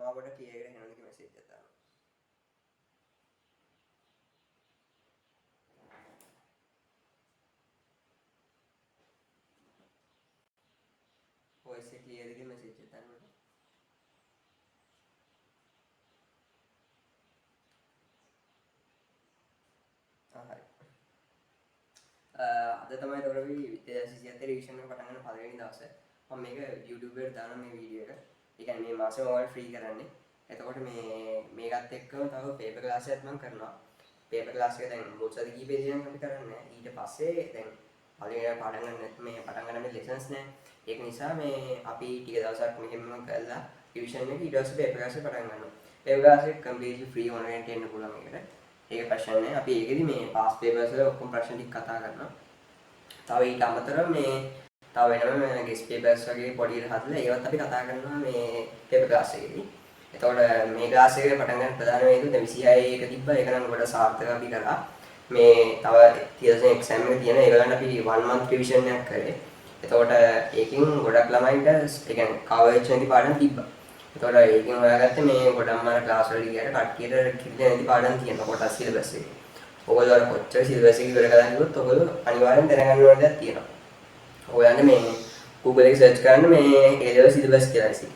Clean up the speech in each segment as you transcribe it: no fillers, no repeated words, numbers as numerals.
මාවට කීයකට එනවද කියලා මෙසේජ් එකක් දාන්න. වොයිස් එක ක්ලියර්ද කියලා මෙසේජ් එකක් දාන්න. හරි. අද තමයි එතකොට අපි 2027 රිවිෂන් එක පටන් ගන්න පළවෙනි දවසේ. මම මේක YouTube එකට දානවා මේ වීඩියෝ එක. ඒ කියන්නේ මේ මාසෙම ඔයාලට ෆ්‍රී කරන්නේ. එතකොට මේකත් එක්කම තව පේපර් ක්ලාස් එකක් මම කරනවා. පේපර් ක්ලාස් එක දැන් මුල් සති කීපෙදී නම් අපි කරන්නේ. ඊට පස්සේ දැන් පළවෙනි පටන් ගන්න මේ ලෙසන්ස් නෑ. ඒක නිසා මේ අපි ටික දවසක් මෙහෙම කරලා රිවිෂන් එක ඊට පස්සේ පේපර් ක්ලාස් එක පටන් ගන්නවා. පේපර් ක්ලාස් එක කම්ප්ලීට්ලි ෆ්‍රී ඔන්ලයින් එන්න පුළුවන් එකට. ඒක ප්‍රශ්න නෑ. අපි ඒකෙදි මේ පාස් පේපර්ස් වල ඔක්කොම ප්‍රශ්න ටික කතා කරනවා. තව ඊට අමතරව මේ තව වෙනම ගෙස් පේපර්ස් වගේ පොඩි හදලා ඒවත් අපි කතා කරනවා මේ පේපර් ක්ලාස් එකේදී. එතකොට මේ ක්ලාස් එකේ පටන් ගන්න ප්‍රධාන හේතුව දැන් 26 එක තිබ්බා. ඒක නම් ගොඩ සාර්ථක අපි කරා. මේ තව තියර්ස් එක්සෑම් එක තියෙන ඒගොල්ලන්ට අපි 1 month රිවිෂන් එකක් කරේ. එතකොට ඒකෙන් ගොඩක් ළමයින්ට ඒ කියන්නේ කවරේජ් නැති පාඩම් තිබ්බා. එතකොට ඒකෙන් හොයාගත්තේ මේ ගොඩක්ම ක්ලාස් වල ගියට කට්ටියට කිව්වේ නැති පාඩම් තියෙනවා කොටස් සිලබස් එකේ. ඔයගොල්ලෝ අර කොච්චර සිලබස් එක ඉවර කරලා කිව්වොත් ඔයගොල්ලෝ අනිවාර්යෙන් දැනගන්න ඕන දෙයක් තියෙනවා. ඔයයන්ට මේ Google එකේ සර්ච් කරන්න මේ A level syllabus කියලා ඉතින්.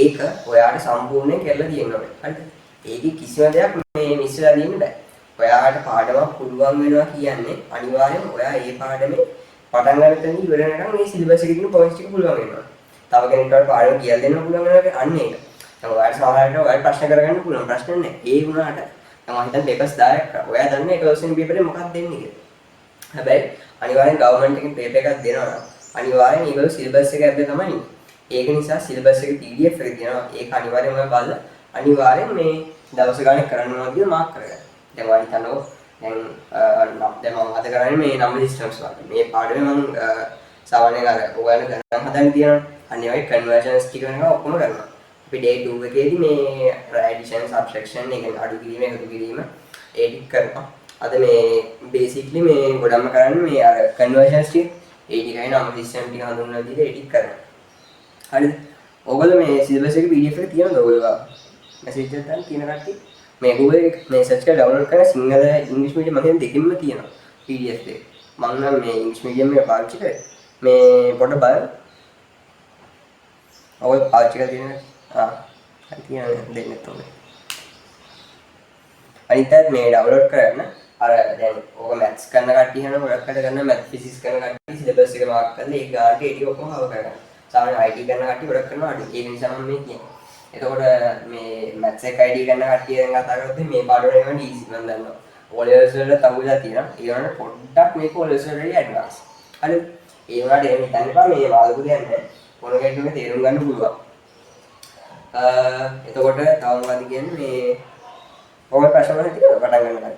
ඒක ඔයාට සම්පූර්ණයෙන් කරලා තියෙන්න ඕනේ. හරිද? ඒකේ කිසිම දෙයක් මේ මිස් වෙලා දෙන්න බෑ. ඔයාට පාඩමක් පුළුවන් වෙනවා කියන්නේ අනිවාර්යෙන් ඔයා ඒ පාඩමේ පටන් ගන්න තැන ඉවර වෙනකන් මේ සිලබස් එකේ තියෙන පොයින්ට්ස් ටික පුළුවන් වෙනවා. තව කෙනෙක්ට පාඩම කියලා දෙන්න පුළුවන් වෙනවා අන්න ඒක. දැන් ඔයාට සමහරවිට ඔයාට ප්‍රශ්න කරගන්න පුළුවන් ප්‍රශ්න නැහැ. ඒ වුණාට මම හිතන්නේ පේපර්ස් 10ක් ඔයා දන්නේ ඒක ඔස්සේ පේපරේ මොකක්ද දෙන්නේ කියලා. හැබැයි අනිවාර්යෙන් ගවර්න්මන්ට් එකෙන් පේපර් එකක් දෙනවා නම් අනිවාර්යෙන් ඒගොල්ලෝ සිලබස් එක ඇද්දලා තමයි ඉන්නේ. ඒක නිසා සිලබස් එක PDF එකේ තියෙනවා. ඒක අනිවාර්යෙන් ඔයා බලලා අනිවාර්යෙන් මේ දවස් ගානේ කරන්න ඕන කියලා මාක් කරගන්න. දැන් ඔයා හිතන්නකෝ දැන් මම අද කරන්නේ මේ නම්බර් සිස්ටම්ස් වගේ. මේ පාඩමේ මම සාමාන්‍යයෙන් අර ඔයාලා ගණන් හදන්න තියෙනවා. අනිත් වගේ කන්වර්ෂන්ස් ටික වෙනවා ඔක්කොම කරනවා. අපි day 2 එකේදී මේ addition subtraction එක අඩු කිරීම එකතු කිරීම ඒ ටික කරනවා. අද මේ basically මේ ගොඩක්ම කරන්නේ මේ අර conversions ටික ඒ ටිකයි නම් system ටික හඳුන්වලා දීලා ඒ ටික කරනවා. හරිද? ඔයගොල්ලෝ මේ syllabus එකේ PDF එක තියෙනවද ඔයගොල්ලෝ? message එකක් දාන්න තියෙන කට්ටිය මේ Google එක මේ search කරලා download කරලා සිංහල ඉංග්‍රීසි මීඩියම් මගෙන් දෙකෙන්ම තියෙනවා PDF එක. මම නම් මේ ඉංග්‍රීසි මීඩියම් එක පාවිච්චි කරේ. මේ පොඩ බලන්න. ඔයගොල්ලෝ පාවිච්චි කරලා තියෙනවද? හරි තියෙනවා දෙන්න ඕනේ. අනිත් මේ download කරන්න අර දැන් ඕක maths කරන කට්ටිය හන ගොඩක් අය කරන math physics කරන කට්ටිය syllabus එක මාක් කරලා ඒ ගානට ඒ ටික ඔක්කොම හව කරගන්න. සාමාන්‍ය IT කරන කට්ටිය ගොඩක් කරනවා අඩු. ඒක නිසා මම මේ කියන්නේ. එතකොට මේ maths එක ID කරන කට්ටිය දැන් කතා කරද්දී මේ පාඩම නෙවෙයි easy මම දන්නවා. O levels වල තමුලා තියෙනවා. ඒ වුණාට පොඩ්ඩක් මේක O levels වලට advance. හරිද? ඒ වුණාට එහෙම හිතන්න එපා මේ වාලුකු දෙයක් නැහැ. මොන ගැටුමේ තේරුම් ගන්න පුළුවන්. එතකොට තව මොකද කියන්නේ මේ ඔය ප්‍රශ්න වල හිතේ පටන් ගන්න.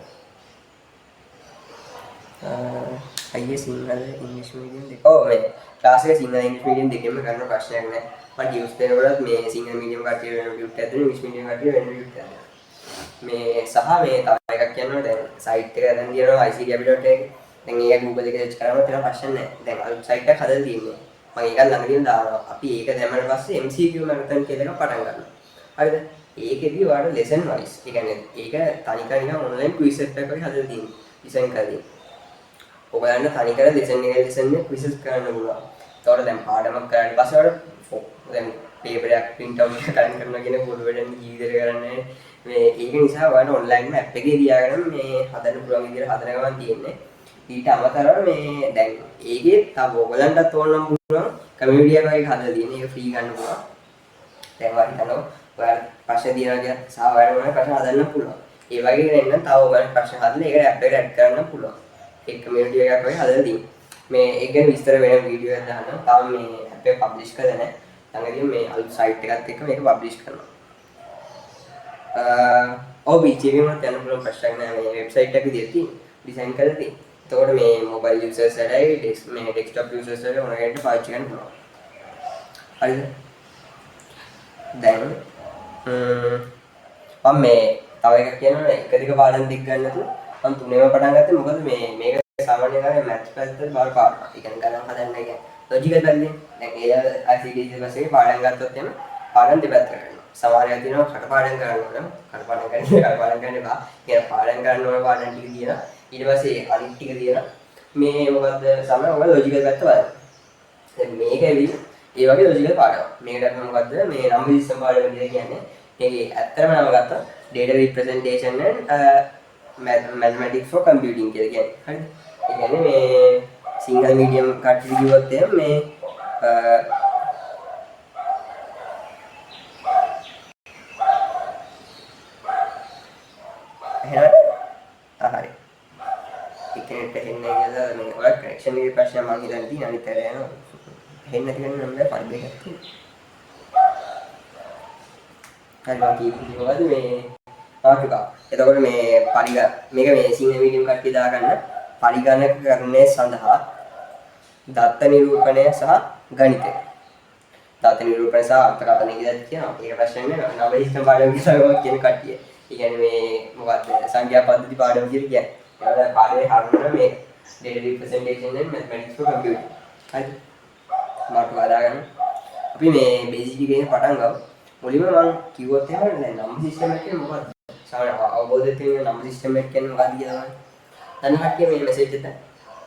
අයියේ සිංහල ඉංග්‍රීසි මීඩියම් දෙක. ඔව් මේ ක්ලාස් එකේ සිංහල ඉංග්‍රීසි මීඩියම් දෙකෙන්ම කරන ප්‍රශ්නයක් නෑ. මම ටියුස් දෙනකොටත් මේ සිංහල මීඩියම් කට්ටිය වෙන ටියුට් එකක් දෙනවා ඉංග්‍රීසි මීඩියම් කට්ටිය වෙන ටියුට් එකක් දෙනවා. මේ සහ මේ තව එකක් කියනවා දැන් සයිට් එක දැන් දිනනවා ICT-Capital එකේ. දැන් ඒක Google එකේ සර්ච් කරාම තියෙන ප්‍රශ්න නෑ. දැන් අලුත් සයිට් එකක් හදලා තියෙනවා. මම ඒක ළඟදීම දානවා. අපි ඒක දැම්මම පස්සේ MCQ මැරතන් කියලා එකක් පටන් ගන්නවා. හරිද? ඒකෙදී ඔයාලට lesson wise. ඒ කියන්නේ ඒක තනිකර නිකන් online quiz එකක් වගේ හදලා තියෙනවා. ඩිසයින් කරලා තියෙනවා. ඔයගොල්ලන්ට තනිකර lesson එක quizzes කරන්න පුළුවන්. ඒතකොට දැන් පාඩමක් කරාට පස්සේ ඔයාලට දැන් paper එකක් print out කරන්න කරනවා කියන පොඩු වැඩක් ජීවිතේට කරන්නේ. මේ ඒක නිසා ඔයාලට online app එකේ තියාගෙන මේ හදන්න පුළුවන් විදිහට හදන ගමන් තියෙන්නේ. ඊට අමතරව මේ දැන් ඒකේ තව ඔයගොල්ලන්ටත් ඕනනම් පුළුවන් community එකක් වගේ හදලා තියෙන. ඒක free ගන්න පුළුවන්. දැන් ඔයාලා හිතනවා ඔයාලා ප්‍රශ්න දිනනවා කියලා සහ ඔයාලා මොන ප්‍රශ්න හදන්න පුළුවන්. ඒ වගේ නෙන්න තව ඔයාලා ප්‍රශ්න හදලා ඒකට app එකට add කරන්න පුළුවන්. ඒ community එකක් වගේ හදලා තියෙනවා. මේ ඒක ගැන විස්තර වෙන වීඩියෝ එකක් දාන්න. තාම මේ app එක publish කරලා නැහැ. ළඟදී මේ අලුත් site එකත් එක්ක මේක publish කරනවා. ඔව් BGM වලට යන්න පුළුවන් ප්‍රශ්නයක් නෑ. මේ website එක විදිහට design කරලා තියෙනවා. එතකොට මේ mobile users වලයි මේ desktop users වල මොන කෙනෙක්ට පාවිච්චි කරන්න පුළුවන්. හරිද? දැන් මම මේ තව එකක් කියනවා එක දිග පාඩම් දෙක ගන්න නැතුව මම තුනේම පටන් ගත්තේ මොකද මේක සාමාන්‍යයෙන් අර maths පැත්තට බාර පාඩම. ඒ කියන්නේ ගණන් හදන්න එක logical පැත්තේ. දැන් ඒ ICT සිලබස් එකේ පාඩම් ගත්තොත් එimhe පාඩම් දෙපැත්තට කරනවා. සමහරව තියෙනවා කටපාඩම් කරන්න ඕන. කටපාඩම් කරන්න එපා. කියන පාඩම් කරන්න ඕන පාඩම් ටික දියලා ඊට පස්සේ අනිත් ටික දියලා මේ මොකද්ද සමහර ඔයාලා ලොජිකල් පැත්ත බලන්න. දැන් මේක ඇවිත් ඒ වගේ ලොජිකල් පාඩම. මේකට අපි මොකද්ද මේ නම්බර් සිස්ටම් පාඩම කියලා කියන්නේ. මේකේ ඇත්තම නම ගත්තා data representation and mathematics for computing කියලා කියන්නේ. හරිද? ඒ කියන්නේ මේ සිංගල් මීඩියම් කට්ටිය කිව්වොත් එහෙනම් මේ එහෙනම් හරි. ඉක්කෙනෙක්ට එන්නේ කියලා මේ ඔය කනෙක්ෂන් එකේ ප්‍රශ්න මම හිතන්නේ තියෙන අනිත් අය යනවා. හෙන්න තියෙන නම් බෑ පරිදි එකක් තියෙනවා. හරි මම කියපු මේ ආටිකා. එතකොට මේ මේක මේ සිංහල මීඩියම් කට්ටිය දාගන්න පරිගණකකරණය සඳහා දත්ත නිරූපණය සහ ගණිතය. දත්ත නිරූපණය සහ අර්ථකථනය කියලා කියනවා. ඒක ප්‍රශ්නේ නෑ. නම සිස්ටම් පාඩම කියලා කියන කට්ටිය. ඒ කියන්නේ මේ මොකද්ද සංඛ්‍යා පද්ධති පාඩම කියලා කියන්නේ. ඒවල පාඩමේ හරියට මේ data representation and mathematics for computing. හරිද? මාත් වදාගන්න. අපි මේ බේසික් එකේ පටන් ගමු. මුලින්ම මම කිව්වොත් එහෙම දැන් නම්බර් සිස්ටම් එක කියන්නේ මොකක්ද? සාමාන්‍ය අවබෝධයෙන් තියෙන නම්බර් සිස්ටම් එක කියන්නේ මොකක්ද කියලා බලන්න. දැන් කට්ටිය මේ මැසේජ් එක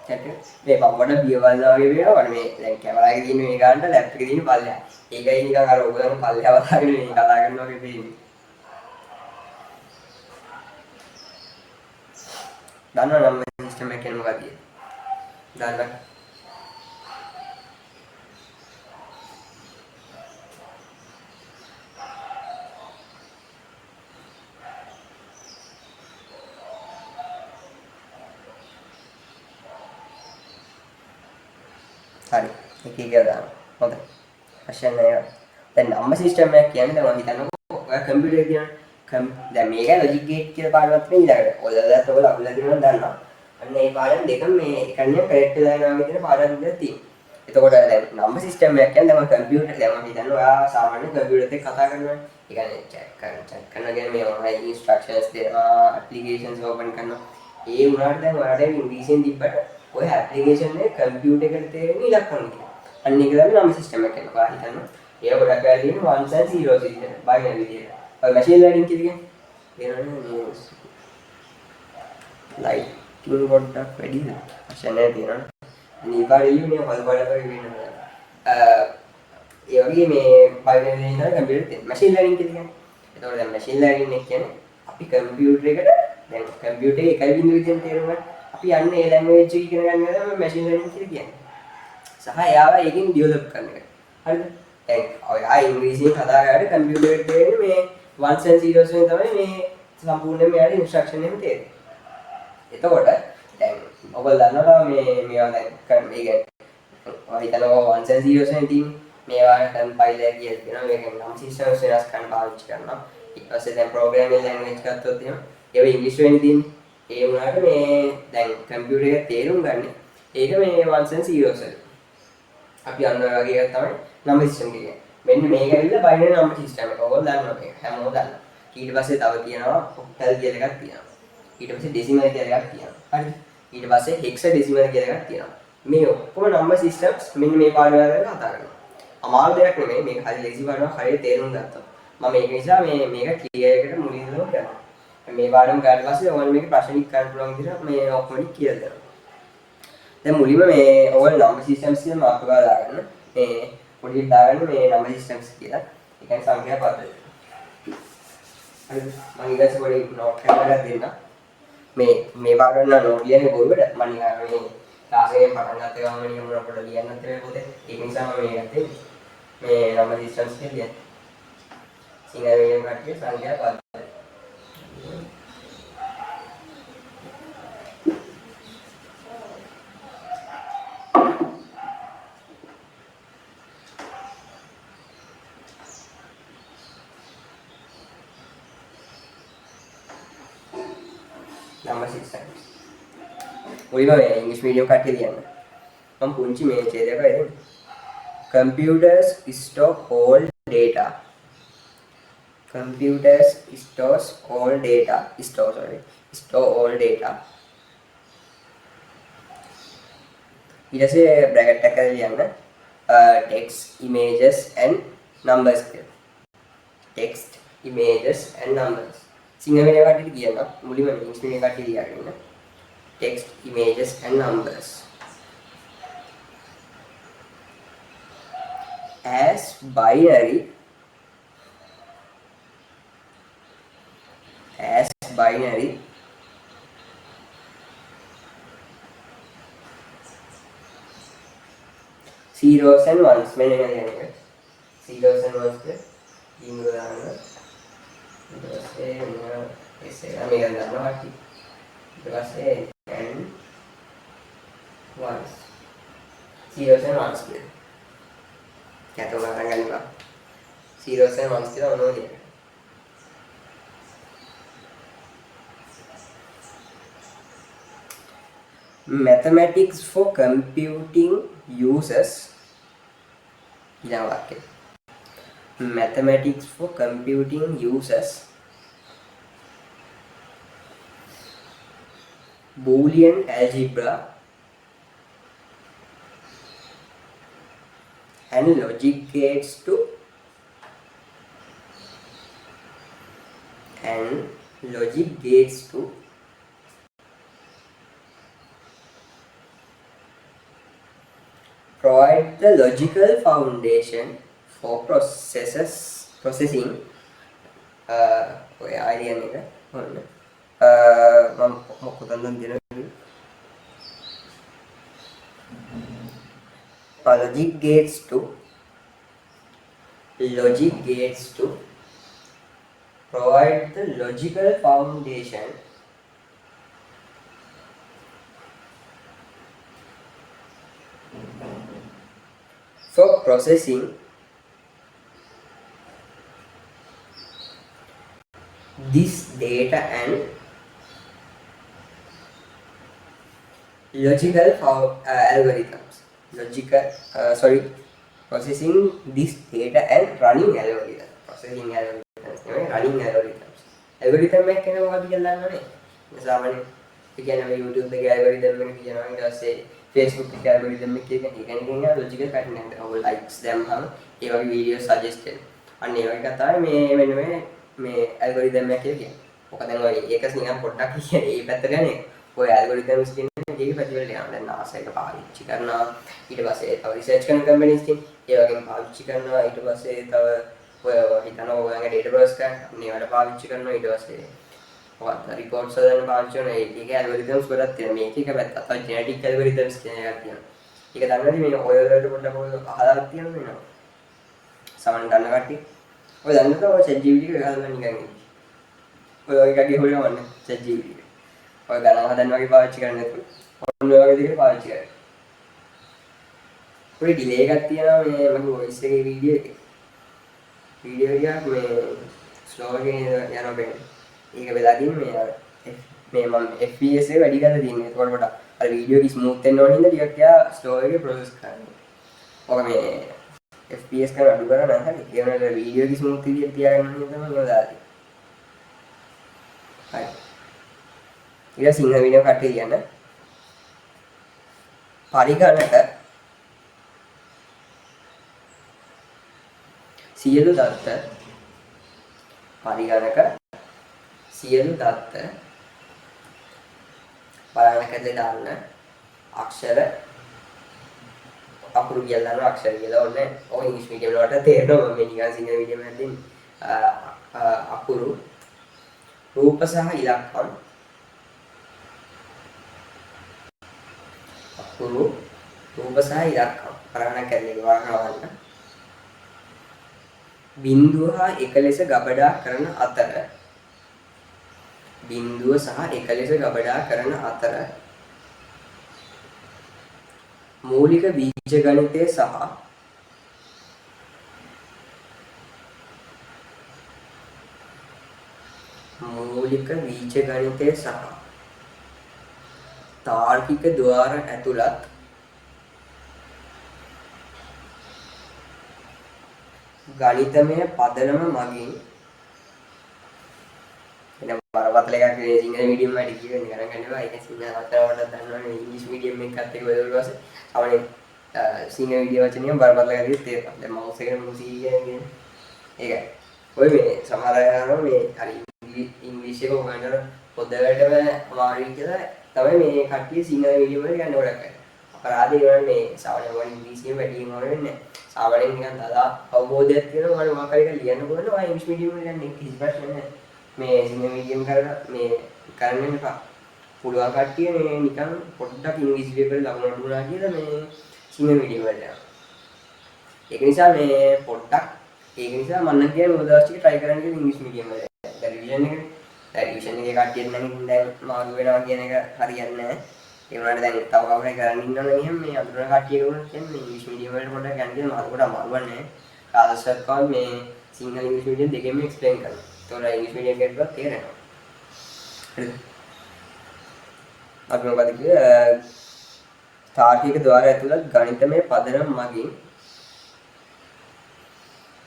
chat එක මේ පම්මඩ බියවල් වගේ වෙනවා. මේ දැන් කැමරා එකේ තියෙන මේ ගානට ලැප්ටොප් එකේ තියෙන පල්ලෙහා. ඒකයි නිකන් අර ඔයගොල්ලෝ පල්ලෙහා වතාගෙන මේ කතා කරනවා වගේ පේන්නේ. දන්නවද නම්බර් සිස්ටම් එක කියන්නේ මොකක්ද කියලා? දන්නවද? හරි එක එක දාන්න හොඳයි ප්‍රශ්න නැහැ දැන් නම්බර් සිස්ටම් එකක් කියන්නේ දැන් මම හිතන්නකෝ ඔය කම්පියුටර් කියන දැන් මේක ලොජික් ගේට් කියලා පාඩමක් නේ ඊළඟට ඔයාලට ඔයාලා අහලා දෙනවා දන්නවා අන්න ඒ පාඩම් දෙකම මේ එකන්නේ කනෙක්ට් වෙලා යනවා විදිහට පාඩම් දෙකක් තියෙනවා එතකොට දැන් නම්බර් සිස්ටම් එකක් කියන්නේ දැන් කම්පියුටර් දැන් මම හිතන්නේ ඔයා සාමාන්‍ය කම්පියුටර් එකත් කතා කරනවා ඒ කියන්නේ chat කරනවා මේ ඔන්ලයින් ඉන්ස්ට්‍රක්ෂන්ස් දෙනවා ඇප්ලිකේෂන්ස් ඕපන් කරනවා ඒ උනාට දැන් ඔයාලට ඉංග්‍රීසියෙන් තිබ්බට ඔය ඇප්ලිකේෂන් එක කම්පියුටර් එකට තේරෙන ඉලක්කම් ටික. අන්න ඒක තමයි නම්බර් සිස්ටම් එක කියලා. ඔයා හිතන්න. ඒක ගොඩක් වෙලා තියෙන ones and zeros විදිහට. බයිනරි විදිහට. ඔය මැෂින් ලර්නින් කියන්නේ. වෙනවනේ ලයිටින් පොඩ්ඩක් වැඩිද? අශනේ තියෙනවා. නිපාඩියු නේ පළපළක වෙනවා. ඒ වගේ මේ බයිනරි විදිහට කම්පියුටර් තියෙන. මැෂින් ලර්නින් කියන්නේ. ඒතකොට දැන් මැෂින් ලර්නින් එක කියන්නේ අපි කම්පියුටර් එකට දැන් කම්පියුටර් එකයි බිඳුව විදිහට තේරුම් ගන්න. අපි යන්නේ ඒ ලැන්ග්වේජ් එක ඉගෙන ගන්න තමයි මැෂින් ලර්නින් කියලා කියන්නේ. සහ එයාව ඒකෙන් ඩෙවලොප් කරන එක. හරිද? දැන් ඔයා ඉංග්‍රීසියෙන් කතා කරලා කම්පියුටර් එකට දෙන්නේ මේ ones and zeros වලින් තමයි මේ සම්පූර්ණයෙන්ම යාට ඉන්ස්ට්‍රක්ෂන් එකම තේරෙන්නේ. එතකොට දැන් ඔයගොල්ලෝ දන්නවා මේවා දැන් මේ ඔය හිතනවා ones and zeros වලින් තියෙන්නේ. මේවා කම්පයිලර් කියලා කියනවා. මේකෙන් නම් සිස්ටම්ස් වෙනස් කරන්න පාවිච්චි කරනවා. ඊට පස්සේ දැන් ප්‍රෝග්‍රෑමින් ලැන්ග්වේජ් ගත්තොත් එහෙම ඒවා ඉංග්‍රීසි වෙන්නේ තියෙන්නේ. ඒ වුණාට මේ දැන් කම්පියුටර් එක තේරුම් ගන්න ඒක මේ ones and zeros වල. අපි අන්න වගේ එකක් තමයි නම්බර් සිස්ටම් කියන්නේ. මෙන්න මේක ඇවිල්ලා බයිනරි නම්බර් සිස්ටම් එක. ඔයගොල්ලෝ දන්නවා මේක. හැමෝම දන්නවා. ඊට පස්සේ තව තියෙනවා ඔක්ටල් කියලා එකක් තියෙනවා. ඊට පස්සේ ඩෙසිමල් කියලා එකක් තියෙනවා. හරිද? ඊට පස්සේ හෙක්සාඩෙසිමල් කියලා එකක් තියෙනවා. මේ ඔක්කොම නම්බර් සිස්ටම්ස් මෙන්න මේ පාඩම වල කතා කරනවා. අමාරු දෙයක් නෙමෙයි. මේක හරි ලේසි පාඩමක් හරියට තේරුම් ගත්තා. මම ඒක නිසා මේක ක්ලියර් එකට මුලින්ම කරනවා. මේ පාඩම කරලා පස්සේ ඔයාලා මේක ප්‍රශ්න ඉක් කරන්න පුළුවන් විදිහට මේ ඔක්කොම කියලා දෙනවා. දැන් මුලින්ම මේ ඔයාලා නම්බර් සිස්ටම්ස් කියන මාතෘකාව දාගන්න. මේ පොඩි දාගන්න මේ නම්බර් සිස්ටම්ස් කියලා. ඒ කියන්නේ සංඛ්‍යා පද්ධති. හරිද? මම ඊගොල්ලෝ පොඩි නෝට් එකක් දෙන්න. මේ පාඩම නෝට් ලියන්නේ බොරුවට. මම නිකන් මේ ක්ලාස් එකෙන් පටන් ගත්ත ගමන් නිකන් මොනවා පොඩ්ඩක් ලියන්නත් මේ පොතේ. ඒක නිසා මම මේ ගත්තේ. මේ නම්බර් සිස්ටම්ස් කියන්නේ. සිංහල මීඩියම් කට්ටිය සංඛ්‍යා පද්ධති. number systems. මුලින්ම මේ ඉංග්‍රීසි මීඩියම් කට්ටිය කියන්න. මම පුංචි මේ ඡේදයක් හරිද? Computers store all data. Computers stores all data. Store all data. ඊට පස්සේ බ්‍රැකට් එකක් ලියන්න. Text, images and numbers කියලා. text, images and numbers. Sinhala මේ කට්ටියට කියනවා මුලින්ම links මේ කට්ටිය ලියාගෙන ඉන්න. Text, images and numbers. As binary zeros and ones. මෙන්න මේ කියන්නේ zeros and ones එක ඉංග්‍රීසි දාන්න. ඊට පස්සේ මේක ගන්නවා කට්ටිය. ඊට පස්සේ and ones. zeros and ones කියලා. කැතෝ ගන්න ගන්නවා. zeros and ones කියලා මොනවද? Mathematics for computing uses mathematics for computing uses Boolean algebra and logic gates to provide the logical foundation for processing ඔය idea එක ඔන්න මම මොකක්ද දෙන්නේ logic gates to provide the logical foundation for processing this data and logical algorithms. Processing this data and running algorithms. Running algorithms. Algorithm එක කියන්නේ මොකක්ද කියලා දන්නවනේ. සාමාන්‍යයෙන් ඒ කියන්නේ මේ YouTube එකේ algorithm එක කියනවා ඊට පස්සේ Facebook එකේ algorithm එක කියන්නේ logical pattern එක. ඔය likes දැම්මම ඒ වගේ video suggested. අන්න ඒ වගේ කතාවයි මෙන්න මේ algorithm එක කියන්නේ. මොකද දැන් ඔය ඒක නිකන් පොඩ්ඩක් කියන්නේ ඒ පැත්ත ගන්නේ. ඔය algorithms කියන්නේ ඒකේ පැතිවල යනවා. දැන් NASA එක පාවිච්චි කරනවා. ඊට පස්සේ තව research කරන companies තියෙනවා. ඒ වගේම පාවිච්චි කරනවා. ඊට පස්සේ තව ඔය හිතනවා ඔයගේ database ගන්න. මේවට පාවිච්චි කරනවා. ඊට පස්සේ ඔයත් reports හදන්න පාවිච්චි කරනවා. ඒකේ algorithms ගොඩක් තියෙනවා. මේක එක පැත්තක්. තව genetic algorithms කියන එකක් තියෙනවා. ඒක දන්නවද මේ ඔය වලට පොඩ්ඩක් ඔය අහලා තියෙනවද නේද? සමහරවිට දන්න කට්ටිය. ඔය දන්නද ඔය ChatGPT එක ගහලා නිකන් ඔය එකගේ හොයවන්න ChatGPT. ඔය ගණන් හදන්න වගේ පාවිච්චි කරන්නේ නැතුව ඔන්න ඔය වගේ දෙයකට පාවිච්චි කරන්න. ඔය ඩිලේ එකක් තියෙනවා මේ මගේ වොයිස් එකේ වීඩියෝ එකේ. වීඩියෝ එකක් මේ ස්ලෝ එකේ යනවා බෑ. ඒක වෙලා තියෙන්නේ මේ මම FPS එක වැඩි කරලා තියෙන්නේ. ඒකට කොට අර වීඩියෝ එක ස්මූත් වෙන්න ඕන හින්දා ටිකක් යා ස්ලෝ එකේ ප්‍රොසෙස් කරනවා. ඔක මේ FPS එක අඩු කරා නම් හරි. ඒ වුණාට වීඩියෝ එක ස්මූත් විදියට තියාගන්න ඕනේ තමයි මම දාලා. හරි. ඊට සිංහ වීඩියෝ කට්ටිය කියන්න. පරිගණක සියලු දත්ත බලනකදී දාන්න අක්ෂර අකුරු කියලා දානවා අක්ෂර කියලා ඕනේ. ඔය ඉංග්‍රීසි මීඩියම් වලට තේරෙනවා මම නිකන් සිංහල මීඩියම් එකෙන් අකුරු රූප සහ ඉලක්කම් පරාණකදී වර්ණවන්න බිඳුව හා එක ලෙස ගබඩා කරන අතර මූලික බීජගණිතය සහ තාර්කික ద్వාර ඇතුළත් ගණිතමය පදනම මගින් එන බරපතල එකක් නේ සිංහල මීඩියම් වලට කියන්නේ ගණන් ගන්නවා. ඒක සිංහල වචනවලට දන්නවනේ ඉංග්‍රීසි මීඩියම් එකත් එක්ක බෙදුවා ඊපස්සේ අවනේ සිංහල මීඩියම් වචනියම බරපතල එකක් තේරෙනවා. දැන් මවුස් එකේ මුසී කියන්නේ ඒකයි. ඔය මේ සමහර අය අහනවා මේ හරි ඉංග්‍රීසි එක උගන්වන පොඩ්ඩකටම අමාරුයි කියලා තමයි මේ කට්ටිය සිංහල මීඩියම් වලට යන්න ගොඩක් අය. අපරාධය වුණා මේ සාමාන්‍යයෙන් වගේ ඉංග්‍රීසියෙන් වැඩිම ඕන වෙන්නේ නැහැ. සාමාන්‍යයෙන් නිකන් තදා අවබෝධයක් තියෙනවා මම මොකක් හරි එකක් ලියන්න පුළුවන් ඔය ඉංග්‍රීසි මීඩියම් වල යන්නේ කිසි ප්‍රශ්නයක් නැහැ. මේ සිංහල මීඩියම් කරලා මේ කරන්න එපා. පුළුවන් කට්ටිය මේ නිකන් පොඩ්ඩක් ඉංග්‍රීසි පේපර් ලකුණු දුන්නා කියලා මේ සිංහල මීඩියම් වලට යනවා. ඒක නිසා මේ පොඩ්ඩක් ඒක නිසා මම නම් කියන්නේ මොකද දවස් ටික try කරන්න කියලා ඉංග්‍රීසි මීඩියම් වල. දැන් රිවිෂන් එකනේ. දැන් රිවිෂන් එකේ කට්ටියට නම් දැන් මාරු වෙනවා කියන එක හරියන්නේ නැහැ. ඒ වුණාට දැන් තව කවුරු හරි කරන් ඉන්නවනම් එහෙම මේ අඳුරන කට්ටිය වුණත් කියන්නේ ඉංග්‍රීසි මීඩියම් වලට පොඩ්ඩක් යන්න කියලා මාරුවට අමාරුවක් නැහැ. කාලසත් කවල් මේ සිංහල ඉංග්‍රීසි මීඩියම් දෙකෙන්ම එක්ස්ප්ලেইন කරනවා. ඒතකොට ඉංග්‍රීසි මීඩියම් කෙනෙක්ට තේරෙනවා. හරිද? අපි මොකද කිව්වේ තාර්කික ద్వාර ඇතුළත් ගණිතමය පදනම මගින්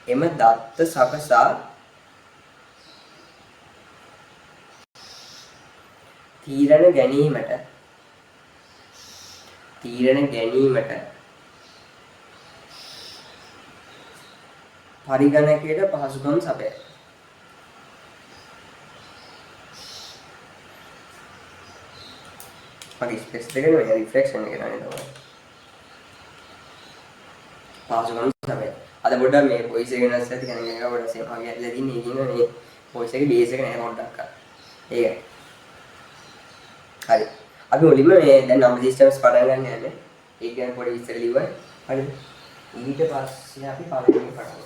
එම දත්ත සකසා තීරණ ගැනීමට පරිගණකයට පහසුකම් සපයයි. මගේ ස්පෙක්ස් දෙකේ මේ රිෆ්ලෙක්ෂන් එක ගන්න තමයි. පහසුකම් සපයයි. අද පොඩ්ඩක් මේ වොයිස් එක වෙනස් ඇති කෙනෙක් එක පොඩ්ඩක් සේම වගේ ඇදලා තින්නේ කියන මේ වොයිස් එකේ බේස් එක නෑ පොඩ්ඩක් අර. ඒකයි. හරි. අපි මුලින්ම මේ දැන් නම්බර් සිස්ටම්ස් පටන් ගන්න යන්නේ. ඒක ගැන පොඩි විස්තර ලියුවා. හරිද? ඊට පස්සේ අපි පළවෙනි පටන් ගමු.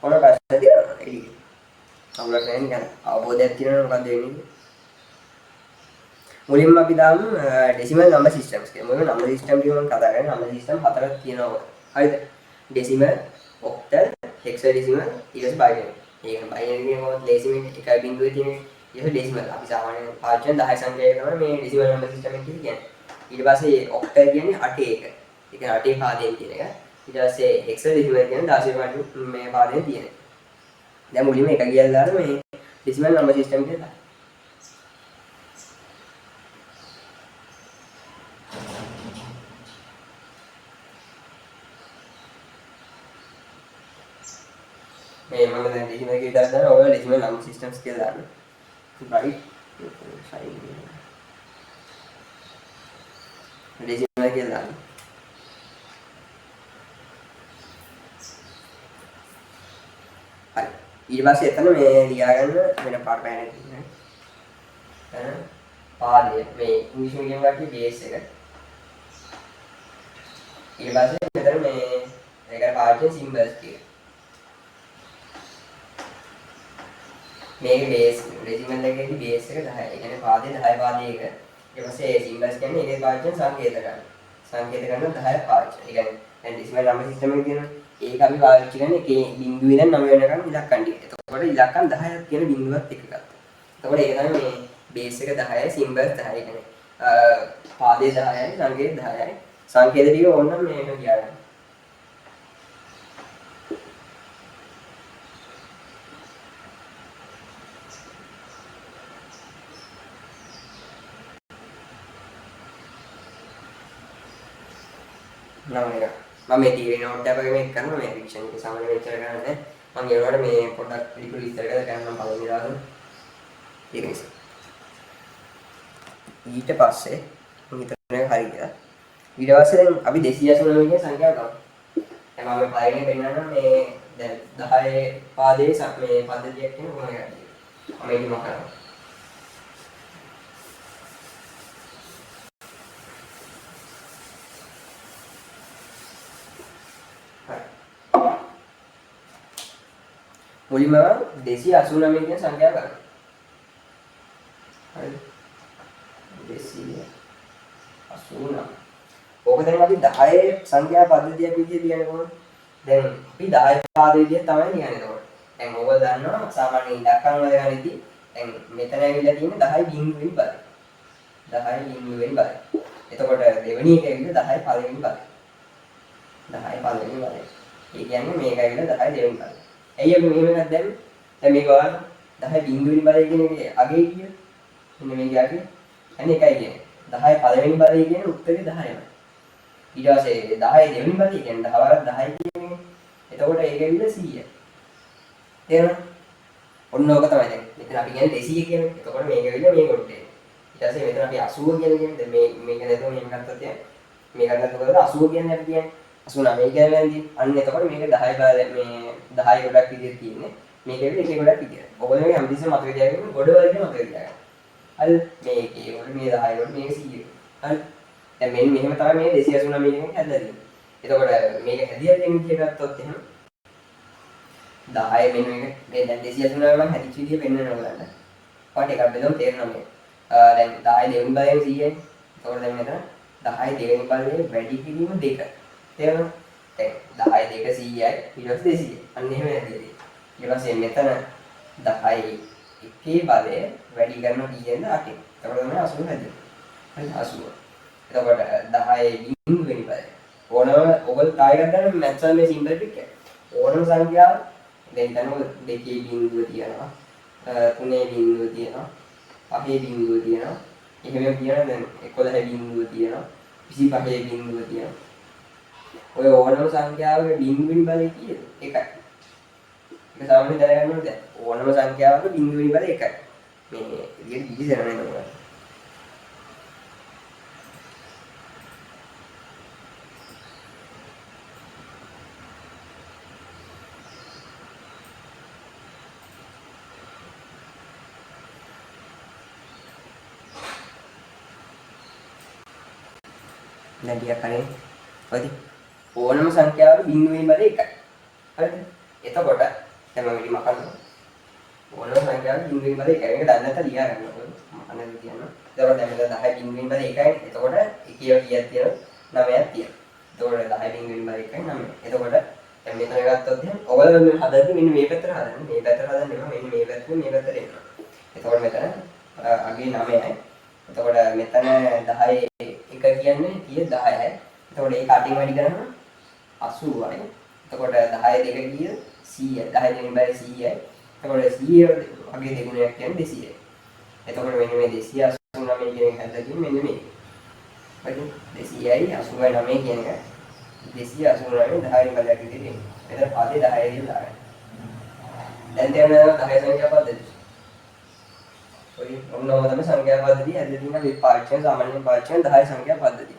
ඔන්න ප්‍රශ්න තියෙනවා. ඒක. අවුලක් නැහැ නිකන් අවබෝධයක් තියෙනවා මොකක්ද වෙන්නේ. මුලින්ම අපි දාමු ඩෙසිමල් නම්බර් සිස්ටම්ස් කියලා. මොකද නම්බර් සිස්ටම් කියන කතා කරන්නේ නම්බර් සිස්ටම් හතරක් තියෙනවා. හරිද? ඩෙසිමල්, ඔක්ටල්, හෙක්සාඩෙසිමල්, ඊට පස්සේ බයිනරි. ඒක බයිනරි කියනකොට ඩෙසිමල් එකයි බිංදුවේ තියෙන ඒක ඩෙසිමල්. අපි සාමාන්‍යයෙන් පාවිච්චි කරන 10 සංඛ්‍යාවක තමයි මේ ඩෙසිමල් නම්බර් සිස්ටම් එක කියන්නේ. ඊට පස්සේ ඔක්ටල් කියන්නේ 8 එක. ඒ කියන්නේ 8 පාදයෙන් කියන එක. ඊට පස්සේ හෙක්සාඩෙසිමල් කියන්නේ 16 මේ පාදයෙන් තියෙන එක. දැන් මුලින්ම එක කියලා දාලා මේ ඩෙසිමල් නම්බර් සිස්ටම් කියලා. මේ මම දැන් ඩෙසිමල් එකේ දාලා දානවා ඔය ඩෙසිමල් නම්බර් සිස්ටම්ස් කියලා දාන්න. right ඩෙසිමල් කියලා දාන්න. හරි. ඊට පස්සේ එතන මේ ලියාගන්න වෙන පාඩ පෑනක් තියෙනවා. පාඩය මේ ඉංග්‍රීසි මීඩියම් ගාටි බේස් එක. ඊට පස්සේ මෙතන මේ ඒකට පාඩේ සිම්බල්ස් කියලා. මේක බේස් ඩෙසිමල් එකේදී බේස් එක 10. ඒ කියන්නේ පාදේ 10 පාදයක. ඊට පස්සේ සිම්බල්ස් කියන්නේ ඒකේ පාවිච්චි සංකේත ගන්න. සංකේත ගන්න 10 පාවිච්චි. ඒ කියන්නේ දැන් ඩෙසිමල් නම්බර් සිස්ටම් එක තියෙනවා. ඒක අපි පාවිච්චි කරන්නේ එකේ බිංදුවේ ඉඳන් 9 වෙනකන් ඉලක්කම් ටික. එතකොට ඉලක්කම් 10ක් කියන බිංදුවත් එක ගත්තා. එතකොට ඒක තමයි මේ බේස් එක 10යි සිම්බල්ස් 10යි කියන්නේ. පාදේ 10යි සංකේත 10යි. සංකේත ටික ඕනනම් මේක කියන්න. මම මේ ටීවී නෝට් එකක් මේක කරනවා මේ රිවිෂන් එක සාමාන්‍ය මෙච්චර කරන්නේ මම ඒවට මේ පොඩ්ඩක් පිළිකුල් විස්තර කරලා කරන්න පළවෙනි දාගෙන ඒක නිසා ඊට පස්සේ මම හිතන්නේ හරි කියලා ඊට පස්සේ දැන් අපි 289 කියන සංඛ්‍යාව ගමු දැන් මම පළවෙනි පෙන්නනවා මේ දැන් 10 පාදයේ මේ පද්ධතියක් කියන කොහොමද කරන්නේ මම ඒක කරනවා මුලින්ම 289 කියන සංඛ්‍යාව ගන්න. හරිද? 289. ඕක දැන් අපි 10 සංඛ්‍යා පද්ධතියක් විදිහට ලියන්නේ කොහොමද? දැන් අපි 10 පාද විදිහට තමයි ලියන්නේ එතකොට. දැන් ඕගොල්ලෝ දන්නවා සාමාන්‍ය ඉලක්කම් වල ගණිතී දැන් මෙතන ඇවිල්ලා තියෙන්නේ 10 බිංදුවෙනි පද. 10 බිංදුවෙනි පද. එතකොට දෙවෙනි එක ඇවිල්ලා 10 පළවෙනි පද. 10 පළවෙනි පද. ඒ කියන්නේ මේක ඇවිල්ලා 10 දෙවෙනි පද. ඇයි අපි මෙහෙම එකක් දැම්මේ? දැන් මේක ඔයාලා 10 බිංදුවෙනි පදේ කියන එකේ අගේ කියන. මෙන්න මේකේ අගේ. අනේ එකයි කියන්නේ. 10 පළවෙනි පදේ කියන්නේ උත්තරේ 10යි. ඊට පස්සේ 10 දෙවෙනි පදේ කියන්නේ 10 වරක් 10 කියන්නේ. එතකොට ඒක ඇවිල්ලා 100. තේරෙනවද? ඔන්න ඕක තමයි දැන්. මෙතන අපි කියන්නේ 200 කියන්නේ. එතකොට මේක ඇවිල්ලා මේ කොටේ. ඊට පස්සේ මෙතන අපි 80 කියන්නේ. දැන් මේක නේද මේක ගත්තොත් දැන් මේක ගත්තොත් 80 කියන්නේ අපි කියන්නේ 89 කියන්නේ නැන්දි. අන්න එතකොට මේක 10 මේ 10 ගොඩක් විදිහට තියෙන්නේ. මේක ඇවිල්ලා එකේ ගොඩක් විදිහට. ඔයගොල්ලෝ මේ හැමතිස්සෙම මතක තියාගන්න ගොඩ වලින් මතක තියාගන්න. හරි මේකේ වල මේ 10 වල මේක 100. හරි දැන් මෙන්න මෙහෙම තමයි මේ 289 එකෙන් හැදලා තියෙන්නේ. එතකොට මේක හැදියා දෙන විදිහ ගත්තොත් එහෙනම් 10 මෙන්න මේක මේ දැන් 289 මම හැදිච්ච විදිහ පෙන්වන්න ඕගලන්ට. පාට එකක් බෙදමු තේරෙනවා මේ. දැන් 10 දෙවෙනි බලයෙන් 100යි. එතකොට දැන් මෙතන 10 දෙවෙනි බලයෙන් වැඩි කිරීම 2. තේරෙනවද? දැන් 10 2 100යි ඊට පස්සේ 200. අන්න එහෙම හැදියදී. ඊට පස්සේ මෙතන 10 එකේ බලය වැඩි කරනවා කියන්නේ 8. එතකොට තමයි 80 හැදෙන්නේ. හරි 80. එතකොට 10 බිංදු වෙනි බලය. ඕනම ඔයගොල්ලෝ ටාගට් ගන්න මැත්ස් වල මේ සිම්බල් ටික ඕනම සංඛ්‍යාව දැන් හිතන්න දෙකේ බිංදුව තියෙනවා. තුනේ බිංදුව තියෙනවා. පහේ බිංදුව තියෙනවා. එහෙම කියන දැන් 11 බිංදුව තියෙනවා. 25 බිංදුව තියෙනවා. ඔය ඕනම සංඛ්‍යාවක බිංදුවෙනි බලය කීයද? 1යි. ඒක සාමාන්‍යයෙන් දැනගන්න ඕනේ දැන්. ඕනම සංඛ්‍යාවක බිංදුවෙනි බලය 1යි. මේ විදිහට දිවිසරණ වෙනවා. දැන් ටිකක් කලින් හරිද? ඕනම සංඛ්‍යාවක බිංදුවෙනි බලය 1යි. හරිද? එතකොට දැන් මම ඉතින් මකන්න ඕනම සංඛ්‍යාවක බිංදුවෙනි බලය 1යි. මේක දන්නේ නැත්නම් ලියා ගන්න ඕනේ. මකන්න කියන්න. එතකොට දැන් මෙතන 10 බිංදුවෙනි බලය 1යි. එතකොට එකේ කීයක් තියෙනවද? 9ක් තියෙනවා. එතකොට 10 බිංදුවෙනි බලය 1යි 9. එතකොට දැන් මෙතන ගත්තොත් එහෙනම් ඔයගොල්ලෝ හදද්දි මෙන්න මේ පැත්තට හදන්න. මේ පැත්තට හදන්න එපා. මෙන්න මේ පැත්තට මේ පැත්තට එන්න. එතකොට මෙතන අගේ 9යි. එතකොට මෙතන 10 එක කියන්නේ 10යි. එතකොට ඒක අටින් වැඩි කරනවා 80යි. එතකොට 10 දෙක කීයද? 100යි. 10 දෙකෙන් බැරි 100යි. එතකොට 100 වගේ දෙගුණයක් කියන්නේ 200යි. එතකොට මෙන්න මේ 289 කියන එක හැදලා මෙන්න මේ. හරි 200යි 89 කියන එක 289 10 බලයක් විදිහට. මෙතන පදේ 10 කියලා දාගන්න. දැන් තේරෙනවද 10 සංඛ්‍යා පද්ධතිය? ඔය ඔන්නෝම තමයි සංඛ්‍යා පද්ධතිය ඇදලා තියෙන විපාක්ෂණ සාමාන්‍ය පාක්ෂණ 10 සංඛ්‍යා පද්ධතිය.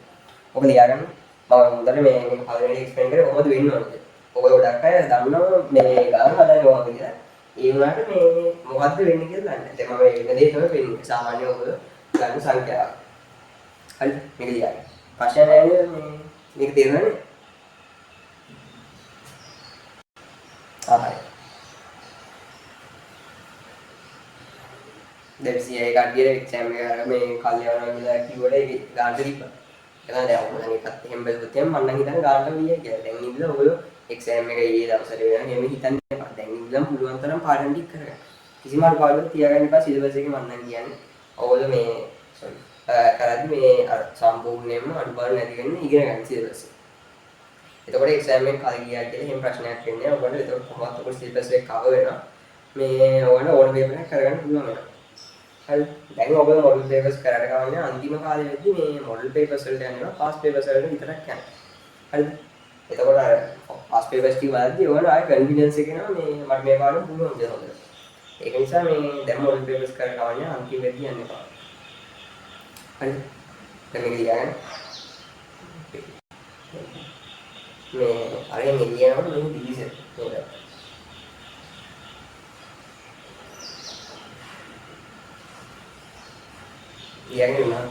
ඔක ලියාගන්න. මම මුදල් මේ පළවෙනි එක්ස්ප්ලেইন කරේ කොහොමද වෙන්නේ ඕනද? ඔය ගොඩක් අය දන්නවා මේ ගාන හදන්නේ කොහොමද කියලා. ඒ වුණාට මේ මොකද්ද වෙන්නේ කියලා දන්නේ නැහැ. දැන් මම මේ දේ තමයි වෙන්නේ. සාමාන්‍ය ඔක ගන්න සංඛ්‍යාව. හරිද? මේක ලියාගන්න. ප්‍රශ්න නැහැ මේ මේක තේරෙනවද? ආහයි. දැන් කඩියේ එක්සෑම් එක අර මේ කල්යවනවා කියලා කිව්වට ඒක ගානට තිබ්බා. ඒක දැන් ඔයගොල්ලෝ එකත් එහෙම බැලුවොත් එහෙනම් මම නම් හිතන්නේ ගානට වියයි කියලා. දැන් ඉඳලා ඔයගොල්ලෝ එක්සෑම් එක ඊයේ දවසට වෙනවා. එහෙම හිතන්න එපා. දැන් ඉඳලා පුළුවන් තරම් පාඩම් ටික කරගන්න. කිසිම අඩුපාඩුවක් තියාගන්න එපා සිලබස් එකේ මම නම් කියන්නේ. ඔයගොල්ලෝ මේ කරද්දි මේ අර සම්පූර්ණයෙන්ම අඩුපාඩු නැති වෙන්න ඉගෙන ගන්න සිලබස් එක. එතකොට එක්සෑම් එක කල් ගියා කියලා එහෙම ප්‍රශ්නයක් වෙන්නේ නැහැ. ඔයගොල්ලෝ එතකොට කොහොමවත් ඔයගොල්ලෝ සිලබස් එක කවර් වෙනවා. මේ ඔයගොල්ලෝ ඕන පේපර් එකක් කරගන්න පුළුවන් වෙනවා. හරි දැන් ඔයගොල්ලෝ මොඩල් පේපර්ස් කරලා ගමන්නේ අන්තිම කාලේ වෙද්දි මේ මොඩල් පේපර්ස් වලට යනවා පාස් පේපර්ස් වලට විතරක් යනවා හරිද එතකොට අර පාස් පේපර්ස් ටික වලදී ඔයගොල්ලෝ ආයෙ කන්ෆිඩන්ස් එක එනවා මේ මට මේ පාඩම පුළුවන් කියලා හොඳට ඒක නිසා මේ දැන් මොඩල් පේපර්ස් කරලා ගමන්නේ අන්තිම වෙද්දි යන්න එපා හරිද දැන් මේක ලියගන්න මේ අරගෙන ලියනකොට මේ දිවිසෙත් නේද ලියගෙන ඉන්නවා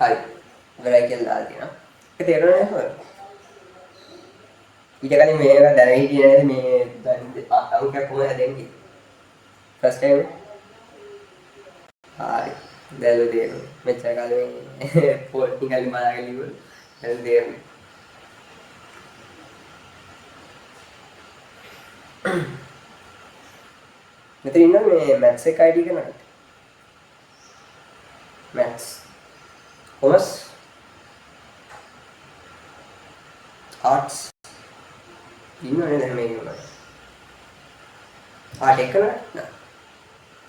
හරි ඉවරයි කියලා දාලා තියෙනවා. ඒක තේරුණා නේද? ඊට කලින් මේක දැන හිටියේ නේද මේ අංකයක් කොහොමද හැදෙන්නේ? ෆස්ට් ටයිම් හරි දැල්ල තේරුණා. මෙච්චර කාලේ පොල් ටිකක් බලාගෙන ඉවර දැන් තේරුණා. මෙතන ඉන්න මේ මැත්ස් එක ID කරනවාද? මැත්ස් කොමර්ස් ආර්ට්ස් ඉන්නවනේ දැන් මේක උනා. ටෙක් කරනවා නෑ.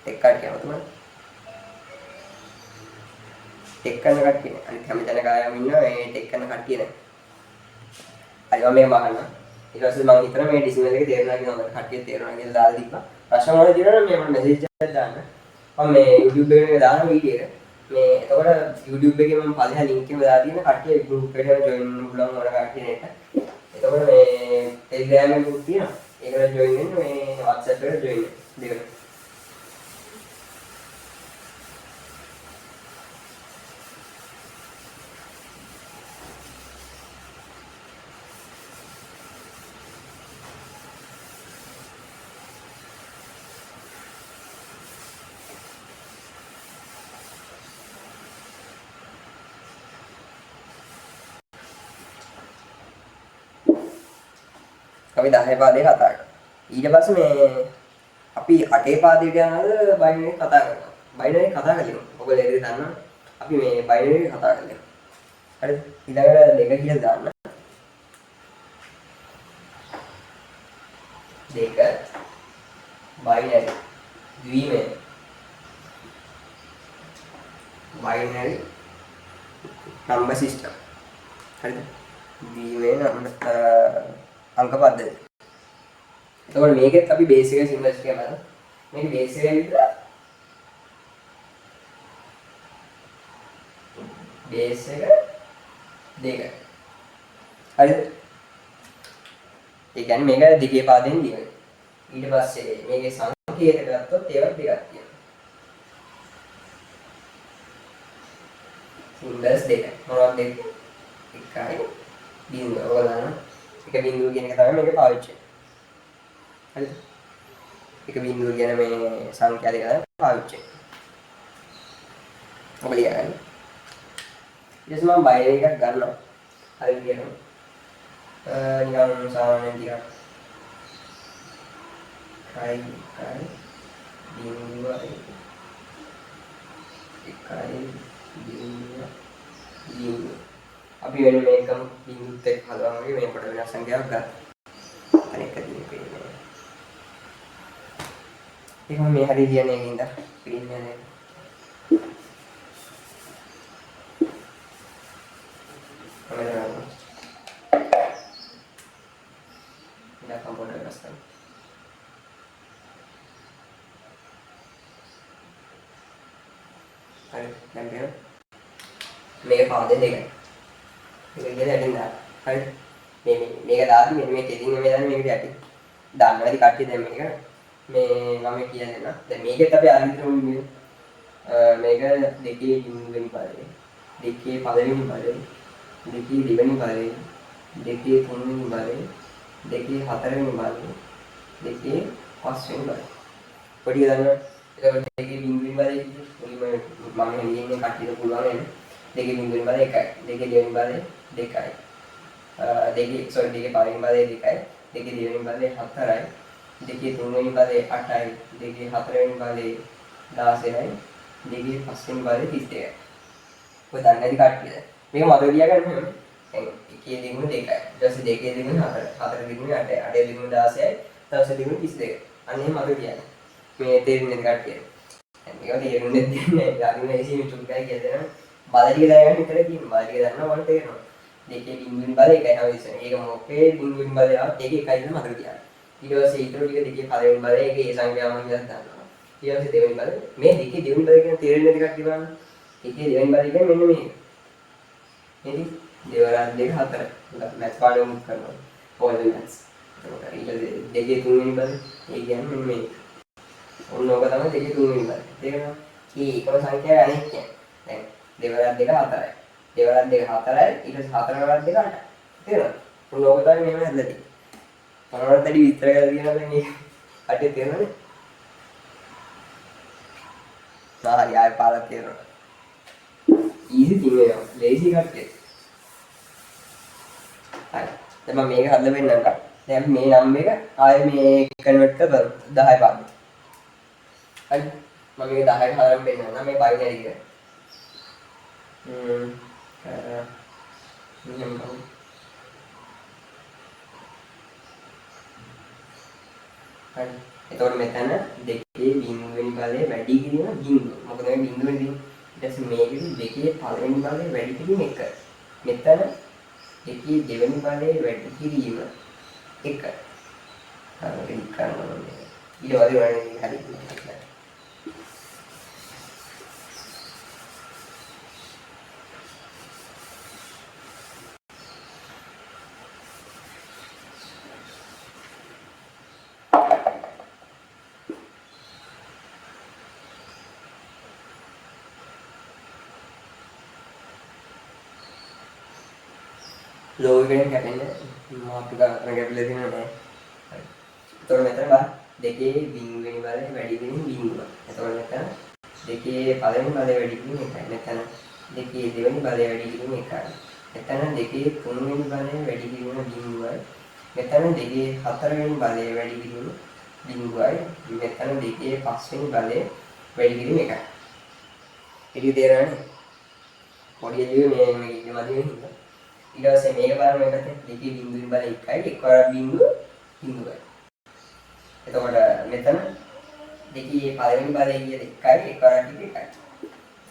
ටෙක් කාඩ් කියනවා තමයි. ටෙක් කරන කට්ටිය නේ. අනිත් හැම තැනක ආයම ඉන්නවා මේ ටෙක් කරන කට්ටිය නේ. හරි මම මේක අහන්න. ඊට පස්සේ මම හිතනවා මේ ඩිසිමල් එක තේරුණා කියලා මම කට්ටිය තේරුණා කියලා දාලා තිබ්බා. ප්‍රශ්න වල තියෙනවා මේ මම මෙසේජ් එකක් දාන්න. මම මේ YouTube එකේ දාන වීඩියෝ එක මේ එතකොට YouTube එකේ මම පළවෙනි ලින්ක් එක දාලා තියෙන කට්ටිය group එකට join වෙන්න පුළුවන් වර කට්ටිය නේද. එතකොට මේ Telegram එකකුත් තියෙනවා. ඒකට join වෙන්න මේ WhatsApp එකට join වෙන්න දෙන්න. අපි 10 පාදේ කතා කරා. ඊට පස්සේ මේ අපි 8 පාදේට යනද බයිනරි කතා කරනවා. බයිනරි කතා කරලා ඔයගොල්ලෝ ඒක දන්නවා. අපි මේ බයිනරි කතා කරලා. හරිද? ඊළඟට දෙක කියලා දාන්න. දෙක බයිනරි ද්විමය බයිනරි නම්බර් සිස්ටම්. හරිද? ද්විමය අංක පද්ධතිය. එතකොට මේකෙත් අපි බේස් එක සිම්පල් එක බලමු. මේක බේස් එක විතර බේස් එක දෙක. හරිද? ඒ කියන්නේ මේක දෙකේ පාදෙන් දිවෙන. ඊට පස්සේ මේකේ සංකේත ගත්තොත් ඒවත් දෙකක් තියෙනවා. සිම්බල්ස් දෙක. මොනවද දෙක? එකයි බිංදුව. ඔයගොල්ලෝ එක බිංදුව කියන එක තමයි මේක පාවිච්චි කරන්නේ. හරිද? එක බිංදුව කියන මේ සංඛ්‍යා දෙක තමයි පාවිච්චි කරන්නේ. ඔබ ලියගන්න. ඊට පස්සේ මම බයිනරි එකක් ගන්නවා. හරි කියනවා. නිකන් සාමාන්‍යයෙන් ටිකක් කයි බිංදුව එකයි බිංදුව අපි වෙන මේකම බිංදුත් එක්ක හදනවා වගේ මේ කොට වෙනස් සංඛ්‍යාවක් ගන්න. අනෙක් අදින් පේන්නේ. ඒකම මේ හරිය කියන්නේ ඒකින්ද පේන්නේ නැහැ. ඉතින් කම්පියුටර් වෙනස් කරන්න. හරි දැන් බලන්න. මේක පාදේ දෙකයි. මේක ඉතින් ඇටින් දාන්න. හරි. මේක දාද්දි මෙන්න මේ කෙලින් මේ දාන්නේ මේකට ඇටි. දාන්න වැඩි කට්ටිය දැන් මේක මේ මම කියලා දෙන්න. දැන් මේකෙත් අපි අරින්ට්‍රෝ ඉන්නේ. මේක දෙකේ බිංදුවෙන් පදේ. දෙකේ පළවෙනි පදේ. දෙකේ දෙවෙනි පදේ. දෙකේ තුන්වෙනි පදේ. දෙකේ හතරවෙනි පදේ. දෙකේ පස්වෙනි පදේ. පොඩි ගන්න. ඒක දෙකේ බිංදුවෙන් පදේ කිව්වේ. මම හෙලින්නේ කට්ටියට පුළුවන් නේද? දෙකේ බිංදුවෙන් පදේ එකයි. දෙකේ දෙවෙනි පදේ දෙකයි. දෙකේ දෙකේ පළවෙනි පදේ දෙකයි. දෙකේ දෙවෙනි පදේ හතරයි. දෙකේ තුන්වෙනි පදේ 8යි. දෙකේ හතරවෙනි පදේ 16යි. දෙකේ පස්වෙනි පදේ 32යි. ඔය දන්නේ නැති කට්ටියද? මේක මතක තියාගන්න ඕනේ. දැන් එකේ දෙගුණ 2යි. ඊට පස්සේ දෙකේ දෙගුණ 4යි. 4 දෙගුණ 8යි. 8 දෙගුණ 16යි. 16 දෙගුණ 32යි. අන්න එහෙම මතක තියාගන්න. මේ තේරෙන්නේ නැති කට්ටිය. දැන් මේක තේරුන්නේ නැහැ. ගාමින AC මිතුල්කයි කියලා බල ටික දැනගන්න විතරයි තියෙන්නේ. බල ටික දන්නවා වල තේරෙනවා. දෙකේ බිංදුවෙන් බල එකයි හැමතිස්සෙම. ඒක මොකේ බිංදුවෙන් බල ආවත් ඒක එකයි කියලා මතක තියාගන්න. ඊට පස්සේ ඊටු ටික දෙකේ පළවෙනි බල ඒකේ ඒ සංඛ්‍යාව මම ඉඳන් ගන්නවා. ඊට පස්සේ දෙවෙනි බල මේ දෙකේ දෙවෙනි බල කියන තේරෙන්නේ නැති කට්ටිය බලන්න. එකේ දෙවෙනි බල කියන්නේ මෙන්න මේක. නේද? දෙවරක් දෙක හතර. මැත්ස් පාඩම මුත් කරනවා. Point maths. ඊට දෙකේ තුන්වෙනි බල ඒ කියන්නේ මෙන්න මේක. ඔන්න ඔක තමයි දෙකේ තුන්වෙනි බල. තේරෙනවද? කී එකම සංඛ්‍යාවේ අනෙක් කියන්නේ. දැන් දෙවරක් දෙක හතරයි. දෙවරක් දෙක හතරයි ඊට පස්සේ හතර වරක් දෙක අටයි. තේරෙනවද? උන් ඕක තමයි මෙහෙම හදලා තියෙන්නේ. මොනවද වැඩි විස්තර කරලා තියෙනවද මේ අටේ තේරෙනවද? හරි ආයෙ පාරක් තේරෙනවා. ඊසි තියනවා. ලේසි කට්ටිය. හරි. දැන් මම මේක හදලා වෙන්නම්කම්. දැන් මේ නම් එක ආයෙ මේ කන්වර්ට් කරලා 10 පාඩු. හරි. මම මේක 10ට හදලා වෙන්නම් මේ බයිනරි එක. මෙහෙම කරමු. හරි. එතකොට මෙතන දෙකේ බිඳුවෙනි බලය වැඩි කිරීම බිඳුව. මොකද මේ බිඳුවෙන් තියෙන්නේ. ඊට පස්සේ මේකෙදි දෙකේ පළවෙනි බලය වැඩි කිරීම 1. මෙතන දෙකේ දෙවෙනි බලය වැඩි කිරීම 1. හරි ක්ලික් කරනවා මම. ඊට පස්සේ වරනේ හරි. ලෝගෝ එකෙන් කැපෙන්නේ මාප්ටි කරගෙන කැපිලා තියෙනවා නේද? හරි. එතකොට මෙතන බලන්න දෙකේ බිඳුවෙනි බලය වැඩි කිරීම බිඳුව. එතකොට මෙතන දෙකේ පළවෙනි බලය වැඩි කිරීම 1යි. මෙතන දෙකේ දෙවෙනි බලය වැඩි කිරීම 1යි. මෙතන දෙකේ තුන්වෙනි බලය වැඩි කිරීම බිඳුවයි. මෙතන දෙකේ හතරවෙනි බලය වැඩි කිරීම බිඳුවයි. මෙතන දෙකේ පස්වෙනි බලය වැඩි කිරීම 1යි. ඒක තේරෙනවද? පොඩි එළිය මේ ඉන්න මදිනේ හින්දා. ඊට පස්සේ මේක බලන්න මේකට දෙකේ බිඳුවෙන් බලය 1යි එකවර බිඳුව බිඳුවයි. එතකොට මෙතන දෙකේ පළවෙනි බලය කියන 1යි එකවර කිව්වේ 1යි.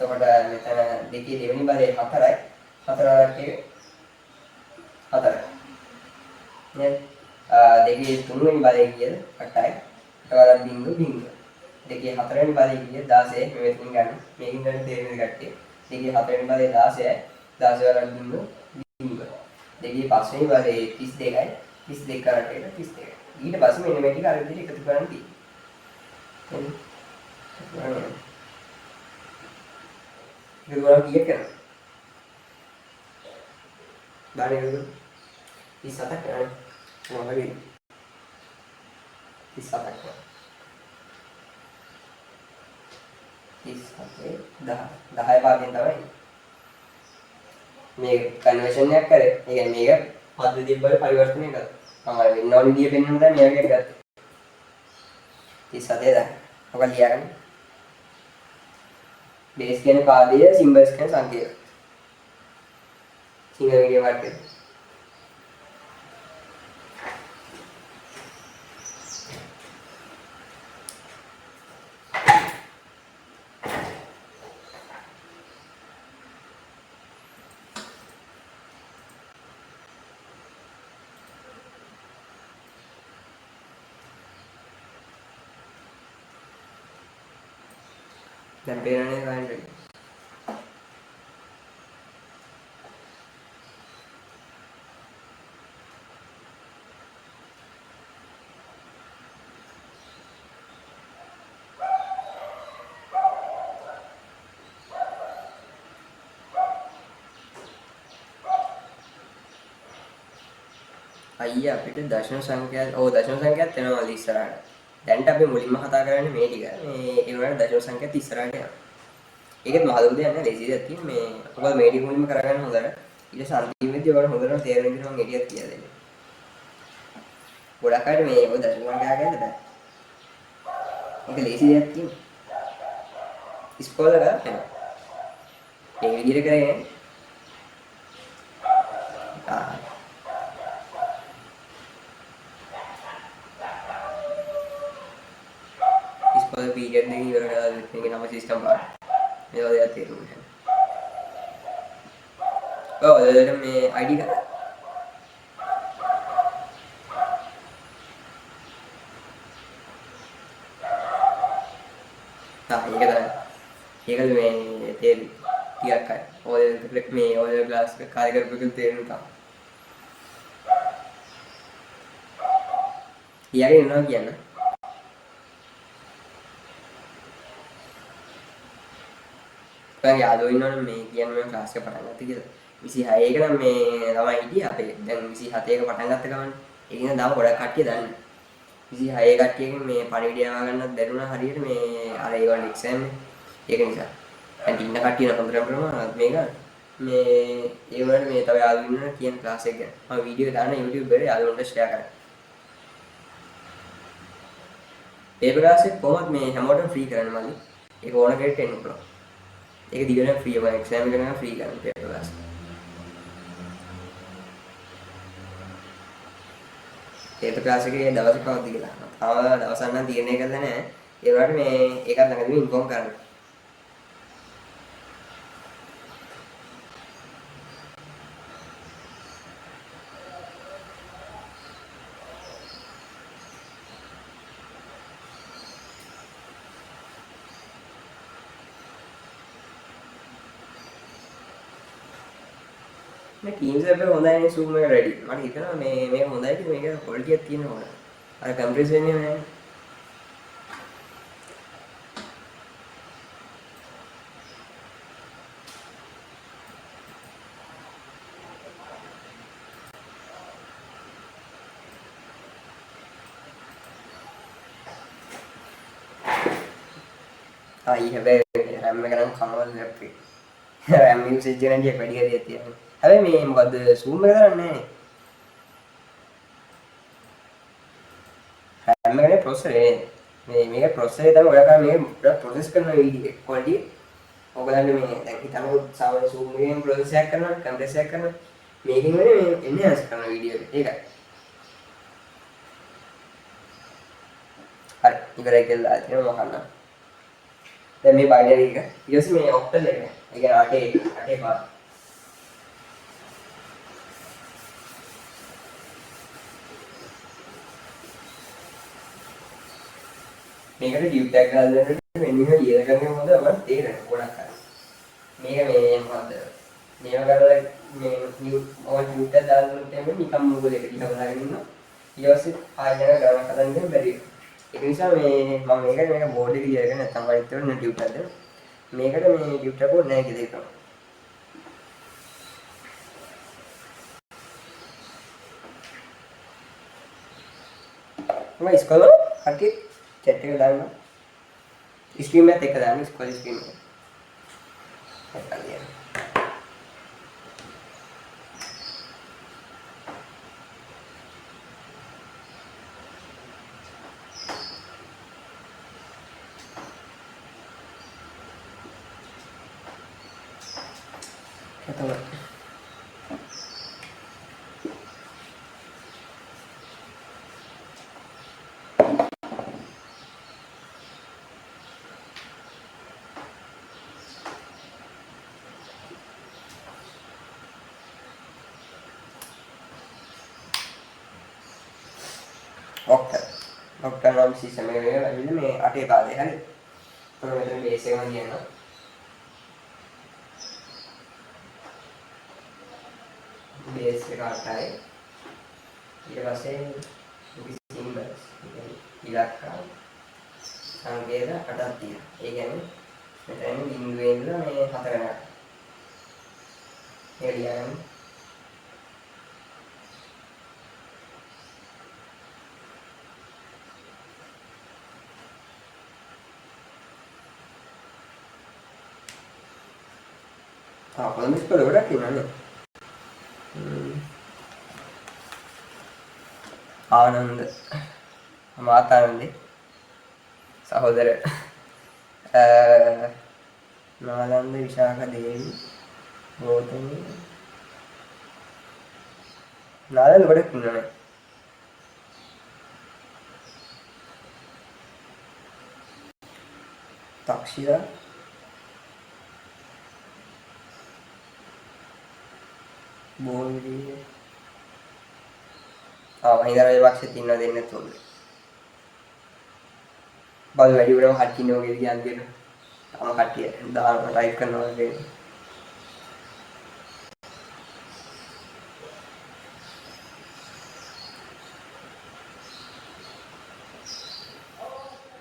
එතකොට මෙතන දෙකේ දෙවෙනි බලය 4යි 4 වරක් එක 4යි. නේද? දෙකේ තුන්වෙනි බලය කියන 8යි එකවර බිඳුව බිඳුව. දෙකේ හතරවෙනි බලය කියන 16යි මෙතනින් ගන්න. මේකෙන් ගන්න තේරෙන කට්ටිය. දෙකේ හතරවෙනි බලය 16යි 16 වරක් බිඳුව දෙකේ පස්වෙනි බලය 32යි 32 කරට එක 32යි. ඊට පස්සේ මෙන්න මේ ටික අර විදිහට එකතු කරන්න තියෙනවා. හරි. ඒක ගොඩක් කීයක් කරනවා. බාරේ 37ක් කරනවා. මොකද 37ක් කරනවා. 37 10 පාගෙන් තමයි මේක කන්වර්ෂන් එකක් කරේ. ඒ කියන්නේ මේක පද්ධතිය වල පරිවර්තනය කරා. මම වෙන ඕන විදිය පෙන්වන්න තමයි මේක ගත්තේ. 37 දා. ඔක ලියාගන්න. බේස් කියන්නේ පාදය, සිම්බල්ස් කියන්නේ සංකේත. සිංහල මීඩියම් වර්ගය. දැන් පේනනේ ගන්න. අයියා අපිට දශම සංඛ්‍යාව දශම සංඛ්‍යාවත් එනවා ඉස්සරහට. දැන්ට අපි මුලින්ම කතා කරන්නේ මේ ටික. මේ ඒ වුණාට දශම සංඛ්‍යාවත් ඉස්සරහට යනවා. ඒකත් මහලු දෙයක් නෑ ලේසි දෙයක් තියෙන මේ ඔයගොල්ලෝ මේ ටික මුලින්ම කරගන්න හොඳට. ඊට සම්පූර්ණයෙන්දී ඔයාලට හොඳට තේරෙන විදිහට මම එළියක් කියලා දෙන්න. ගොඩක් අය මේ ඔය දශම සංඛ්‍යාව ගන්න බෑ. ඒක ලේසි දෙයක් තියෙන. ඉස්කෝලේ ගන්න. මේ විදිහට කරගෙන පීරියඩ් එක ඉවර කරලා මේකේ නම සිස්ටම් පාර්ට්. මේවා දෙයක් තේරුම් ගන්න. ඔව් එතන මේ ID එක. ඒක තමයි. ඒකද මේ තේරි ටිකක් අය. ඔය මේ ඔය ක්ලාස් එක කාර්ය කරපු එක තේරෙන්න තමයි. ඊයගේ එනවා කියන්න. ඔයගේ යාළුවෝ ඉන්නවනේ මේ කියන්නේ මම ක්ලාස් එක පටන් ගත්තා කියලා. 26 එක නම් මේ ළමයි හිටියේ අපේ. දැන් 27 එක පටන් ගත්ත ගමන්. ඒක නිසා තාම ගොඩක් කට්ටිය දන්නේ. 26 කට්ටියකින් මේ පණිවිඩය යවා ගන්නත් බැරුණා හරියට මේ අර ඒගොල්ලෝ එක්සෑම් එක. ඒක නිසා. දැන් ඉන්න කට්ටිය නම් හොඳටම ප්‍රමාණවත් මේක. මේ ඒ වුණාට මේ තව යාළුවෝ ඉන්නවා කියන ක්ලාස් එක ගැන. මම වීඩියෝ දාන්න YouTube එකේ යාළුවන්ට ෂෙයා කරන්න. පේපර් ක්ලාස් එක කොහොමද මේ හැමෝටම ෆ්‍රී කරන්න මල්ලි. ඒක ඕන කෙනෙක්ට එන්න පුළුවන්. ඒක දිගටම ෆ්‍රී එක එක්සෑම් එක නම් ෆ්‍රී කරන්න පේපර් ක්ලාස්. පේපර් ක්ලාස් එකේ දවස් කවද්ද කියලා. තාම දවසක් නම් තීරණය කරලා නැහැ. ඒ වුණාට මේ ඒකත් ළඟදී ඉන්ෆෝම් කරන්න. මේ Teams app එක හොඳයිනේ Zoom එක ready. මට හිතෙනවා මේක හොඳයි කියලා මේක quality එකක් තියෙනවා ඕන. අර compress වෙන්නේ නැහැ. හැබැයි RAM එක නම් කමවල app එක. RAM usage එක නම් ටිකක් වැඩි හරියක් තියෙනවා. හැබැයි මේ මොකද්ද Zoom එක කරන්නේ නැහැ. RAM එකනේ processor මේක processor එක තමයි ඔයා කරන්නේ මේක process කරන වීඩියෝ quality ඔයගලන්ට මේ දැන් හිතන්නකො සාමාන්‍ය Zoom එකෙන් process එකක් කරනවා compress එකක් කරනවා මේකෙන් වෙන්නේ මේ enhance කරන වීඩියෝ එක ඒකයි හරි ඉවරයි කියලා තියෙනවා මම දැන් මේ binary එක ඊට පස්සේ මේ octal එක ඒ කියන්නේ 8 පාර මේකට ඩියුට් ටැග් ගහලා දෙන්නට මෙන්න මෙහෙම ලියලා ගන්න හොඳ අපට තේරෙනවා ගොඩක් අය. මේක මේ මොකද්ද? මේව කරලා මේ ඩියුට් එක දාලා දුන්නොත් නිකම් මොකද ඒක දිහා බලාගෙන ඉන්නවා. ඊට පස්සේ ආයෙ යන ගණන් හදන්න දෙන්න බැරි වෙනවා. ඒක නිසා මේ මම මේක බෝඩ් එකේ ලියගෙන නැත්නම් වයිට් එකේ ඩියුට් එකක් දෙනවා. මේකට මේ ඩියුට් එක නැහැ කියලා හිතනවා. මම ඉස්කෝලේ කට්ටිය chat එක දාන්න ස්ක්‍රීන් එකත් එක දාන්න ඉස්කෝලේ ස්ක්‍රීන් එක. හරි. ඔක්ටල් නම් සිස්ටම් එක ඇවිල්ලා මේ 8 පාදේ හරි. මම මෙතන බේස් එකම කියනවා. බේස් එක 8යි. ඊට පස්සේ සිම්බල්ස් ඉලක්කම් සංකේත 8ක් තියෙනවා. ඒ කියන්නේ මෙතන බිංදුවේ ඉඳලා මේ 4 වෙනකම්. ඒ ලියන්නේ කොළඹ ඉස්කෝලේ ගොඩක් ඉන්නවනේ. ආනන්ද මාතානන්දේ සහෝදර නාලන්ද විශාඛ දේවි ගෞතමී නාලන්ද ගොඩක් ඉන්නවනේ. තක්ෂිරා බෝල්ඩි මහින්දරාජ පක්ෂෙත් ඉන්නවා දෙන්න තුනේ. බල් වැඩි වෙනව කට්ටිය නෝගේ කියන් දෙන්න. තම කට්ටිය දානවා ටයිප් කරනවා වගේ.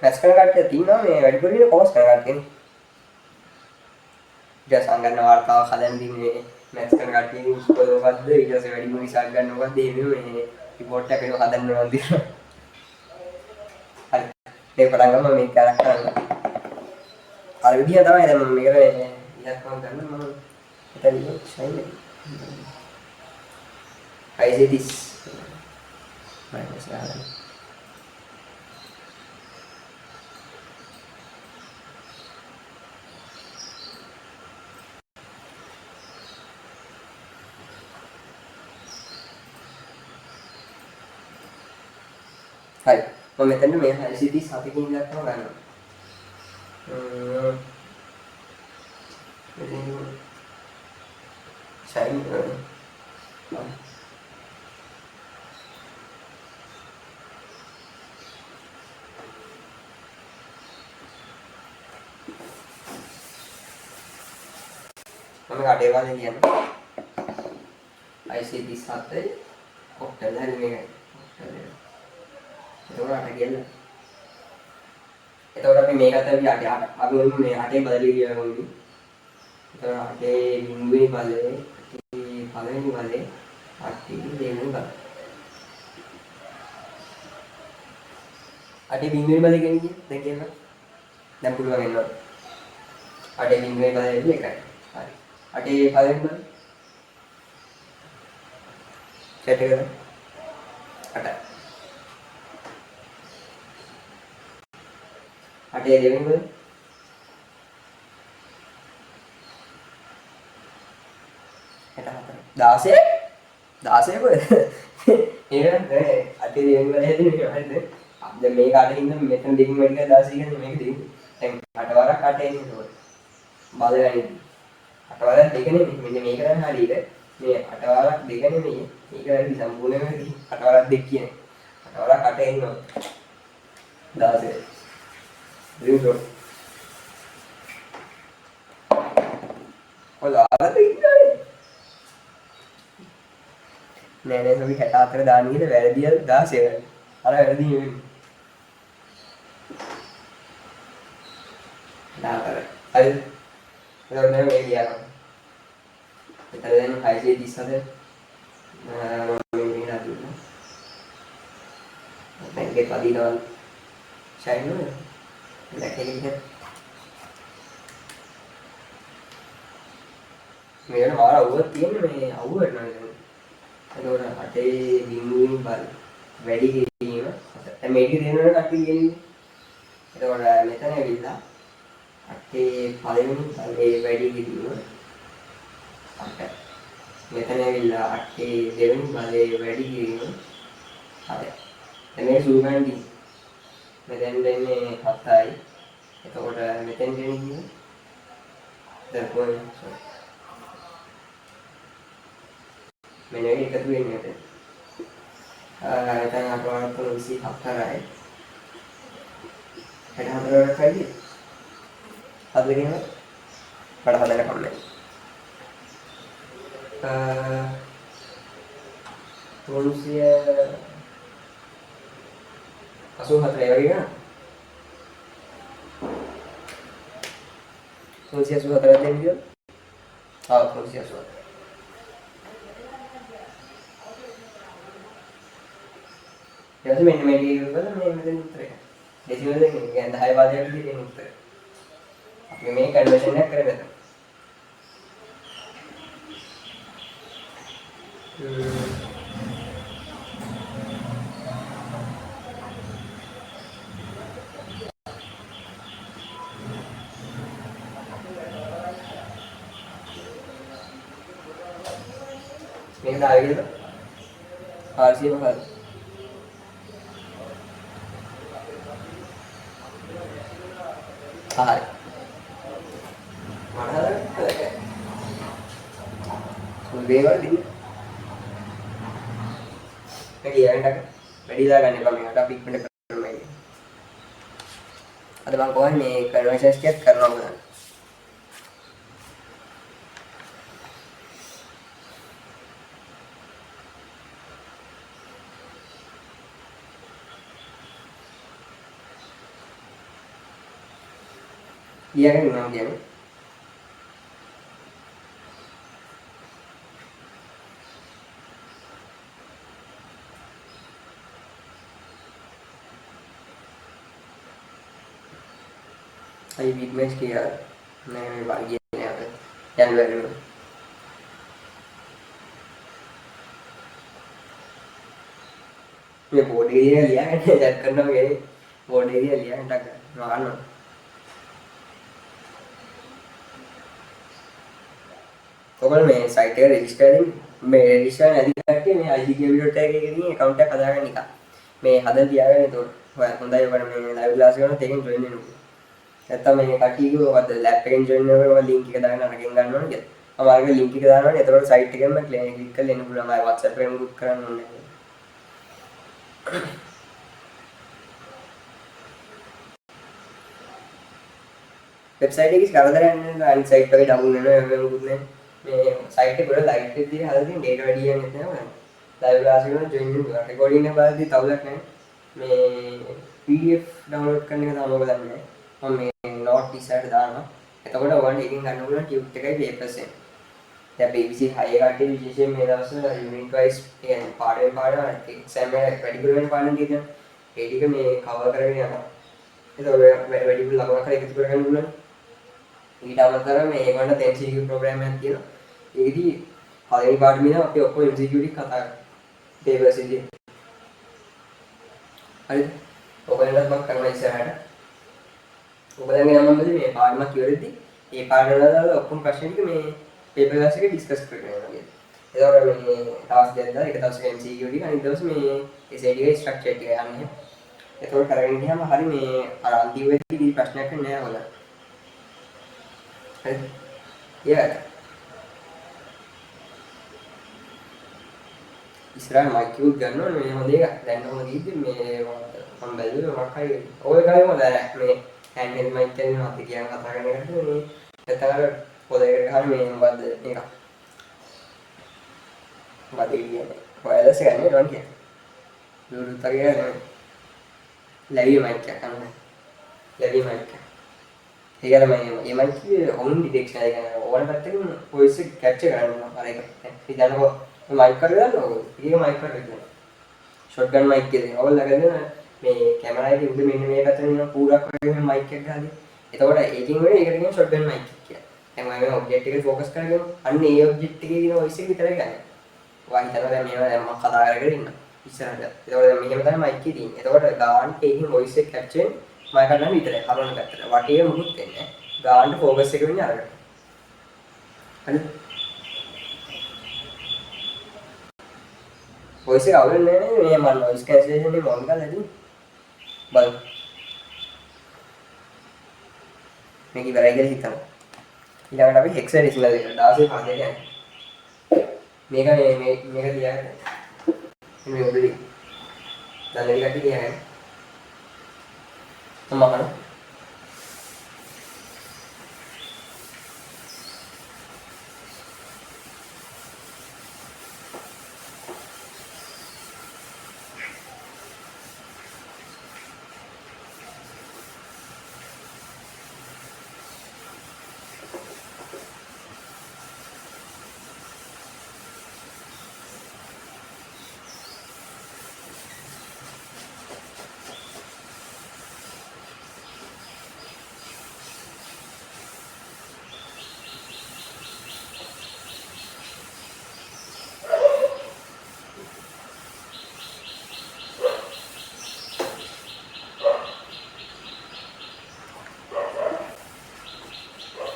මැස් කරන කට්ටිය තියෙනවා මේ වැඩිපුර ඉන්නේ කොමර්ස් කරන කට්ටියනේ. ඊට සංගන්න වාර්තාවක් හදන්න මේ මැත්ස් කරන කට්ටිය කොහොමද ඊට පස්සේ වැඩිම රිසර්ච් ගන්න මොකද්ද මේ රිපෝට් එකක් හදන්න ඕනද කියලා. හරි ඒක පටන් ගමු මේක කරන්න. අර විදිහ තමයි දැන් මම මේක ඉලක්ක මම ගන්න මම හිතන්නේ ෂයින් එක. ICTs මයිනස් ගන්න. හරි මම මෙතන මේ ICTs 7කින් ඉලක්කම ගන්නවා. ෂයින් මම කඩේ වලින් කියන්නේ ICT 7 ඔක්ටල් හරි මේකයි ඔක්ටල් ඒක ගන්න. එතකොට අපි මේකත් අපි අපි මේ 8 බදලි කියනවා උන්නේ. එතකොට 8 බිඳුවේ බලේ පළවෙනි බලේ 8 දෙවෙනි බල. 8 බිඳුවේ බලේ කියන්නේ දැන් කියන්න. දැන් පුළුවන් එනවා. 8 බිඳුවේ බලේ එකයි. හරි. 8 පළවෙනි බල. චැට් එක 8. 8 දෙවෙනි බල. 16 16 කොහෙද? ඒක නෑ 8 දෙවෙනි බල හැදෙන්නේ හරිද? දැන් මේක 8 ඉන්න මෙතන දෙකින් වැඩි කරලා 16 කියන්නේ මේක දෙන්නේ. දැන් 8 වරක් 8 එන්නේ ඒකෝට. බල ගන්නේ. 8 වරක් දෙක නෙමෙයි. මෙන්න මේක තමයි හරියට. මේ 8 වරක් දෙක නෙමෙයි. මේක හරි සම්පූර්ණයෙන්ම හරි 8 වරක් දෙක කියන්නේ. 8 වරක් 8 එනවා. 16. රියුඩෝ. ඔයාලට ඉන්නනේ. නෑ නෑ අපි 64 දාන්න ගිහලා වැරදියල් 16 ගන්න. අර වැරදි නෙවෙයි. නාකර. හරි. එතකොට දැන් මේ කියනවා. එතන දැන් 637 මේක නතුන. බැංකේ පදිනවා. ෂයින් නෝ. දැකේ ඉන්න. මේකට මාර අවුවක් තියෙන්නේ මේ අවුව වෙනවා නේද? එතකොට 8 බිඳුවෙන් බල වැඩි කිරීම දැන් මේක දෙනවනේ කට්ටිය කියන්නේ. එතකොට මෙතන ඇවිල්ලා 8 පළවෙනි බලේ වැඩි කිරීම 8. මෙතන ඇවිල්ලා 8 දෙවෙනි බලේ වැඩි කිරීම 7. දැන් මේ සුළු ගන්න දී. මෙතෙන් දෙන්නේ 7යි. එතකොට මෙතෙන් දෙන්නේ කීයද? දැන් කොහොමද? මෙන්න මේක එකතු වෙන්නේ නැත. දැන් අපරාධ 24යි. 64 වරකයි. හදගෙන පඩ හදන්න කම්මැලි. 384 වගේ ගන්න. 384 දෙන්න කියොත් 384. ඊට මෙන්න මේ ටික කරලා මේ මෙතන උත්තරය. ඩෙසිමල් එකෙන් කියන්නේ 10 වාදයට දෙන උත්තරය. අපි මේ කන්වර්ෂන් එක කරගෙන යනවා. මේක දාගෙන 400 මොකද? හරි. වේවල් දින්න. වැඩි යන්නක වැඩි දාගන්න එපා මේකට අපි ඉක්මනට කරමු මේක. අද මම කොහොමද මේ කන්වර්ෂන්ස් ටිකක් කරනවා බලන්න. ඊයගෙන නම් කියන්නේ අයි බිග් මැච් කියලා නෑ මේ වර්ගය නෑ අපේ ජනවැරි වල. මේ බෝඩ් එකේ ලියාගෙන දැක් කරනවා කියන්නේ බෝඩ් එකේ ලියාගෙන ටක් ගන්නවා. ඔයගොල්ලෝ මේ සයිට් එක රෙජිස්ටර් වෙන්න මේ රෙජිස්ටර් නැති කට්ටිය මේ IGKB.tag එකේ තියෙන account එක හදාගන්න එක. මේ හදලා තියාගන්න එතකොට. ඔය හොඳයි ඔයාලා මේ live class කරනත් එකෙන් join වෙන්න ඕනේ. නැත්තම් මේ කට්ටියගේ මොකද්ද lab එකෙන් join වෙනකොට link එක දාගෙන අරගෙන ගන්න ඕනේ කියලා. මම අරගෙන link එක දානවනේ. එතකොට site එකෙන්ම click කරලා එන්න පුළුවන්. ආයෙ WhatsApp එකෙන් group කරන්න ඕනේ නැහැ. වෙබ්සයිට් එකේ කරදරයක් නෑ. අනිත් සයිට් එකේ ඩවුන් වෙනවා මොකුත් නෑ. මේ සයිට් එක වල ලයිට් එක දිහා හදලා තියෙන data වැඩි යන්නේ නැහැ මම. live class එකට join වෙනවා. recording එක බලද්දි තවලක් නැහැ. මේ PDF download කරන එක තාම ඔබ දන්නේ නැහැ. මම මේ note ඉස්සරහට දානවා. එතකොට ඔයාලට එකකින් ගන්න පුළුවන් tube එකයි papers එක. දැන් BBC 6 කට්ටිය විශේෂයෙන් මේ දවස්වල unit wise කියන්නේ පාඩම් පාඩම් exam එක වැඩිපුර වෙන පාඩම් තියෙනවා. ඒ ටික මේ cover කරගෙන යනවා. එතකොට වැඩිපුර ලකුණක් හරි එකතු කරගන්න පුළුවන්. ඊට අමතරව මේ ඒගොල්ලන්ට MCQ ප්‍රෝග්‍රෑම් එකක් තියෙනවා. ඒකදී පළවෙනි පාඩමේදී අපි ඔක්කොම MCQ ටික කතා කරා. papers එකේ. හරිද? ඔයගොල්ලන්ට මම කරන ඉස්සරහට. ඔයගොල්ලන්ගේ නම් මොකද මේ පාඩමක් ඉවරෙද්දී ඒ පාඩම වල ඔක්කොම ප්‍රශ්න ටික මේ paper class එකේ ඩිස්කස් කරගෙන යනවා. ඒතකොට මේ තාස් දෙන්නා එක දවසක MCQ ටික අනිත් දවස් මේ essay ටිකේ ස්ට්‍රක්චර් ටික යන්නේ. ඒතකොට කරගෙන ගියාම හරි මේ අර අන්තිම වෙද්දී ප්‍රශ්නයක් නෑ ඔයගොල්ලෝ. හරිද? ඊට ඉස්සරහ මයික් එක ගන්න ඕනේ මේ හොඳ එක. දැන් කොහොමද කිව්වේ මේ මම බැලුවේ මොකක් හරි ඔය කාලේ මොකද මේ හෑන්ඩ් හෙල්ඩ් මයික් එකෙන් අපි කියන කතා කරන එකට මේ නැතර පොදේකට ගහන මේ මොකද්ද මේක. මොකද කියන්නේ වයර්ලස් එක නේ රන් කියන්නේ. බ්ලූටූත් එකේ නේ. ලැබි මයික් එක ගන්න. ලැබි මයික් එක. ඒකල මේ මයික් එකේ හොම් ඩිටෙක්ෂන් එක ගන්න. ඕන පැත්තකින් වොයිස් එක කැප්චර් කරන්න අර එක. ඉතින්කෝ මයික් එක ගන්න ඕක. ඒක මයික් එක ගන්න. ෂොට්ගන් මයික් එකේ තියෙන. ඔයගොල්ලෝ ළඟදී මේ කැමරා එකේ උඩ මෙන්න මේ පැත්තේ ඉන්න පූරක් වගේ මේ මයික් එක ගහලා. එතකොට ඒකින් වෙන්නේ ඒකට කියන ෂොට්ගන් මයික් එක කියලා. දැන් මම ඔබ්ජෙක්ට් එකට ෆෝකස් කරගෙන අන්න ඒ ඔබ්ජෙක්ට් එකේ තියෙන වොයිස් එක විතරයි ගන්න. ඔයා හිතනවා දැන් මේවා දැන් මම කතා කරගෙන ඉන්නවා. ඉස්සරහට. එතකොට දැන් මෙහෙම තමයි මයික් එකේ තියෙන්නේ. එතකොට ගානට ඒකින් වොයිස් එක කැප්චර් වෙන්නේ මම කරන්නේ විතරයි. හරවන පැත්තට. වටේ මුකුත් වෙන්නේ නැහැ. ගානට ෆෝකස් එක වෙන්නේ අරකට. හරිද? වොයිස් එක අවුල් නැහැ නේ. මේ මම නොයිස් කැන්සලේෂන් එක මොන් කරලා ඉතින් බලන්න. මේක ඉවරයි කියලා හිතනවා. ඊළඟට අපි hexadecimal එකට 16 පදයට යනවා. මේක තියාගන්න. මේ උඩදී දැන් එකට තියාගන්න. මම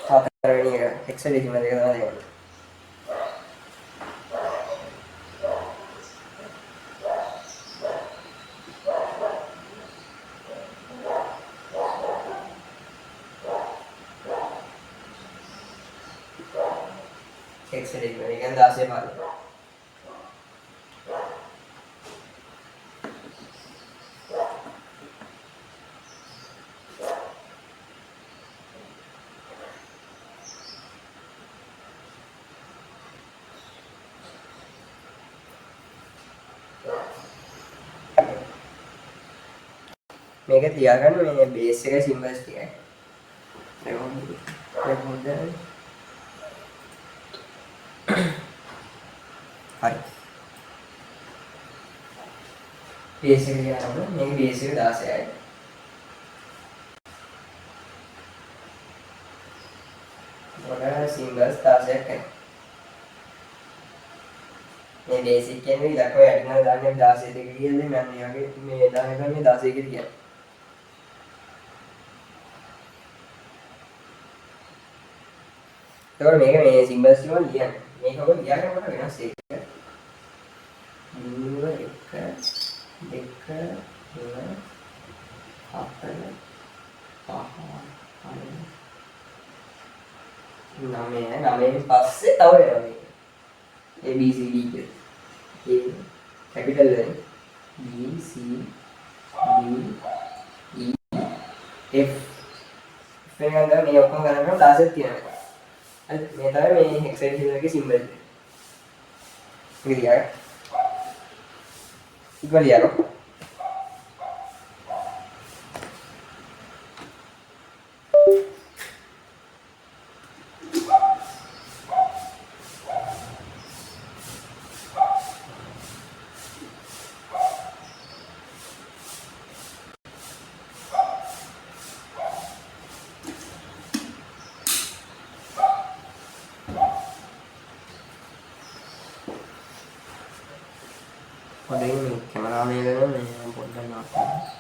හතරවෙනි එක hexadecimal එක තමයි දෙන්නේ. hexadecimal එක කියන්නේ 16 පාදයි. මේක තියාගන්න මේ බේස් එකේ සිම්බල්ස් ටිකයි. හරි. බේස් එක තියාගන්න. මේක බේස් එක 16යි. ඔකට සිම්බල්ස් 16ක් එනවා. මේ බේසික් කියන්නේ ඉලක්ක ඔය අඩිනල් දාන්නේ 16 දෙක කියන්නේ මම මේ වගේ මේ දාන එක මේ 16 කියලා කියන්නේ. ඒතකොට මේක මේ සිම්බල්ස් ටික ලියන්න. මේක ඔබ ලියාගෙන කොට වෙනස් ඒක. 0 1 2 3 4 5 9 පස්සේ තව එනවා මේක. A B C D කියලා. A capital letter B C D E F වෙනකන් ගන්න මේ ඔක්කොම ගණන් කරලා 16ක් තියෙනවා. හරි මේ තමයි මේ හෙක්සාඩෙසිමල් එකේ සිම්බල් එක. මේක ලියගන්න. ඉක්ම ලියනවා. පොඩ්ඩක් මේ කැමරාව මේලන මේ පොඩ්ඩක් නවත්තන්න.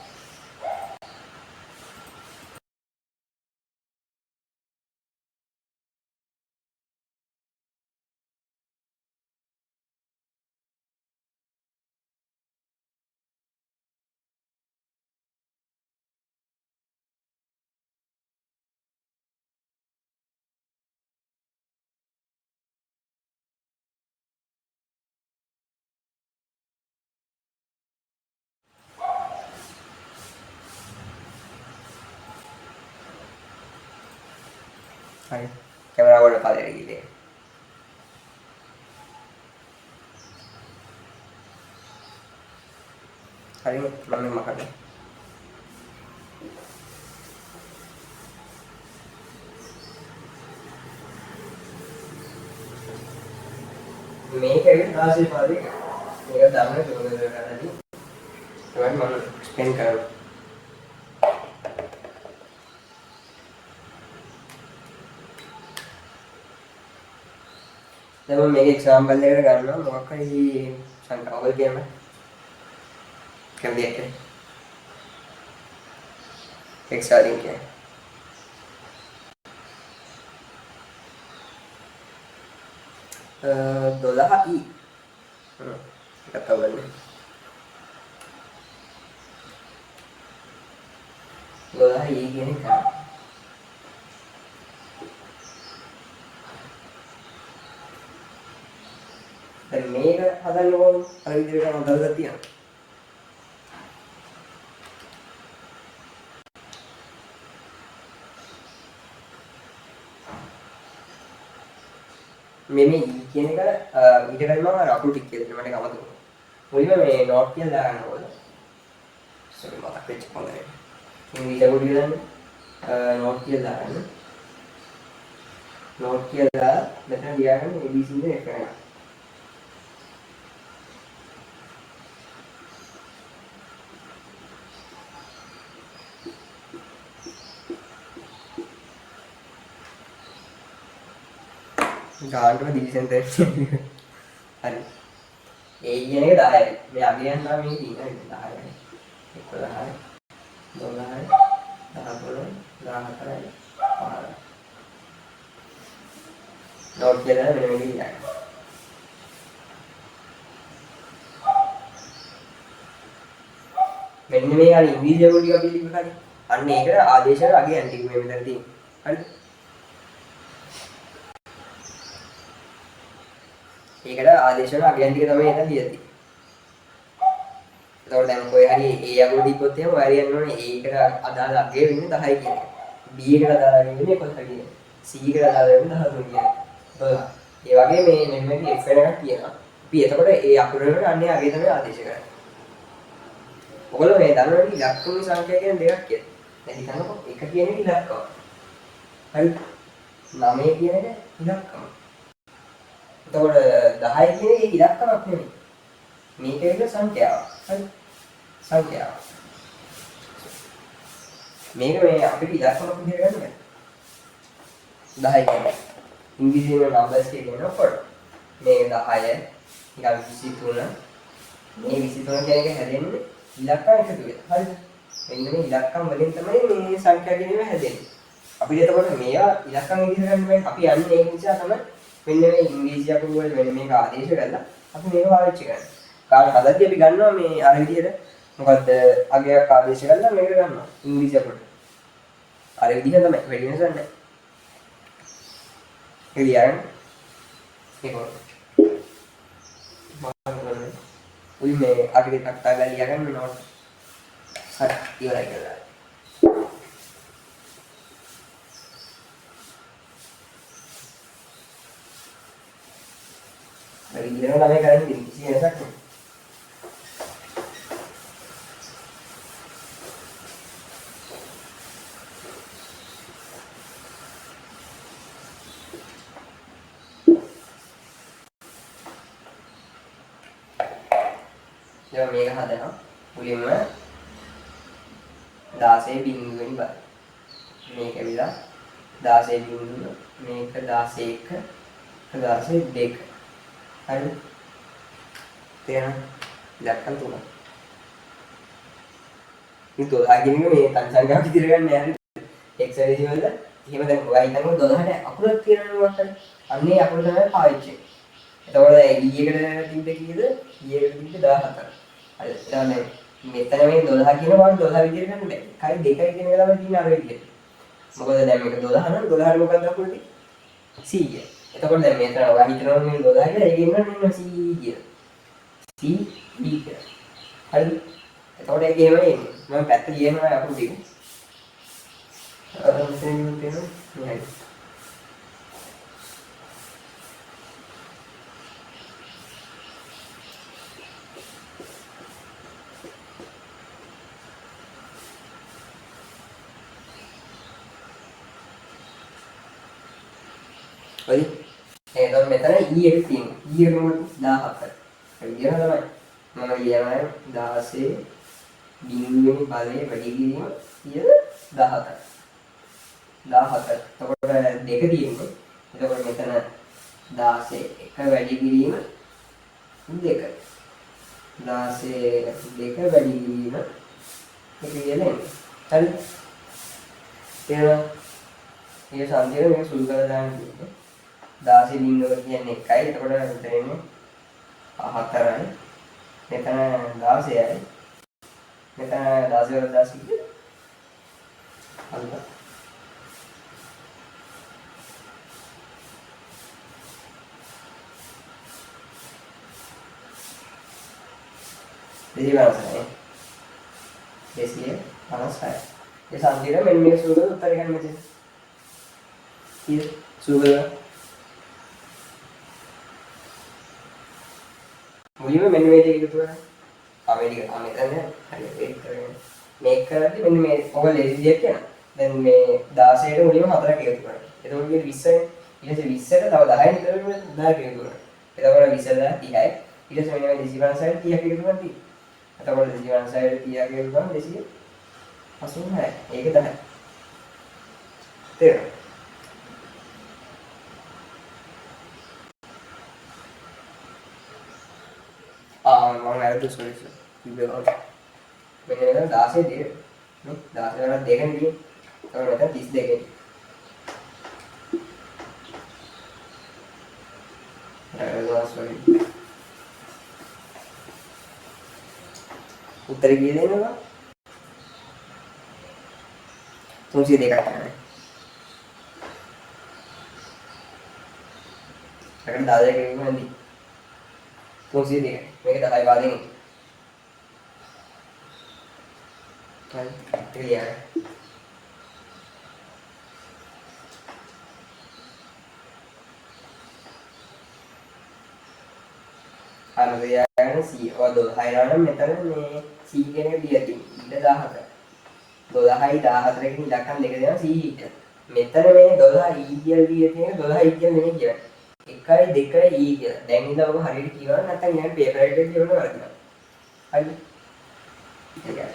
හරි කැමරාව වල පළවෙනි ගියේ. හරි මම මකන්න. මේක ඇවිත් 16 පාදේ. මේක දාන්න ඕනේ කරලාදී. ඒවයි මම ස්පෙන් කරනවා. දැන් මම මේක එක්සැම්පල් එකකට ගන්නවා මොකක් හරි සංඛ්‍යාවල් කියන්න. කැමතිද? එක්සාලින් කියන්නේ. $12 kata banyak $12 gini kan dan මේක හදන්න ඕන අර විදිහට කරන දල්ලා තියෙනවා මේ කියන එක ඊට කලින් මම අකුරු ටික කියලා මට ගමතක වුණා. මුලින්ම මේ නෝට් කියලා දාගන්න ඕන. සෝරි මතක වෙච්ච පොළේ. ඉංග්‍රීසි අකුරු කියලා දාන්න. නෝට් කියලා දාගන්න. නෝට් කියලා මෙතන ලියාගන්න ABC නේ එක ගන්න. ගානටම ඩිවිෂන් ටෙස්ට් හරි ඒ කියන එක 10යි මේ අගයන් නම් මේ තියෙන 10යි 11යි 12යි 13යි 14යි 15යි නෝට් කියලා මෙන්න මේක ඉන්නේ මෙන්න මේ අර ඉංග්‍රීසි වල ටික අපි ලියපු හරි අන්න ඒකට ආදේශවල අගයන් ටික මේ මෙතන තියෙන්නේ හරිද ඒකට ආදේශවල අගයන් ටික තමයි එතන ලියදී. එතකොට දැන් කොයි හරි A අගුල දීපොත් එහෙම ඔය හරියන්න ඕනේ A එකට අදාළ අගය වෙන්නේ 10 කියන එක. B එකට අදාළ වෙන්නේ 11 කියන එක. C එකට අදාළ වෙන්නේ 13 කියන එක. 12. ඒ වගේ මේ මෙන්න මේ F වෙන එකක් තියෙනවා. අපි එතකොට ඒ අකුර වලට අන්නේ අගය තමයි ආදේශ කරන්නේ. ඔයගොල්ලෝ මේ දන්නවනේ ඉලක්කම සංඛ්‍යා කියන දෙකක් කියලා. දැන් හිතන්නකෝ 1 කියන එක ඉලක්කම. හරි. 9 කියන එක ඉලක්කම. එතකොට 10 කියන එක ඉලක්කමක් නෙමෙයි. මේක එක සංඛ්‍යාවක්. හරි. සංඛ්‍යාවක්. මේක මේ අපිට ඉලක්කමක් විදිහට ගන්න බෑ. 10 කියන්නේ. ඉංග්‍රීසියෙන් නම්බර්ස් කියනකොට මේක 10 ඊළඟ 23 මේ 23 කියන එක හැදෙන්නේ ඉලක්කම් එකතු වෙලා. හරිද? මෙන්න මේ ඉලක්කම් වලින් තමයි මේ සංඛ්‍යා කියන ඒවා හැදෙන්නේ. අපිට එතකොට මේවා ඉලක්කම් විදිහට ගන්න බෑ. අපි යන්නේ ඒක නිසා තමයි මෙන්න මේ ඉංග්‍රීසි අකුරු වල මෙන්න මේක ආදේශ කරලා අපි මේක පාවිච්චි කරන්නේ. කාල හදද්දී අපි ගන්නවා මේ අර විදිහට මොකද්ද අගයක් ආදේශ කරලා මේකට ගන්නවා ඉංග්‍රීසි අකුරට. අර විදිහ තමයි වැඩි වෙනසක් නැහැ. එළියන් ඒක උයි මේ අගට කට්ටා ගාලා ලියා ගන්න නෝට් හරි ඉවරයි කියලා. හරි ඉතින් තමයි කරන්නේ කිසි වෙනසක් නැහැ. දැන් මේක හදනවා මුලින්ම 16 බිංදුවෙන් බලන්න. මේක ඇවිල්ලා 16 බිංදුව මේක 16 16 2 හරිද? තේරෙනවද? ඉලක්කම් තුනක්. මේ 12 කියන එක මේ තනි සංඛ්‍යාවක් විදිහට ගන්න නෑ හරිද? x රේෂියෝ වල එහෙම දැන් ඔයා හිතන්නේ 12ට අකුරක් තියෙනවා වත්තනේ. අන්නේ අකුර තමයි පාවිච්චි කරන්නේ. එතකොට e එකට තිබ්බ කීයද? e එකට තිබ්බ 14. හරි. ඊට මෙතන මේ 12 කියන වාට 12 විදිහට ගන්න බෑ. 1යි 2යි කියන එක තමයි තියෙන්නේ අර විදිහට. මොකද දැන් මේක 12 නම් 12ට මොකක්ද අකුර තියෙන්නේ? c කිය. එතකොට දැන් මෙතන ඔයා හිතනවා මේ 12 කියලා ඒකෙන් නම් c කිය. c e කියලා. හරිද? එතකොට ඒක එහෙම එන්නේ. මම පැත්ත ලියනවා අකුරු ටික. මෙතන තියෙනවා. මේ හරි එහෙනම් මෙතන e එක තියෙනවා e එක මොකද 17 හරි කියන තමයි මම කියනවා 16 බිංදුවෙන් බලය වැඩි කිරීම කියන 17 17 එතකොට දෙක තියෙන්නේ එතකොට මෙතන 16 එක වැඩි කිරීම 2 16 දෙක වැඩි කිරීම එක කියලා එන්නේ හරි එහෙනම් මේ සංකේතය මේක සුළු කරලා දාන්න තියෙන්නේ 16 බිංදුව කියන්නේ 1යි. එතකොට මෙතන එන්නේ 4යි. මෙතන 16යි. මෙතන 16 වල 16 කිව්ද? හරිද? දෙවිවන්සනේ. 256. ඒ සංකේතය මෙන්න මේක සුළු කරලා උත්තර ගන්න මෙතන. කීයද? සුළු කරලා මුලින්ම මෙන්න මේ ටික එකතු කරගන්න. මේ ටික මෙතන හරි ඒක කරගෙන මේක කරද්දි මෙන්න මේ ඔක ලේසියක් කියන. දැන් මේ 16ට මුලින්ම 4ක් එකතු කරගන්න. එතකොට මේ 20යි. ඊට පස්සේ 20ට තව 10යි විතර 10ක් එකතු කරගන්න. එතකොට 20 30යි. ඊට පස්සේ මෙන්න මේ 256ට 30ක් එකතු කරගන්න තියෙනවා. එතකොට 256ට 30ක් එකතු කරගන්න 286. ඒක 10. තේරෙනවද? මම වැරදුනා සෝරි සර්. මෙන්න මෙතන 16 දෙක. නේ 16 වල දෙකනේ තියෙන්නේ. ඒතකොට මෙතන 32. සෝරි. උත්තර කීයද එනවා? 302ක් තමයි. ඒකට 10 එකකින් වෙන්නේ 302. මේක 10 වාදෙන්. හරි. ක්ලියර්. අනුගයයන් C ඔය 12 නම් මෙතන මේ C කියන එක දීලා තියෙනවා. ඊට 17. 12යි 14කින් ඉලක්කම් දෙක දෙනවා C ඊට. මෙතන මේ 12 E කියලා දීලා තියෙන 12 E කියලා නෙමෙයි කියන්නේ. 1යි 2යි E කියලා. දැන් ඉඳලා ඔබ හරියට කියවන්න නැත්නම් ඊළඟ පේපර් එකේ කියවන්න වරදිනවා. හරිද? ඒකයි.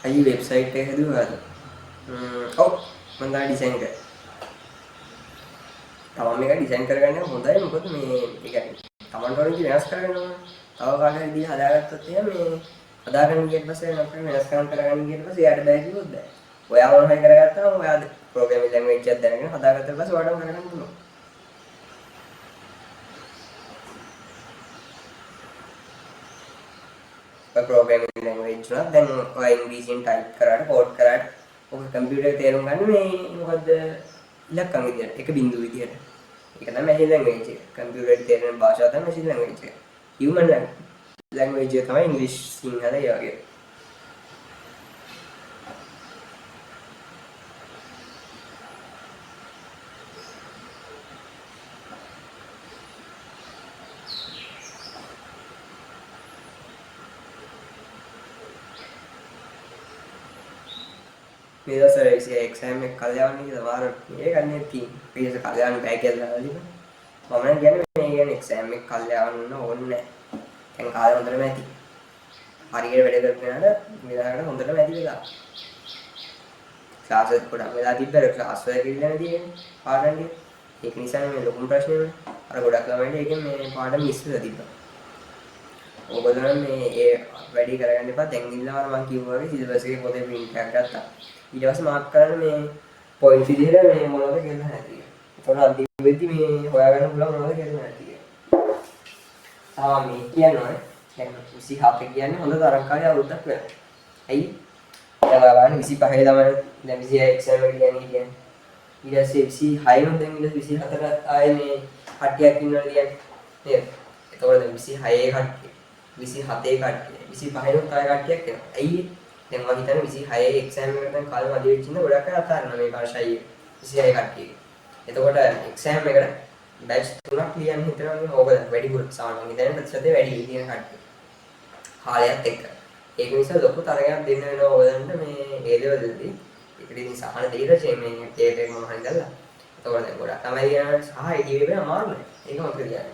අයි වෙබ්සයිට් එක හැදුවාද? ඔව් මම තමයි ඩිසයින් කරේ. තමන් මේක ඩිසයින් කරගන්න එක හොඳයි. මොකද මේ ඒ කියන්නේ තමන්ට ඕන විදිහ වෙනස් කරගන්න ඕනේ. තව කාගෙන් විදිහ හදාගත්තොත් එහෙම මේ හදාගන්න ගියට පස්සේ වෙනස් කරගන්න ගියට පස්සේ එයාට බෑ කිව්වොත් බෑ. ඔයා මොන හරි කරගත්තාම ඔයා ප්‍රෝග්‍රෑමින් ලැන්ග්වේජ් එකක් දැනගෙන හදාගත්තා පස්සේ ඔයාටම කරගන්න පුළුවන්. ප්‍රෝග්‍රෑමින් ලැන්ග්වේජ් වල දැන් ඔයා ඉංග්‍රීසියෙන් ටයිප් කරාට කෝඩ් කරාට ඔක කම්පියුටර් එකේ තේරුම් ගන්න මේ මොකද්ද ඉලක්කම් විදියට එක බිංදුව විදියට. ඒක තමයි මැෂින් ලැන්ග්වේජ් එක. කම්පියුටර් එකේ තේරෙන භාෂාව තමයි මැෂින් ලැන්ග්වේජ් එක. හියුමන් ලැන්ග්වේජ් එක තමයි ඉංග්‍රීසි සිංහල ඒ වගේ. මේ දවස්වල එක්සෑම් එක කල්යාවන්නේ කියලා මාරු මේ ගන්නේ තියෙන්නේ. ඊට කල්යාවන්න බෑ කියලා දාලා මම නම් කියන්නේ මේ කියන්නේ එක්සෑම් එක කල්යාවන්න ඕනේ නැහැ. දැන් කාලේ හොඳටම ඇති. හරියට වැඩ කරගෙනට මෙලාකට හොඳටම ඇති වෙලා. ක්ලාස් එක ගොඩක් වෙලා තිබ්බර ක්ලාස් වල කිල්ලන තියෙන්නේ පාඩම්ගේ. ඒක නිසා මේ ලොකුම ප්‍රශ්නේ නේ. අර ගොඩක් ළමයින්ට ඒකෙන් මේ පාඩම් මිස් වෙලා තිබ්බා. ඕගොල්ලෝ මේ ඒ වැඩි කරගන්න එපා. දැන් ඉල්ලවර මම කිව්වා වගේ සිලබස් එකේ පොතේ print එකක් ගත්තා. ඊට පස්සේ මාර්ක් කරන්න මේ පොයින්ට් විදිහට මේ මොනවද කියලා නැති. ඒතකොට අන්තිම වෙද්දි මේ හොයාගන්න පුළුවන් මොනවද කියලා නැති. මේ කියන්නේ දැන් 27 කියන්නේ හොඳ තරංකාරී අවුරුද්දක් වෙනවා. ඇයි? දැන් බලන්න 25 ළමයි දැන් 26 එක්සෑම් එක කියන්නේ. ඊට පස්සේ 26 න් දැන් ඊට 24 ආයේ මේ කට්ටියක් ඉන්නවා කියන්නේ. නේද? එතකොට දැන් 26 කට්ටිය 27 කට්ටිය 25 න් ආයේ කට්ටියක් එනවා. ඇයි? දැන් මම හිතන්නේ 26 එක්සෑම් එකට දැන් කාලෙ වැඩි වෙච්ච ඉන්න ගොඩක් අය අතාරිනවා මේ භාෂාවේ 26 කට්ටිය. එතකොට එක්සෑම් එකට බැච් 3ක් ලියන්න හිතනවා නම් ඕක වැඩිපුර සාමාන්‍යයෙන් ඉතින් ප්‍රතිශතය වැඩි කියන කට්ටිය. කාලයත් එක්ක. ඒක නිසා ලොකු තරගයක් දෙන්න වෙනවා ඔයගලන්ට මේ A level වලදී. ඒකට ඉතින් සහන දෙයිද මේ ටේප් එක මොනවා හරි දාලා. එතකොට දැන් ගොඩක් තමයි කියනවා සහ ඒ ටීවී එක අමාරු නෑ. ඒක මොකද කියන්නේ.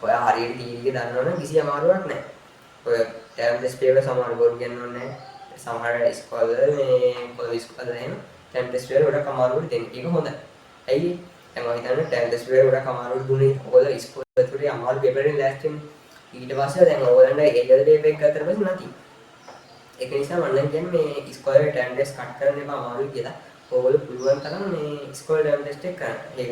ඔයා හරියට ටීවී එක දන්නවනම් කිසි අමාරුවක් නෑ. ඔය ටර්ම් ටෙස්ට් පේපර් සමහර බොරු කියන්න ඕනේ නෑ. සමහර ඉස්කෝලේ මේ පොලිස් ඉස්කෝලේ එහෙම ටර්ම් ටෙස්ට් පේපර් ගොඩක් අමාරුවට දෙන්නේ. ඒක හොඳයි. ඇයි? දැන් මම හිතන්නේ ටර්ම් ටෙස්ට් පේපර් ගොඩක් අමාරුවට දුන්නේ. ඔයගොල්ලෝ ඉස්කෝලේ ඇතුලේ අමාරු පේපර් එකෙන් ලෑස්ති වෙන්නේ. ඊට පස්සේ දැන් ඔයගොල්ලන්ට ඒ ලෙවල් පේපර් එක ගත්තට පස්සේ නැති. ඒක නිසා මම නම් කියන්නේ මේ ඉස්කෝලේ ටර්ම් ටෙස්ට් කට් කරන්න එපා අමාරුයි කියලා. ඔයගොල්ලෝ පුළුවන් තරම් මේ ඉස්කෝලේ ටර්ම් ටෙස්ට් එක කරන්න. ඒක.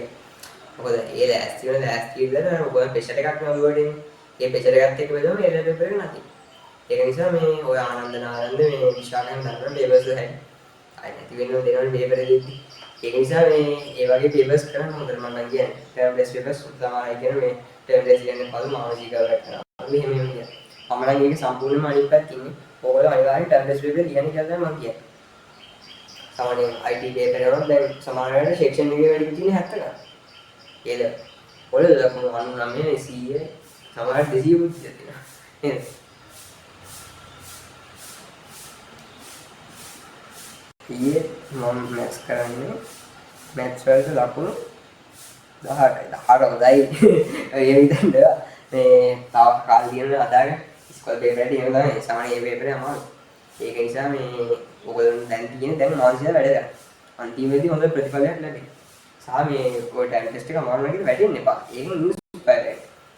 මොකද ඒ ලෑස්ති වෙන ලෑස්ති ඉඳලා ඔයගොල්ලෝ ප්‍රෙෂර් එකක් නෝවුවට එන්නේ. ඒ ප්‍රෙෂර් එකත් එක්ක බෙදුවම ඒ ලෙවල් පේපර් එක නැති. ඒක නිසා මේ ඔය ආනන්ද නාරන්ද මේ විශාලයන් දන්න පේපර්ස් වල හැටි. අය නැති වෙනව දෙනවනේ පේපර් දෙද්දි. ඒක නිසා මේ ඒ වගේ පේපර්ස් කරන්න හොඳට මම නම් කියන්නේ. ටර්ම් ටෙස්ට් පේපර්ස් තමයි කියන මේ ටර්ම් ටෙස්ට් කියන්නේ පළු මානසිකව කරනවා. මෙහෙම කියන්නේ. මම නම් මේක සම්පූර්ණයෙන්ම අනිත් පැත්තේ ඉන්නේ. ඕගොල්ලෝ අනිවාර්යෙන් ටර්ම් ටෙස්ට් පේපර් ලියන්න කියලා තමයි මම කියන්නේ. සාමාන්‍යයෙන් IT පේපර් වල දැන් සමහර වෙලාවට සෙක්ෂන් එකේ වැඩි තියෙන්නේ 70 ගන්න. ඒද ඔයාලා ලකුණු 99 100 සමහර 200 කුත් තියෙනවා. නේද? ඊයේ මම මැත්ස් කරන්නේ මැත්ස් වලට ලකුණු 18යි 18 හොඳයි. ඒ විදිහට මේ තව කාලේ දිනන අදාගෙන ඉස්කෝලේ පේපර් එකට එහෙම තමයි සාමාන්‍ය මේ පේපරේ අමාරු. ඒක නිසා මේ ඔයගොල්ලෝ දැන් තියෙන දැන් මානසික වැඩ ගන්න. අන්තිමේදී හොඳ ප්‍රතිඵලයක් ලැබෙයි. සහ මේ ඔය ටයිම් ටෙස්ට් එක අමාරු නැගිට වැටෙන්න එපා. ඒකෙන් ඉංග්‍රීසි ඉස්පයර්.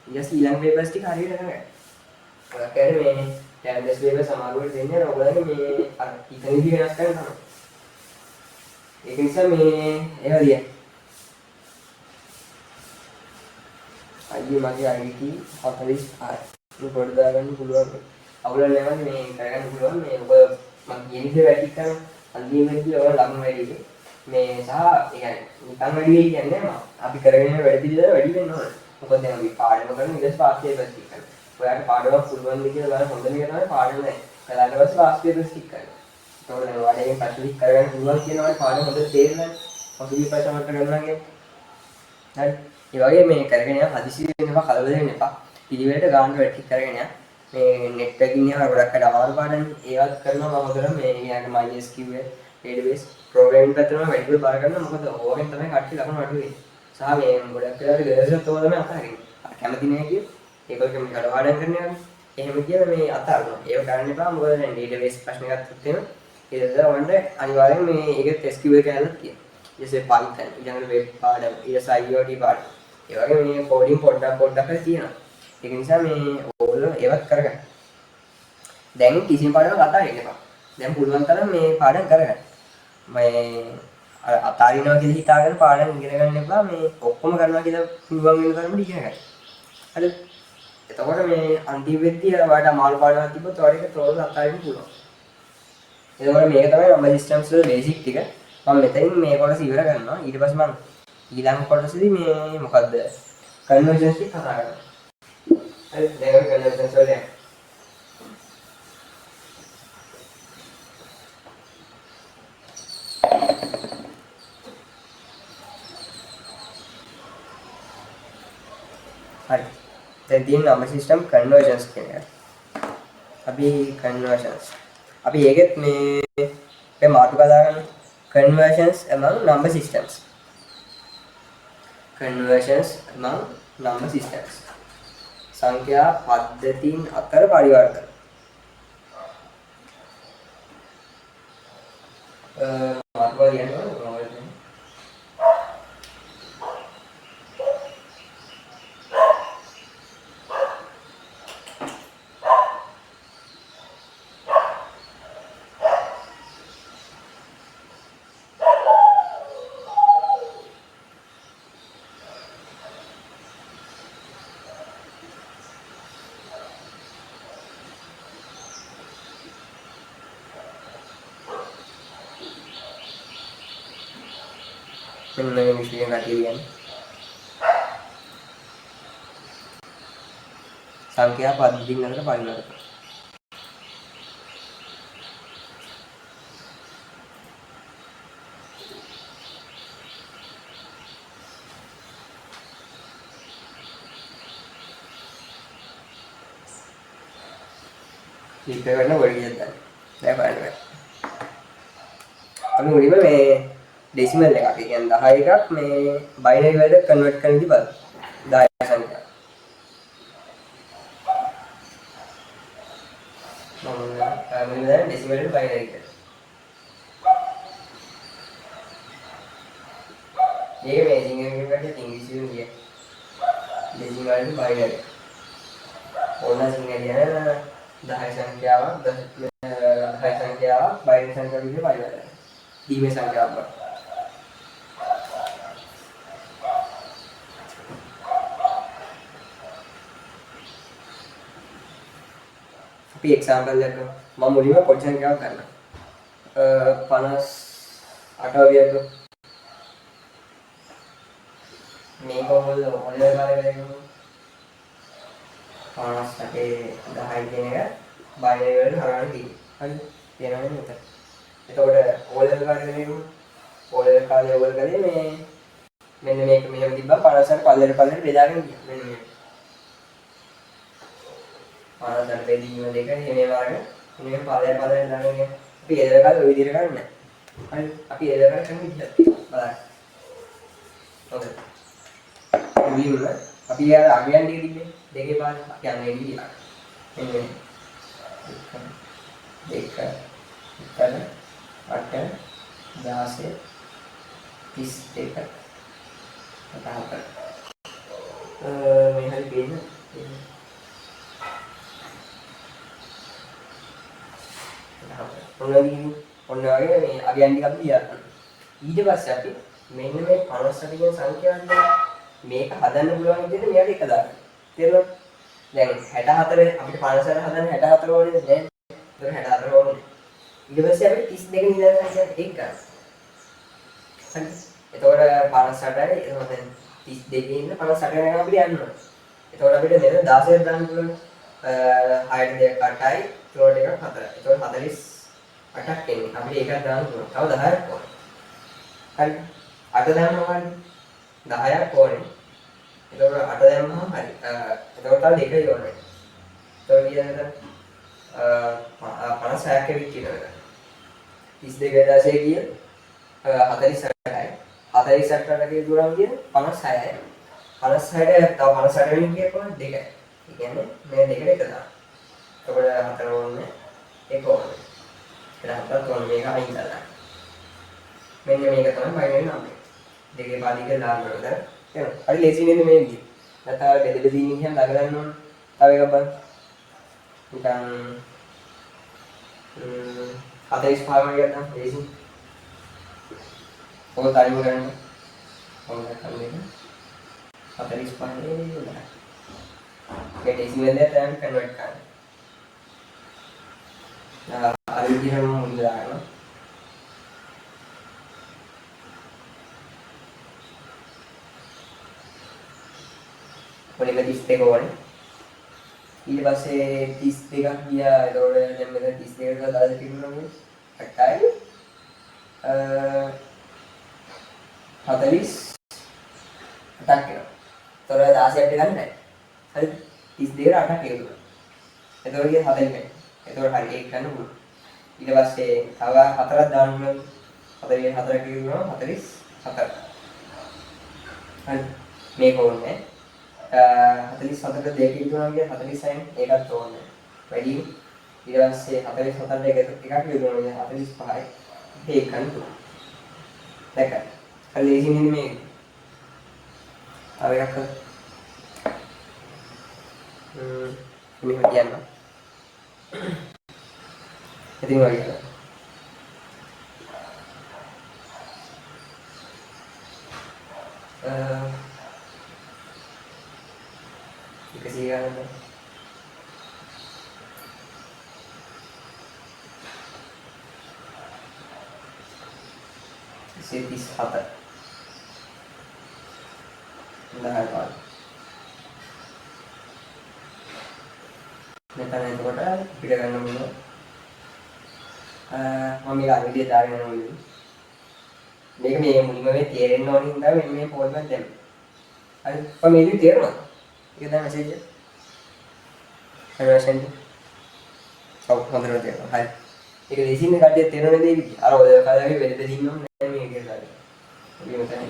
ඊට ඊළඟ පේපර්ස් ටික හරියට කරගන්න. ඔයා කියන්නේ මේ ටයිම් ටෙස්ට් පේපර් සමාරුවට දෙන්නේ ඔයගොල්ලෝ මේ අර ඉතින් විදිහ වෙනස් කරන්න තමයි. ඒක නිසා මේ ඒවා දිය. අයියේ මගේ IT 46 මේ පොඩ දාගන්න පුළුවන්. අවුල නැවන්නේ මේ කරගන්න පුළුවන් මේ ඔබ මම කියන විදිහට වැඩි කරන අන්තිමේදී ඔය ළඟ වැඩි මේ සහ ඒ කියන්නේ නිකන් වැඩි වෙයි කියන්නේ මම අපි කරගෙන යන වැඩ පිළිවෙල වැඩි වෙන්න ඕනේ. මොකද දැන් අපි පාඩම කරන ඊට පාස් පේපර්ස් ටික කරනවා. ඔයාලට පාඩමක් පුළුවන් ද කියලා බලන්න හොඳ එක තමයි පාඩම නැහැ. කළාට පස්සේ පාස් පේපර්ස් ටික කරනවා. ඒතකොට දැන් ඔයාලගෙන් පැටලික් කරගන්න පුළුවන් කියනවා පාඩම හොඳට තේරෙනවා. පොඩි ප්‍රශ්න වලට කරනවා කියන්නේ. හරි. ඒ වගේ මේ කරගෙන යන හදිසි වෙන්න එපා කලබල වෙන්න එපා. පිළිවෙලට ගානට වැඩි කරගෙන යන්න. මේ නෙට් එකකින් යනවා ගොඩක් අය අමාරු පාඩම් ඒවත් කරනවා මම හොදට මේ ඊයන්ට MySQL database programming පැත්තම වැඩිපුර බාර ගන්නවා මොකද ඕකෙන් තමයි කට්ටිය ලකුණු අඩු වෙන්නේ. සහ මේ ගොඩක් වෙලාවට ගර්ල්ස්ත් ඕක තමයි අතහරින්නේ. අර කැමති නෑ කිය. ඒගොල්ලෝ මේ කඩ පාඩම් කරනවා. එහෙම කියලා මේ අතහරිනවා. ඒක කරන්න එපා මොකද දැන් database ප්‍රශ්න ගත්තොත් එහෙම ඒක ඔන්න අනිවාර්යෙන් මේ ඒක SQL කැලලක් තියෙනවා. ඊටසේ Python ඊළඟට වෙබ් පාඩම ඊටසේ IoT පාඩම. ඒ වගේ මේ කෝඩින් පොඩ්ඩක් තියෙනවා. ඒක නිසා මේ ඕගොල්ලෝ ඒවත් කරගන්න. දැන් කිසිම පාඩමක් අතාරින්න එපා. දැන් පුළුවන් තරම් මේ පාඩම් කරගන්න. මේ අතාරිනවා කියලා හිතාගෙන පාඩම් ඉගෙන ගන්න එපා. මේ ඔක්කොම කරනවා කියලා පුළුවන් වෙන තරමට ඉගෙන ගන්න. හරිද? එතකොට මේ අන්තිම වෙද්දී ඔයාලට අමාරු පාඩමක් තිබ්බොත් ඔයාලට ඒක තෝරලා අතාරින්න පුළුවන්. එතකොට මේක තමයි number systems වල බේසික් ටික. මම මෙතනින් මේ කොටස ඉවර කරනවා. ඊට පස්සේ මම ඊළඟ කොටසේදී මේ මොකද්ද? conversions ටික කතා කරනවා. හරි දැන් අපි conversions වලට යමු. හරි දැන් තියෙන number system conversions කියන එක. අපි conversions අපි ඒකෙත් මේ මාතෘකාව දාගන්න conversions among number systems. conversions among number systems. සංඛ්‍යා පද්ධතීන් අතර පරිවර්තන. මාතෘකාව කියන්නේ මෙන්න මේ විශ්ලේෂණ කටිය කියන්නේ සංඛ්‍යා පද්ධතීන් අතර පරිවර්තන. ලිප් එක ගන්න වල ගියද දැන් බලන්න. අපි මුලින්ම මේ ඩෙසිමල් එකක්. ඒ කියන්නේ 10 එකක් මේ බයිනරි වලට කන්වර්ට් කරන ඉතින් බලන්න. 10 සංඛ්‍යාව. මම දැන් ඩෙසිමල් වලට බයිනරි කරනවා. මේක මේ සිංහල එකකට ඉංග්‍රීසි වලින් කියන්නේ. ඩෙසිමල් වලට බයිනරි. ඕන සිංහල කියන 10 සංඛ්‍යාවක් 10 සංඛ්‍යාවක් බයිනරි සංඛ්‍යාව විදිහට පරිවර්තනය. දීමේ සංඛ්‍යාවක් බලන්න. අපි එක්සැම්පල් එකක් ගමු. මම මුලින්ම පොඩි සංඛ්‍යාවක් ගන්නවා. 58 වගේ ගමු. මේක ඔයගොල්ලෝ ඔයගොල්ලෝ කාලේ කරගමු. 58 10 කියන එක බයිනරි වලට හරවන්න තියෙනවා. හරිද? කියනවනේ මෙතන. එතකොට ඕලෙවල් කාලේ කරගමු. ඕලෙවල් කාලේ ඔයගොල්ලෝ කරේ මේ මෙන්න මේක මෙහෙම තිබ්බා 50ට පල්ලෙට බෙදාගෙන ගියා. මෙන්න මේක. 50ට බෙදීම දෙක එහෙම වගේ මේ පල්ලෙට දාගෙන ගියා. අපි ඒදර කාලේ ওই විදිහට කරන්නේ නැහැ. හරි. අපි ඒදර කාලේ කරන්නේ විදිහට බලන්න. ඔකේ. මුලින්ම අපි යාර අගයන් ටික තිබ්බේ දෙකේ පාර කියන්නේ විදිහට. මෙන්න මේ. 2 3 8 16 32 කතාවකට මේ හරි පේන ඔන්න වගේ මේ අගයන් ටික අපි ලියන්න. ඊට පස්සේ අපි මෙන්න මේ 58 කියන සංඛ්‍යාව මේක හදන්න පුළුවන් විදිහට මෙයාට එක දාන්න. තේරුණාද? දැන් 64 අපිට 50 හදන්න 64 ඕනේ නේද? ඒක 64 ඕනේ. ඊට පස්සේ අපි 32 නිදාන සංඛ්‍යාව එක ගන්න. හරි. එතකොට 58යි එතකොට 32 ඉන්න 58 වෙනකම් අපිට යන්න ඕනේ. එතකොට අපිට මෙන්න 16ක් දාන්න පුළුවන්. 6ට 2ක් 8යි, 3ට 1ක් 4යි. එතකොට 48ක් එන්නේ. අපිට ඒකක් දාන්න පුළුවන්. තව 10ක් ඕනේ. හරි. 8 දාන්නවා වගේ 10ක් ඕනේ. එතකොට 8 දැම්මම හරි. එතකොට තව 2යි ඕනේ. එතකොට ඊළඟට 56ක් වෙච්ච එක. 32 කිය 48යි. 48ට කිය දුරම කිය 56යි. 56ට තව 58 වෙනින් කියපුවා 2යි. ඒ කියන්නේ මේ දෙකට එක දාන්න. එතකොට 4 ඕනේ. 1 ඕනේ. එතකොට ඔන්න මේක අයින් කරලා. මෙන්න මේක තමයි බයිනරි නම්බර්. දෙකේ පාදික දාන්න ඕනේ. එහෙනම් හරි ලේසි නේද මේ විදිහ. නැත්නම් බෙද බෙද දින ඉන්න ළඟ ගන්න ඕනේ. තව එකක් බලන්න. නිකන් 45 වගේ ගත්තා ලේසි. ඔක ටයිම් කරන්න. ඔන්න කරන්නේ 45 නේ. මේ ඩෙසිමල් එකට කන්වර්ට් කරන්න. අර විදිහම මුල දානවා. ඔන්න 32 ඕනේ. ඊට පස්සේ 32ක් ගියා. ඒතකොට දැන් මෙතන 32කට දාලා තිබුණා නේ. 8යි 48ක් එනවා. ඒතකොට 16ක් ගන්න නැහැ. හරිද? 32ට 8ක් එකතු කරනවා. එතකොට ගියේ 40යි. එතකොට හරි ඒක ගන්න පුළුවන්. ඊට පස්සේ තව 4ක් දාන්න ඕනේ. 44ක් එකතු කරනවා 44. හරි. මේක ඕනේ. 44ට 2 එකතු කරනවා කියන්නේ 46යි. ඒකත් ඕනේ. වැඩි. ඊට පස්සේ 44ට එකක් එකතු කරනවා 45යි. ඒක ගන්න පුළුවන්. දැක්කද? හරි ලේසි නේද මේක? තව එකක් කරමු. මෙහෙම කියන්න. ඉතින් වගේ කරා. 100 ගන්න. 137. 10 පාන. මෙතන එතකොට පිට ගන්න ඕනේ. මම මේක අවිදිය දාගෙන යනවා. මේක මේ මුලින්ම මේ තේරෙන්න ඕනේ හින්දා මේ පොල් එකක් දැම්මා. හරි. කොහොම මේක තේරෙනවද? ඒක දැන් මැසේජ් එක. හරි මැසේජ්. ඔව් හොඳට තේරෙනවා. හරි. ඒක ලේසියෙන් කඩේ තේරෙන්නේ දෙවි. අර ඔය කාලේ වෙලෙද දින්නම නෑ මේක කියලා. මේ මෙතන එක.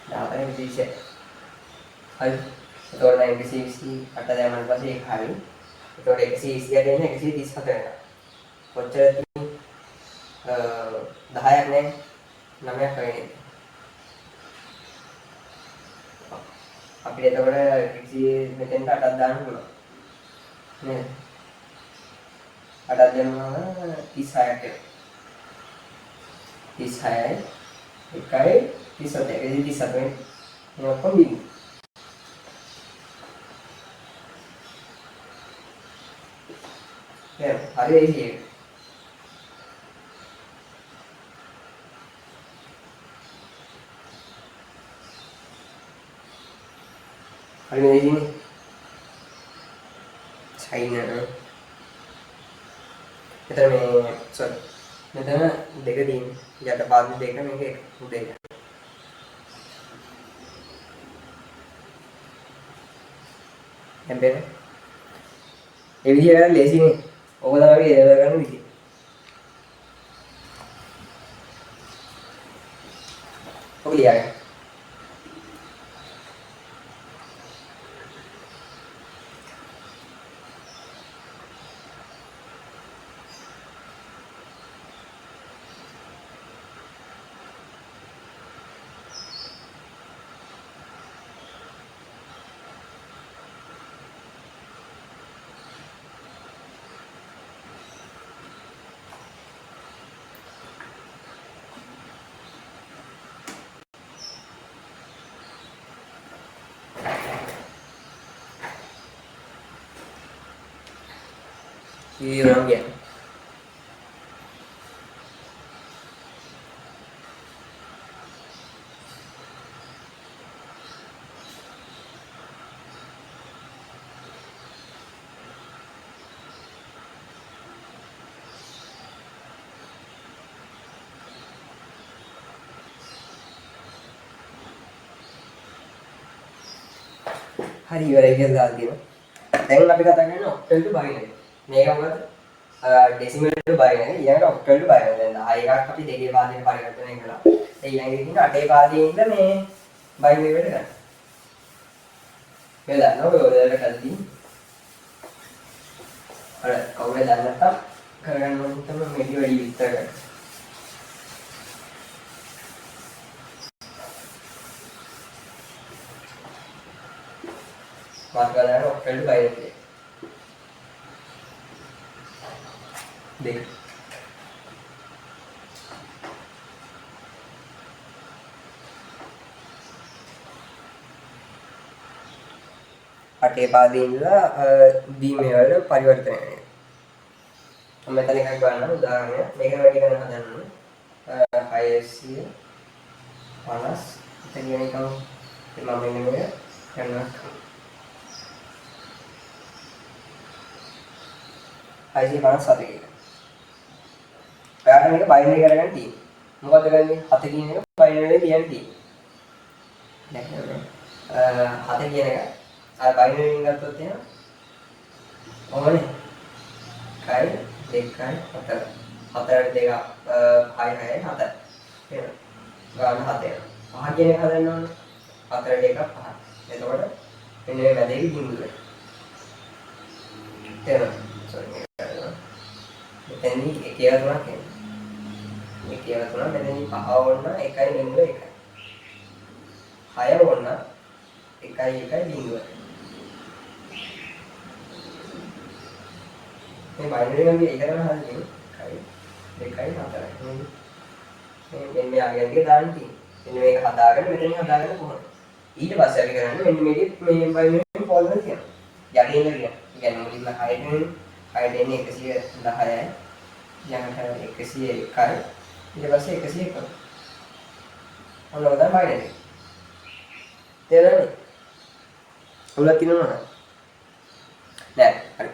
දාපරේ විශේෂය. හරි. එතකොට දැන් 128 දැම්මම පස්සේ ඒක හරි. එතකොට 120 ගන්නේ 137 වෙනවා. කොච්චර තියෙන්නේ? 10ක් නේ. 9ක් වෙන්නේ. අපිට එතකොට 100 මෙතෙන්ට 8ක් දාන්න පුළුවන්. නේද? 8ක් දැම්මම 36ක් එනවා. 36යි 1යි 37 වෙන්නේ. මේ ඔක්කොම බිඳු. හරි ලේසි ඒක. හරි ලේසිනේ. සයින් එක. එතන මේ සෝරි. මෙතන දෙක තියෙන්නේ. යට පාද දෙක මේක උඩ එක. එම්බෙන. ඒ විදිහට ලේසිනේ. ඕක තමයි ඒක ගන්න විදිහ. ඔක ලියගන්න. Ini orang dia. Hari ibarat kita dah dia. Tengok tapi katakan no, tentu baik. මේක මොකද ඩෙසිමල් වලට බය නැහැ ඊළඟට ඔක්ටල් වලට බය නැහැ දැන් 10 එකක් අපි දෙකේ පාදයෙන් පරිවර්තනය කළා ඒ ඊළඟට ඉන්න 8 පාදයේ ඉඳ මේ බයිනරි වලට ගන්න. මේ දන්නවා ඔය ඔයාලට කල්දී අර කවුරුද දන්නේ නැත්තම් කරගන්න ඕන තමයි මේක වැඩි විස්තර කරන්න. මාත් ගන්න ඔක්කොල්ට බයිනරි දෙක අටේ පාදේ ඉඳලා දීමේ වල පරිවර්තනය වෙනවා. මම මෙතන එකක් ගන්නවා උදාහරණයක්. මේක වැඩි කරන්න හදන්නේ 650 ඉතින් කියන එක මම මෙන්න මේක කරනවා. 657 එක. ඔයාලට මේක බයිනරි කරගන්න තියෙන්නේ. මොකද්ද කරන්නේ? 7 කියන එක බයිනරි ලියන්න තියෙන්නේ. දැන් 7 කියන එක අර බයිනරි එකෙන් ගත්තොත් එහෙනම් ඕනේ 1 2 4 4ට 2 6 6 7 එහෙනම් ගාන 7 යනවා 5 කියන එක හදන්න ඕනේ 4ට 1 5 එතකොට මෙන්න මේ මැදේ බිඳුව තේරෙනවද සෝරි මෙතනදී 1 කියලා 3ක් එනවා 1 කියලා 3 මෙතනදී 5 ඕන 1.1 6 ඕන 1.1 මේ බයිනරි නම් ඒක තමයි හරියන්නේ. 1 2 4. මෙන්න මේ ආගයන් ටික දාන්න තියෙන්නේ. මෙන්න මේක හදාගෙන මෙතනින් හදාගෙන කොහොමද? ඊට පස්සේ අපි කරන්නේ මෙන්න මේකේ මේ බයිනරි ෆෝල්ඩර් තියෙනවා. යටින් ඉන්න කියන. කියන්නේ මුලින්ම 6ට එන්නේ 110යි. ඊළඟට 101යි. ඊට පස්සේ 101. ඔන්න ඔය තමයි බයිනරි. තේරෙනවද? ඔයාලා තියෙනවා නෑ. හරි.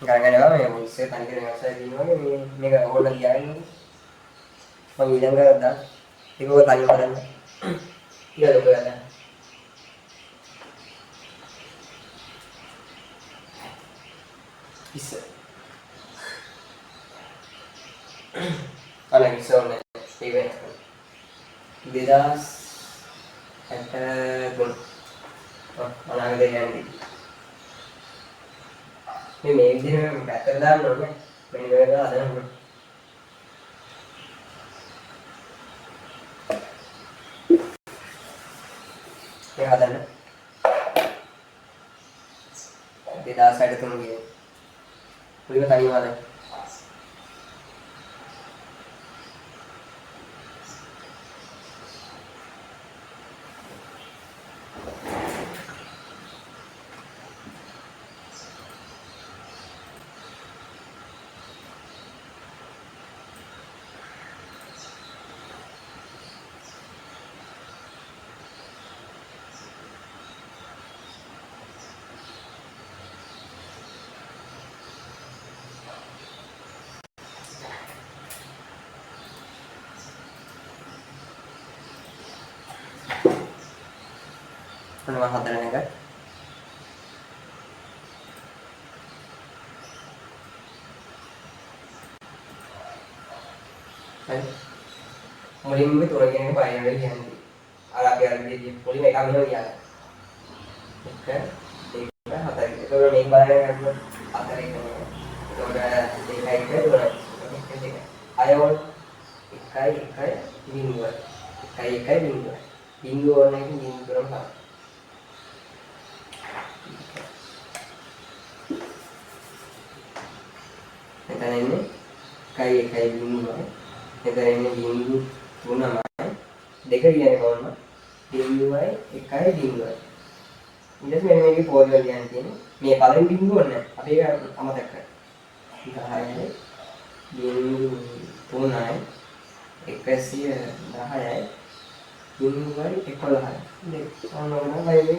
ගණනනවා මේ මොකක්ද තනි කරගෙන අවශ්‍යයි දිනවනේ මේ මේක ඕන ගියානේ මම ඊළඟ දා ඒක ඔය තනියම කරන්න ඊළඟ ඔය ගන්න ඉස්ස අනේ ඉස්සෝනේ ඒ වෙන 2063 අනාගතේ යන්නේ මේ විදිහට පැත්තට දාන්න ඕනේ. මෙන්න මේක හදන්න ඕනේ. මේ හදන්න. 2063 කියන්නේ. පුලිම තනියම හදන්න. මොනවා හදන එක හරි මුලින්ම මේ තුන කියන එක බයිනරි කියන්නේ අර අපි අර විදිහට මුලින්ම එකක් මෙහෙම කියනවා 1 2 4 ඒක මේක බලන්න ගන්න 4 එතකොට 2 1 2 අයවල් 1 1 බිංදුව 1 1 බිංදුව බිංදුව වල එක බිංදුව කරන් ගන්න එතන ඉන්නේ 1 1 බිංදුව එතන ඉන්නේ බිංදුව 3යි දෙක කියන්නේ කොහොමද බිංදුවයි 1යි බිංදුවයි ඊට පස්සේ මෙන්න මේකේ පොල් වල කියන්න තියෙන්නේ මේ පළවෙනි බිංදුව නෑ අපි ඒක අමතක කරා 10යි බිංදුව 3යි 110යි බිංදුවයි 11යි දෙක ඕනෝන බයිනරි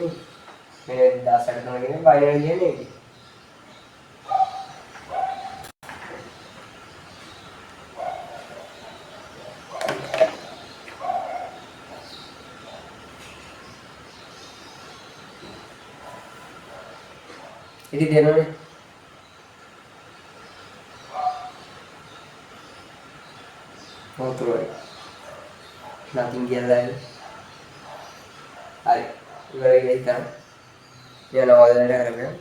මේ 16 තමයි කියන්නේ බයිනරි කියන්නේ ඉතින් දෙනවනේ nothing කියලා දාන්න. හරි. ඉවරයි ඉතින්. යනවා ඔයාලට කරගෙන.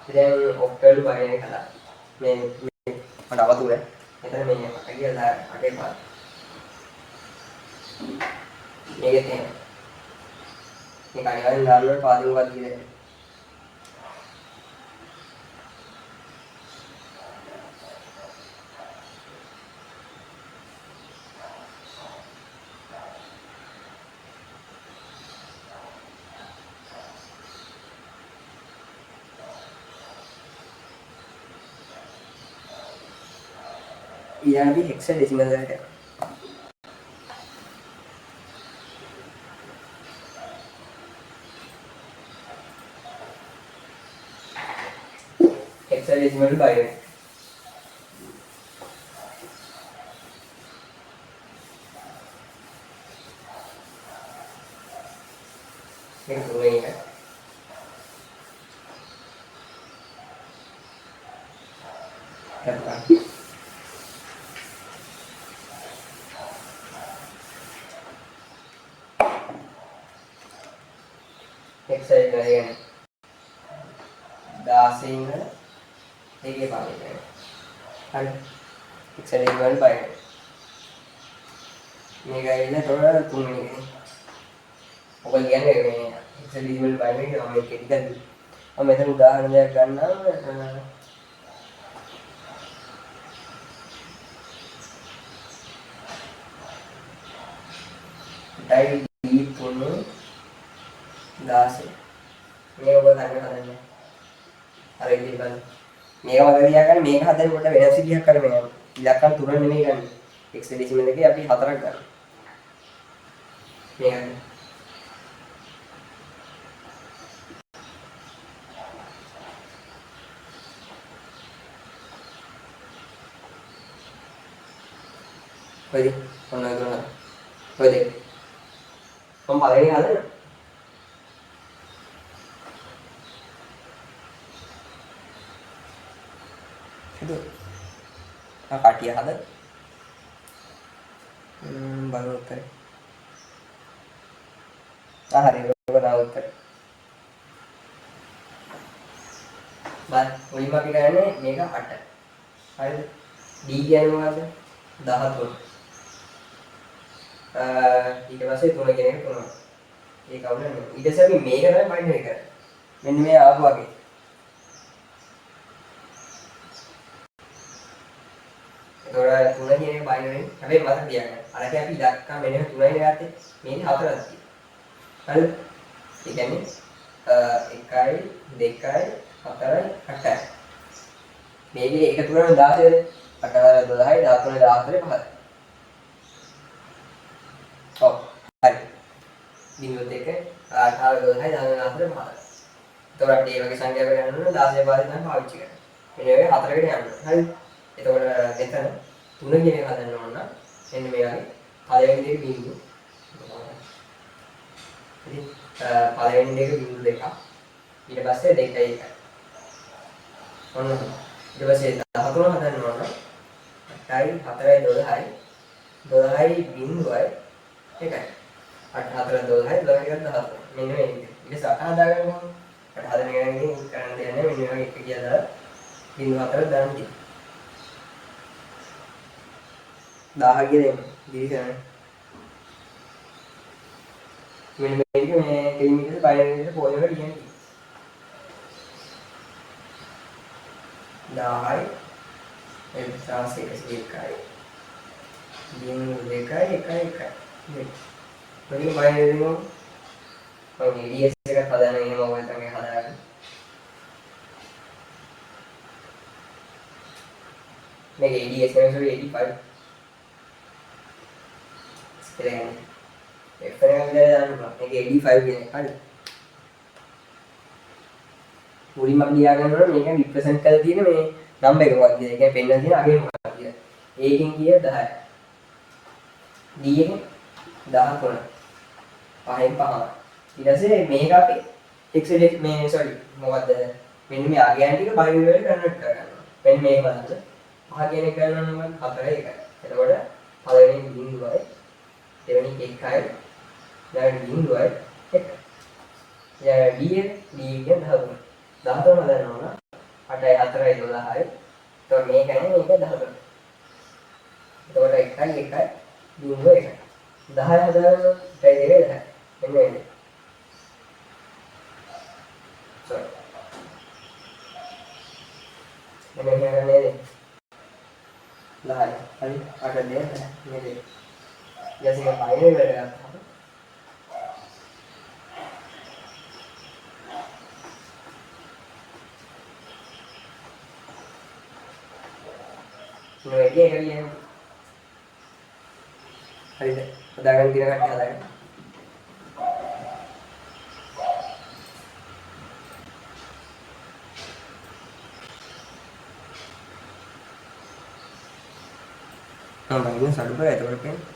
දැන් ඔක්කොලු බයනේ කළා. මේ මට අවතුනේ. එතන මේ මට කියලා අගේ පාත්. මේකේ තියෙන. මේ කණිවලින් දාන්න පාදිනුවත් කියලා. ඊළඟට හෙක්සාඩෙසිමල් වලට යනවා. හෙක්සාඩෙසිමල් බයිනරි. මේක තුනේ එක. කරපන්. එක්සයිට් කරගෙන 16 ඉඳලා ඒකේ පාවිච්චි කරනවා. හරි. එක්සයිට් වල බයිනරි. මේක ඇවිල්ලා තොර තුන්වෙනි එකනේ. ඔබ කියන්නේ මේ එක්සයිට් වල බයිනරි කියලා මම ඒක ඉතින් මම මෙතන උදාහරණයක් ගන්නම්. ඩයි D3 16 මේ ඔබ ගන්න හදන්නේ අර ඉතින් බලන්න මේක වගේ තියාගන්න මේක හදනකොට වෙනස් විදිහක් කරගෙන යනවා ඉලක්කම් තුන නෙමෙයි ගන්න x ඩෙසිමල් එකේ අපි 4ක් ගන්න මේක ඔය ඔන්න ගන්න ඔය දෙක මම පළවෙනි හදන්න itu kaki ada baru ter hari itu baru ter bal lima pikirannya mega ada hari di කියන මොකද 13 ඊට පස්සේ තුන කියන එක තුන ඒක අවුලන්නේ ඊට පස්සේ අපි මේක තමයි බයිනරි කරන්නේ මෙන්න මේ ආපු වගේ ඒතකොට තුන කියන එක බයිනරි හැබැයි මතක තියාගන්න අරක අපි ඉලක්කම් මෙන්න තුනයි ගත්තේ මේක හතරක් තියෙනවා හරිද ඒ කියන්නේ 1යි 2යි 4යි 8යි මේකේ එක තුනම 16ද 8 12යි 13 14 5යි ඔව් හරි බිංදුව දෙක 8 12යි 14 5යි එතකොට අපිට මේ වගේ සංඛ්‍යාවක් ගන්න ඕන 16 පාරේ තමයි පාවිච්චි කරන්නේ මෙන්න මේ හතරකට යන්න හරිද එතකොට මෙතන තුන කියන එක හදන්න ඕන නම් මෙන්න මේ වගේ පළවෙනි දෙක බිංදුව හරි පළවෙනි දෙක බිංදුව දෙක ඊට පස්සේ 2යි 1යි ඔන්න ඊට පස්සේ 13 හදන්න ඕන 8යි 4යි 12යි 12යි බිංදුවයි 1යි 8 4 12යි 12යි 14 මෙන්න මේ ඊට පස්සේ 8 හදාගන්න ඕන 8 හදන ගමන් කරන්න දෙන්නේ මෙන්න මේ එක කියලා බිංදුව 4 දාන්න තියෙනවා 1000 කියලා දෙන්න මෙන්න මේක මේ කිලෝමීටර් බයිනරියට පොයවල කියන්නේ 10යි එක්සාස් 101යි බිංදුව 2යි 1යි 1යි මේක බයිනරිය මම EDS එකක් හදාගෙන එහෙම ඔය තමයි හදාගන්න මේක EDS එක සෝරි 85 ස්කේලෙන් F එක දාන්න පුළුවන් මේක 85 කියන එක හරිද මුලින්ම අපි ලියා ගන්න ඕන මේකෙන් රිප්‍රසන්ට් කරලා තියෙන මේ නම්බර් එක මොකක්ද කියලා. ඒ කියන්නේ පෙන්නන තියෙන අගේ මොකක්ද කියලා. ඒකෙන් කිය 10යි. D එකෙන් 13. 5න් 5. ඊට පස්සේ මේක අපි x මේ සෝරි මොකද්ද මෙන්න මේ අගයන් ටික බයිනරි වලට කන්වර්ට් කරගන්නවා. මෙන්න මේක බලන්න. 5 කියන එක ගන්නවා නම් 4යි 1යි. එතකොට පළවෙනි බිඳුවයි දෙවෙනි එකයි ඊළඟ බිඳුවයි එක. ඊළඟ D කියන්නේ 13. 13 හදන්න ඕන. 8යි 4යි 12යි. එතකොට මේක නේ මේක 13. එතකොට 1යි 1යි බිඳුව 1යි. 10 හදන්න බැරි දෙක 10. මෙන්න එන්නේ. sorry. මෙන්න මෙහෙම නේද? 10. හරි 8 දෙක 10. මේ දෙක. ඊට පස්සේ බයිනරි වලට ගත්තාම මේ වැඩි එක කියන්නේ. හරිද? හදාගන්න තියෙන කට්ටිය හදාගන්න. මයිනස් අඩු කරලා එතකොට පේන්නේ.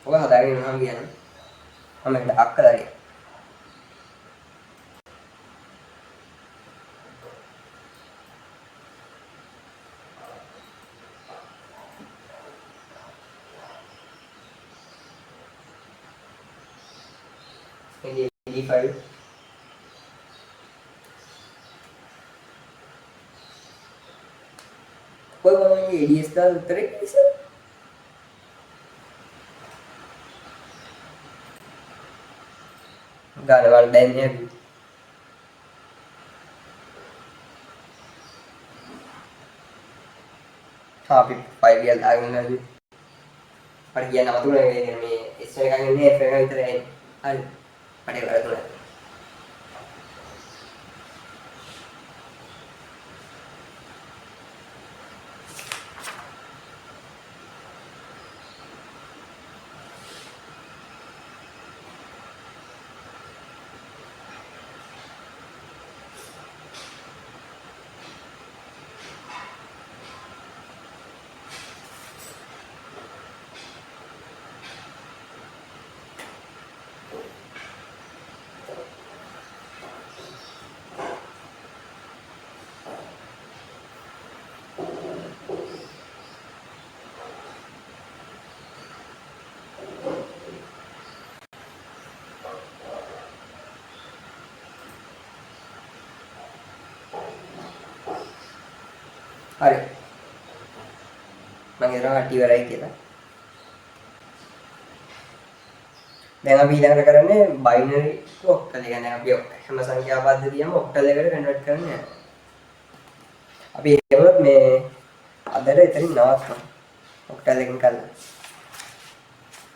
ඔය හදාගෙන යනවා කියන්නේ. මම මේකට අක්කලායි. මේ D5 කොයි වගේ ADS දාලා උත්තරේ කිව්වද? ගාන වල දැන්නේ අපි 5 කියලා දාගෙන ඉන්නදී මට කියන්න අමතකුනේ මේ S එකකින් ඉන්නේ F එක විතරයි එන්නේ. හරි. මට ඒක වැරදුනා. හරි. මම හිතනවා කට්ටිය ඉවරයි කියලා. දැන් අපි ඊළඟට කරන්නේ බයිනරි ඔක්ටල්. ඒ කියන්නේ අපි හැම සංඛ්‍යා පද්ධතියම ඔක්ටල් එකට කන්වර්ට් කරන්න යනවා. අපි එහෙමත් මේ අදට එතනින් නවත්තමු. ඔක්ටල් එකෙන් කරලා.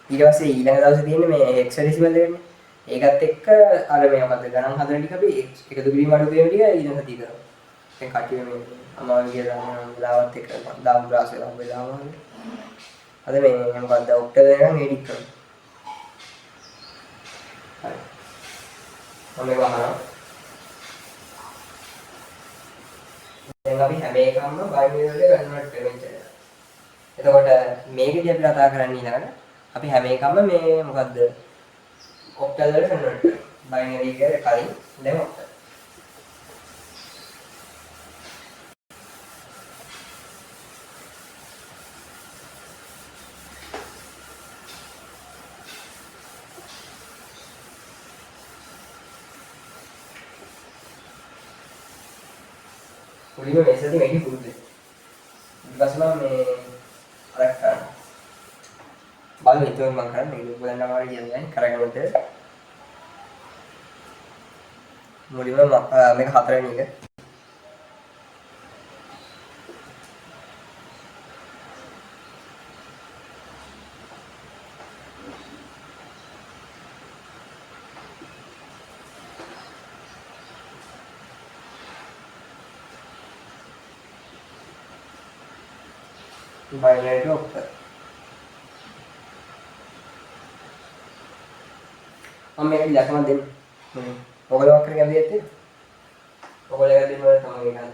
ඊට පස්සේ ඊළඟ දවසේ තියෙන්නේ මේ හෙක්සාඩෙසිමල් එකනේ. ඒකත් එක්ක අර මේ මොකද්ද ගණන් හදන ටික අපි එකතු කිරීම අඩු කිරීම ටික ඊළඟ සතිය කරමු. දැන් කට්ටිය මේ අමාරු කියලා වෙලාවත් එක්ක දාමු ක්ලාස් එක වෙලාවම. අද මේ මොකද්ද ඔක්ටල් එකෙන් එඩිට් කරමු. හරි. ඔන්න ඒක අහනවා. දැන් අපි හැම එකක්ම බයිනරි වලට කන්වර්ට් කරමු. එතකොට මේකදී අපි කතා කරන්නේ ඊළඟට අපි හැම එකක්ම මේ මොකද්ද ඔක්ටල් වලට කන්වර්ට් කරමු. බයිනරි එකේ කලින් දැන් ඔක්ටල්. මුලින්ම මේසෙදි මේක පුරුදු වෙන්න. ඊට පස්සේ මම මේ අර කරන්න. බලන්න හිතුවා මම කරන්නේ ඒක බලන්න අමාරු කියන්නේ කරගන්නද. මුලින්ම මේක හතරවෙනි එක. binary octal. हम मेरे लखमा दिन ओगल वक्र क्या दिए थे ओगल का दिन मेरे तमाम निकाल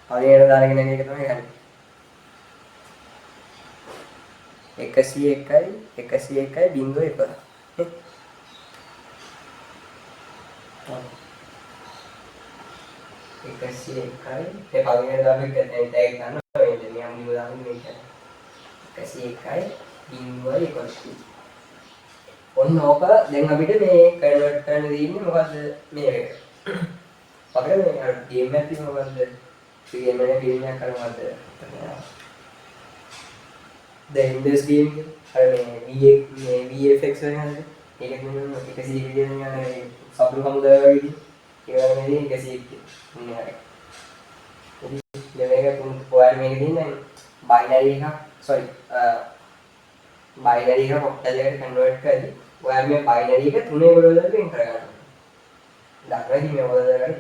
පළවෙනියට දාගෙන යන එක තමයි ගන්න. 101.101.11 101යි ඒ පළවෙනියට දාගෙන ටැග් ගන්නවා එන්නේ මේ අමුතු දාගෙන මේක 101.11 ඔන්න ඕක දැන් අපිට මේ කන්වර්ට් කරන්න දෙන්නේ මොකද්ද මේකට අපිට මේ ගේම් එකක් තියෙන මොකද්ද ගේම් එකේ ගේම් එකක් කරනවද දැන් ඉන්ඩස් ගේම් අර මේ VFX වලින් හදන්නේ ඒක නෙමෙයි 100 කියන යන සතුරු හමුදාව වගේ ඒවා නෙමෙයි 101 ඉන්නේ හරි මේක ඔයාලා මේක දින්නේ බයිනරි එකක් sorry බයිනරි එක ඔක්ටල් එකට කන්වර්ට් කරලා ඔයාලා මේ බයිනරි එක තුනේ වලට වෙන් කරගන්න. දක්වයි මේ වලට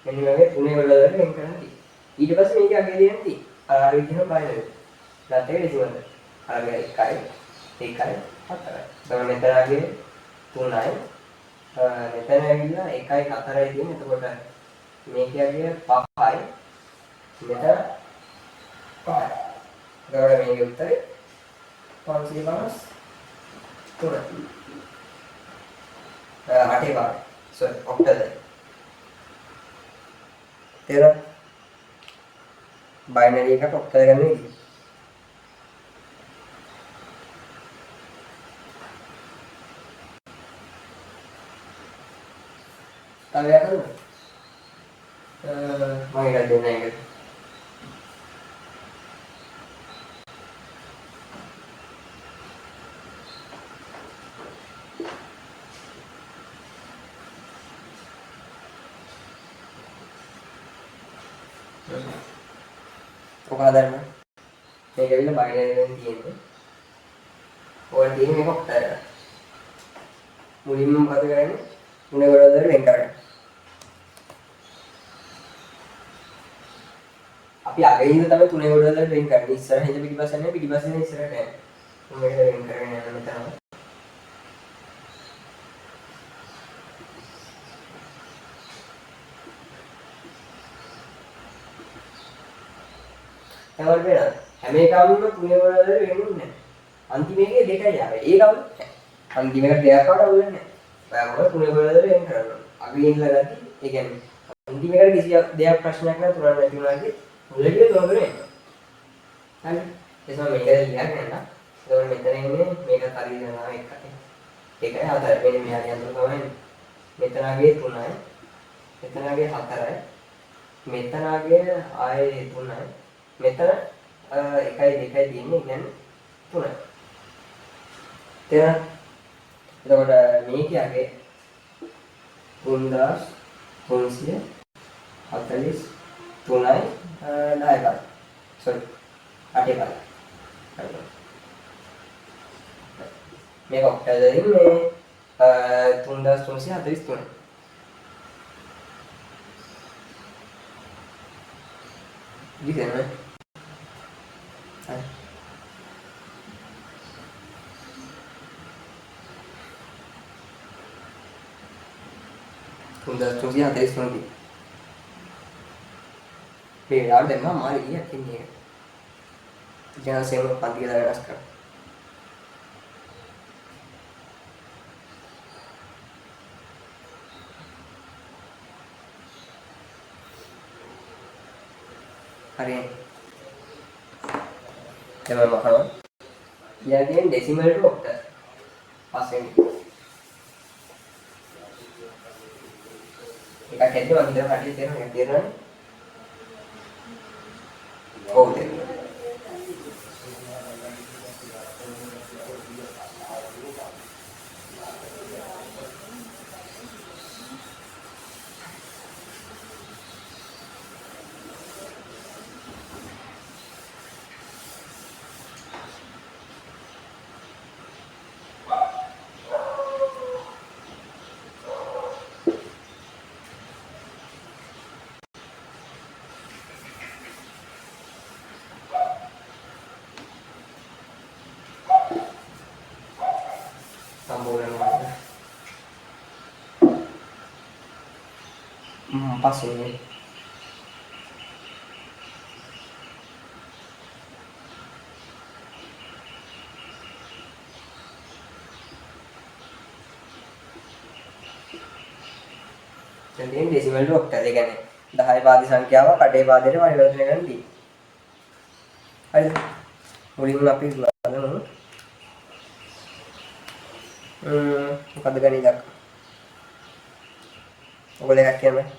මෙන්න මේ තුනේ වලට වෙන් කරන්න තියෙන්නේ. ඊට පස්සේ මේක අගේ දෙන්න තියෙන්නේ. අර විදිහම බයිනරි. ඊට එක ඩෙසිමල්. අර 1යි 4යි. එතකොට මෙතන අගේ 3යි. මෙතන ඇවිල්ලා 1යි 4යි තියෙන්නේ. එතකොට මේකේ අගේ 5යි. මෙතන 5යි. එතකොට මේකේ උත්තරේ 553 8 बार sorry octal तेरा बाइनरी का octal करने की तब यार वही कर देना है ඔකාදන්න මේක ඇවිල්ලා බයිනරි එකෙන් තියෙන්නේ. ඔයාලා තියෙන්නේ මේක ඔක්ටල් එක. මුලින්ම මොකද කරන්නේ? තුනේ වලට වෙන් කරගන්න. අපි අගින් ඉඳන් තමයි තුනේ වලට වෙන් කරන්නේ. ඉස්සරහින් ඉඳ පිටිපස්ස නැහැ පිටිපස්සේ ඉඳ ඉස්සරහට යන්නේ. මේකට වෙන් කරගෙන යන මෙතන. හැම වෙලාවෙම හැම එකම තුනේ වලට වෙන්නේ නැහැ. අන්තිම එකේ දෙකයි ආවේ. ඒක අවුල් නැහැ. අන්තිම එකට දෙකක් ආවට අවුල් නැහැ. ඔයාලා තුනේ වලට වෙන් කරනවා. අගින් ඉඳලා ගත්තී ඒ කියන්නේ අන්තිම එකට කිසි දෙයක් ප්‍රශ්නයක් නැහැ තුනක් නැති වුණාගේ මුලදී තුනකට එනවා. හරි. ඒක මේක ලියන්න යන්න. ඒක මෙතන ඉන්නේ මේක හරියනවා එකයි. ඒකයි හතර. මෙන්න මෙහා යන තමයි මෙතනගේ 3යි. මෙතනගේ 4යි. මෙතනගේ ආයේ 3යි. මෙතන 1යි 2යි තියෙන්නේ කියන්නේ 3යි. තේරෙනවද? එතකොට මේකේ 3343යි 10 බලන්න. sorry 8 බලන්න. මේක ඔක්ටල් වලින් මේ 3343 ඉතින් තුන්දා හතලිස් තුනදී මේ වෙලාවට දැන් මම මාළි ගියක් ඉන්නේ ඒක ජනසේම පන්ති කියලා වෙනස් කරා හරි එතන මහනවා ඊළඟට ඩෙසිමල් ටු ඔක්ටල් පස්වෙනි එකක් ඇද්දම හිතන කටිය තේරෙනවා ඒක තේරෙනවනේ ඔව් තේරෙනවා පස්සේ දැන් තියෙන ඩෙසිමල් ට ඔක්ටල්. ඒ කියන්නේ 10 පාද සංඛ්‍යාව කටේ පාදයට පරිවර්තනය කරන්න තියෙන්නේ. හරිද? මුලින්ම අපි බලමු මොකද්ද ගණිතයක්. ඔයගොල්ලෝ එකක් කියන්න.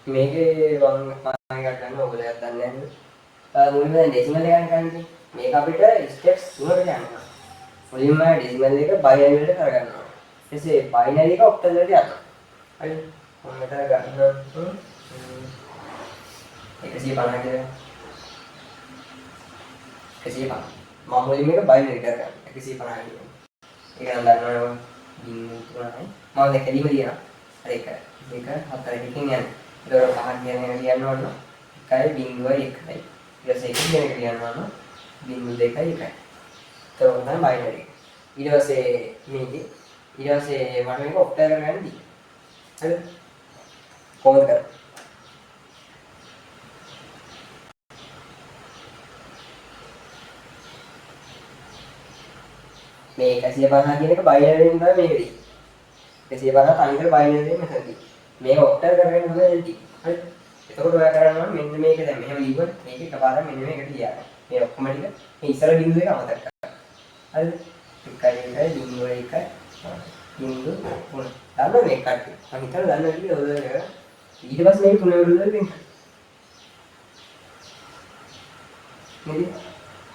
මේකේ මම එකක් ගන්න ඔයගොල්ලෝ එකක් දන්නේ නැහැ. මුලින්ම දැන් ඩෙසිමල් එක ගන්න. මේක අපිට ස්ටෙප්ස් තුනකට යනවා. මුලින්ම ඩෙසිමල් එක බයිනරි වලට කරගන්නවා. ඊටසේ බයිනරි එක ඔක්ටල් වලට යනවා. හරිද? මම මෙතන ගන්න 150 කියලා. 150. මම මුලින්ම එක බයිනරි කරගන්න. 150 කියලා. ඒක නම් දන්නවනේ බිංදු තුනයි. මම දැන් කෙලිම ලියනවා. හරි 1 2 4 එකකින් යන්නේ. ඒක පහක් කියන එක ලියන්න ඕන. 1.1යි. ඊට පස්සේ 1 කියන එක ලියන්න ඕන. 0.2යි 1යි. ඒක තමයි බයිනරි. ඊට පස්සේ මේකේ ඊට පස්සේ මම මේක ඔක්ටල් කරගන්න දී. හරිද? කොහොමද කරන්නේ? මේ 150 කියන එක බයිනරි වලින් තමයි මේකදී. 150 තනිකර බයිනරි වලින් මෙතනදී. මේක ඔක්ටල් කරගෙන හොඳ එල්ටි. හරිද? එතකොට ඔයා කරන්න ඕනේ මෙන්න මේක දැන් මෙහෙම ලියුවොත් මේක එකපාරට මෙන්න මේකට ලියන්න. මේ ඔක්කොම ටික මේ ඉස්සර බිංදු දෙක අමතක කරන්න. හරිද? 1 0 1 බිංදු 3. දන්නවද මේ කට්ටිය? මම හිතලා දන්නවා කියලා ඔය දෙක. ඊට පස්සේ මේක තුන වලට දෙන්න. නේද?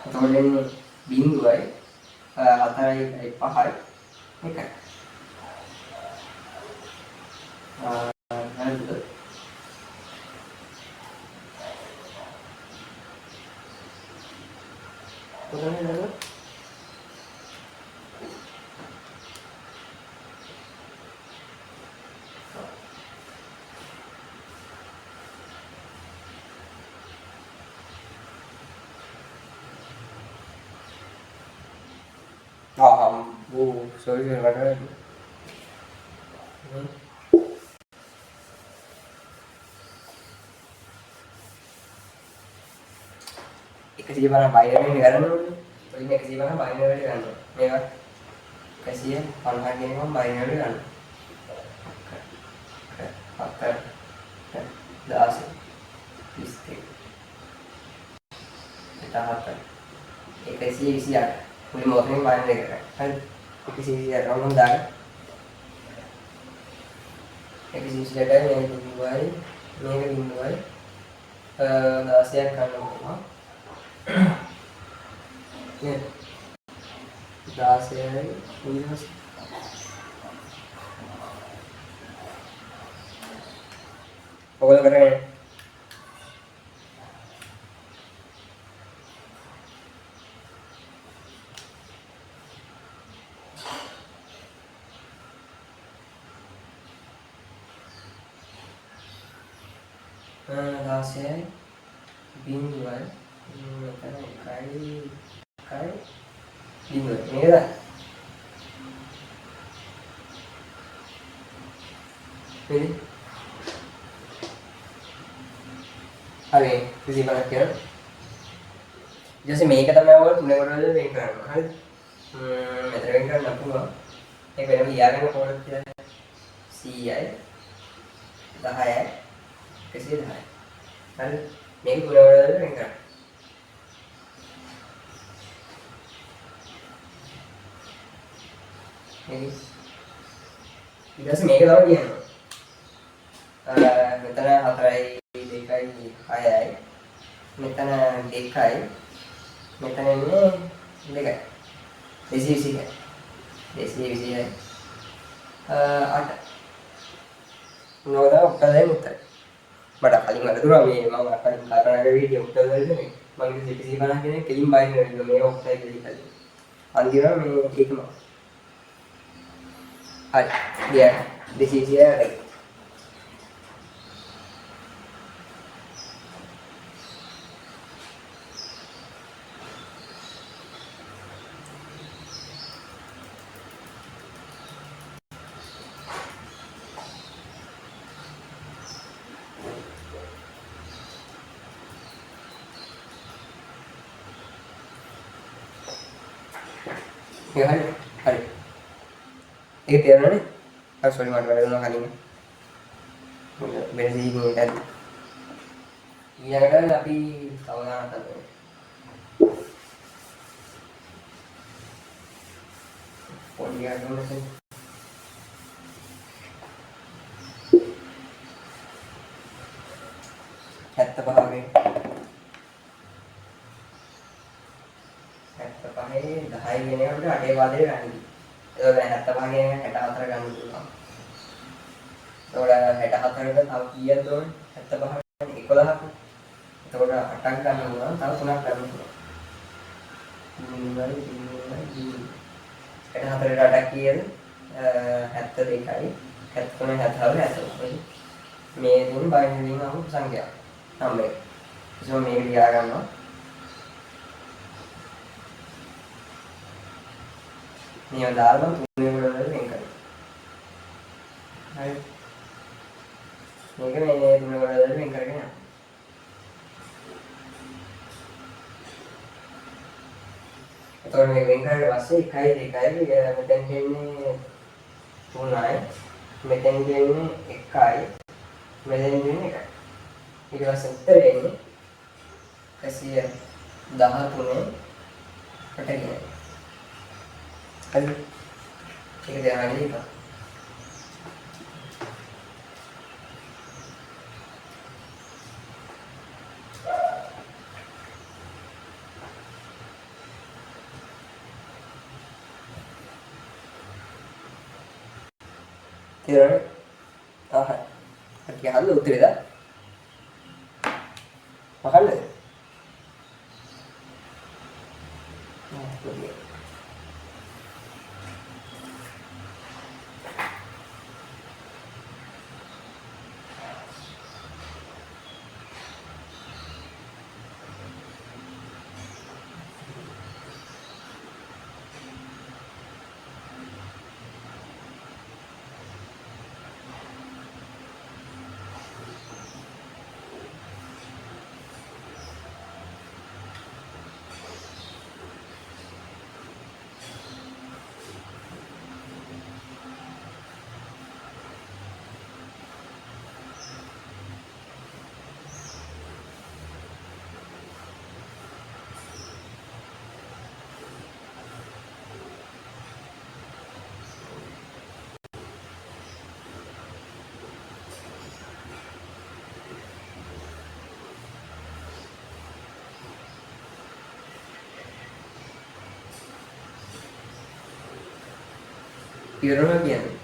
එතකොට එන්නේ බිංදුවයි 4යි 5යි 1යි. හරිද? sorry what are you? එකසිය බලන්න බයිනරි ගන්න ඕනේ. ඔලින් එකසිය බලන්න බයිනරි ගන්න. මේවා 150 කියන එකම බයිනරි ගන්න. 7 10 20 128 මුලින්ම ඔතනින් බයිනරි කරගන්න. හරිද? 128 රවුම් දාන්න. 128යි මේක බිඳුවයි මේක බිඳුවයි 16ක් ගන්න ඕනවා. නේද? 16යි ඊළඟ ඔයගොල්ලෝ කරන්නේ daasiyai bingguan metan kai bingguan ini kan ini hari kisi banget ya जैसे මේක තමයි ඔය තුනේ කොටවල වෙන් කරනවා හරිද මෙතන වෙන් කරන්න පුළුවන් ඒක වෙනම ලියාගන්න කොහොමද කියලා 100යි 10යි 110යි හරිද මේක තුනේ කොටවල වෙන් කරන්න මේක ඊට පස්සේ මේක තමයි කියනවා මෙතන 4යි 2යි 6යි මෙතන 2යි මෙතන ඉන්නේ 2යි 220යි 220යි 8 නෝදා ඔක්කොදේ මුත්තයි මට කලින් අරදුනා මේ මම කලින් කාරණාවේ වීඩියෝ උත්තර දෙන්නේ මම ඉතින් 150 කෙනෙක් කෙලින් බයින් වෙනවා මේ ඔක්කොයි කියලා අන්තිමට මේ එකම හරි ගියා 226 Ya hari hari ini tiada nih harus sorry mata pada dulu kali ini bensin ini kan ini ada tapi tahu nggak tahu oh dia dulu sih hatta pakai 10 වෙනකොට අඩේ වාදේ ගන්න. ඒක දැන් 75 කියන 64 ගන්න පුළුවන්. එතකොට 64කට තව කීයක්ද ඕනේ? 75 11ක්. එතකොට 8ක් ගන්න පුළුවන්. තව 3ක් ගන්න පුළුවන්. 64ට 8ක් කීයද? 72යි. 73 74 74. මේ දුන්න බයිනරියෙන් ආපු සංඛ්‍යාව. නම්බර්. ඒක මේක ලියා ගන්නවා. මේ දාලා තුනේ වල වෙන කරනවා. හරි. මේක මේ තුනේ වල වෙන කරගෙන යනවා. එතකොට මේ වෙන කරලා පස්සේ 1යි 2යි මෙතෙන් දෙන්නේ 3යි. මෙතෙන් දෙන්නේ 1යි. මෙතෙන් දෙන්නේ 1යි. ඊට පස්සේ උත්තරේ එන්නේ 113 කට කියන්නේ. හරි. ඒක දැනගන්න ඉතින්. තේරෙනවද? ආහ්. හරි ගහන්න උත්තරේද? මොකක්ද? ඉවරනවා කියන්නේ.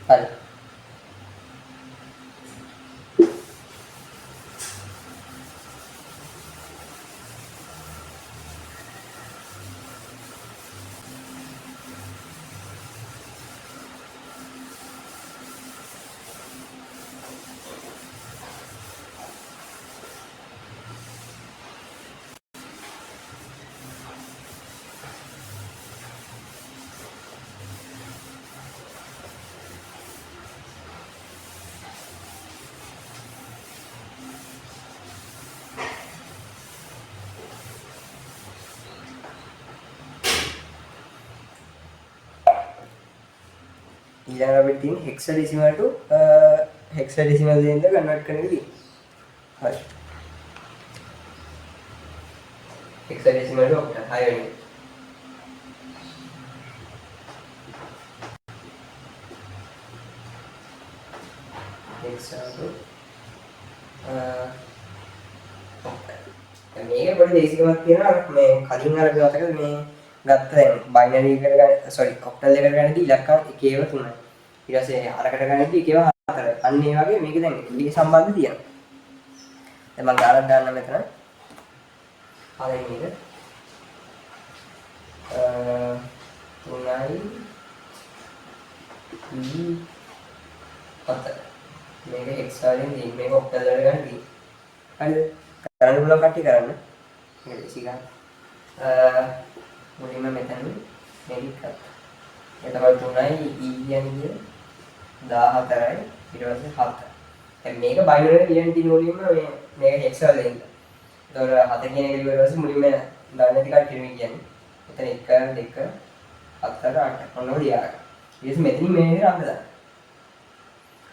හරි. ඊළඟ අපිට තියෙන hexadecimal to hexadecimal දෙන්න කන්වර්ට් කරන්න ඉතින්. හරි. hexadecimal to octal 6 වෙනි. hexa to octal. මේකේ පොඩි දේශිකමක් තියෙනවා මේ කලින් අර අපි කතා කළා මේ ගත්ත දැන් බයිනරි එකට ගන්න සෝරි ඔක්ටල් එකට ගන්නදී ඉලක්කම් 1 ඒවා 3යි. ඊට පස්සේ අරකට ගන්නදී 1 ඒවා 4යි. අන්න ඒ වගේ මේක දැන් මේ සම්බන්ධ තියෙනවා. දැන් මම ගානක් දාන්න මෙතන. පළවෙනි එක 3යි මේක x වලින් දී මේක ඔක්ටල් වල ගන්න දී. හරිද? කරන්න පුළුවන් කට්ටිය කරන්න. මේක ලේසි ගන්න. මුලින්ම මෙතන මේක කරා. එතකොට 3යි e කියන්නේ 14යි ඊට පස්සේ 7. දැන් මේක බයිනරි කියන තියෙන මුලින්ම මේක x වල දෙන්න. එතකොට 7 කියන එක ඊට පස්සේ මුලින්ම දාන්න ටිකක් කිරමි කියන්නේ. එතන 1 2 4 8 ඔන්න ඔය ලියා ගන්න. ඊට මෙතනින් මේ විදිහට අහලා දාන්න.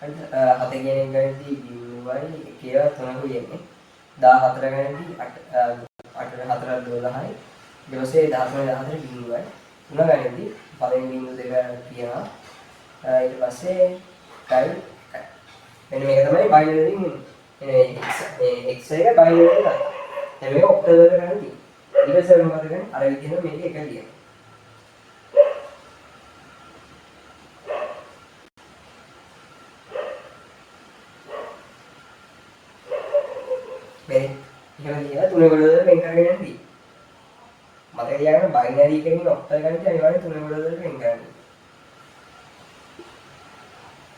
හරිද? 7 කියන එක ගන්නදී බිඳුවයි කියලා 3 කියන්නේ. 14 ගන්නදී 8 4 12යි. ඊට පස්සේ 13 බිඳුවයි. 3 ගන්නදී පළවෙනි බිඳුව දෙක කියනවා. ඊට පස්සේ කයි මෙන්න මේක තමයි බයිනරි එකෙන් එන්නේ x එක බයිනරි එක. දැන් මේක ඔක්ටල් වලට ගන්න තියෙන්නේ. ඊට පස්සේ මොකද කරන්නේ? අර විදිහට මේක එක ලියනවා. මේ එහෙම ලියලා තුනේ කොටවලට වෙන් කරගෙන යන්නේ. මතක තියාගන්න බයිනරි එකකින් ඔක්ටල් ගන්න ඉතින් අනිවාර්යෙන් තුනේ කොටවලට වෙන් කරන්න.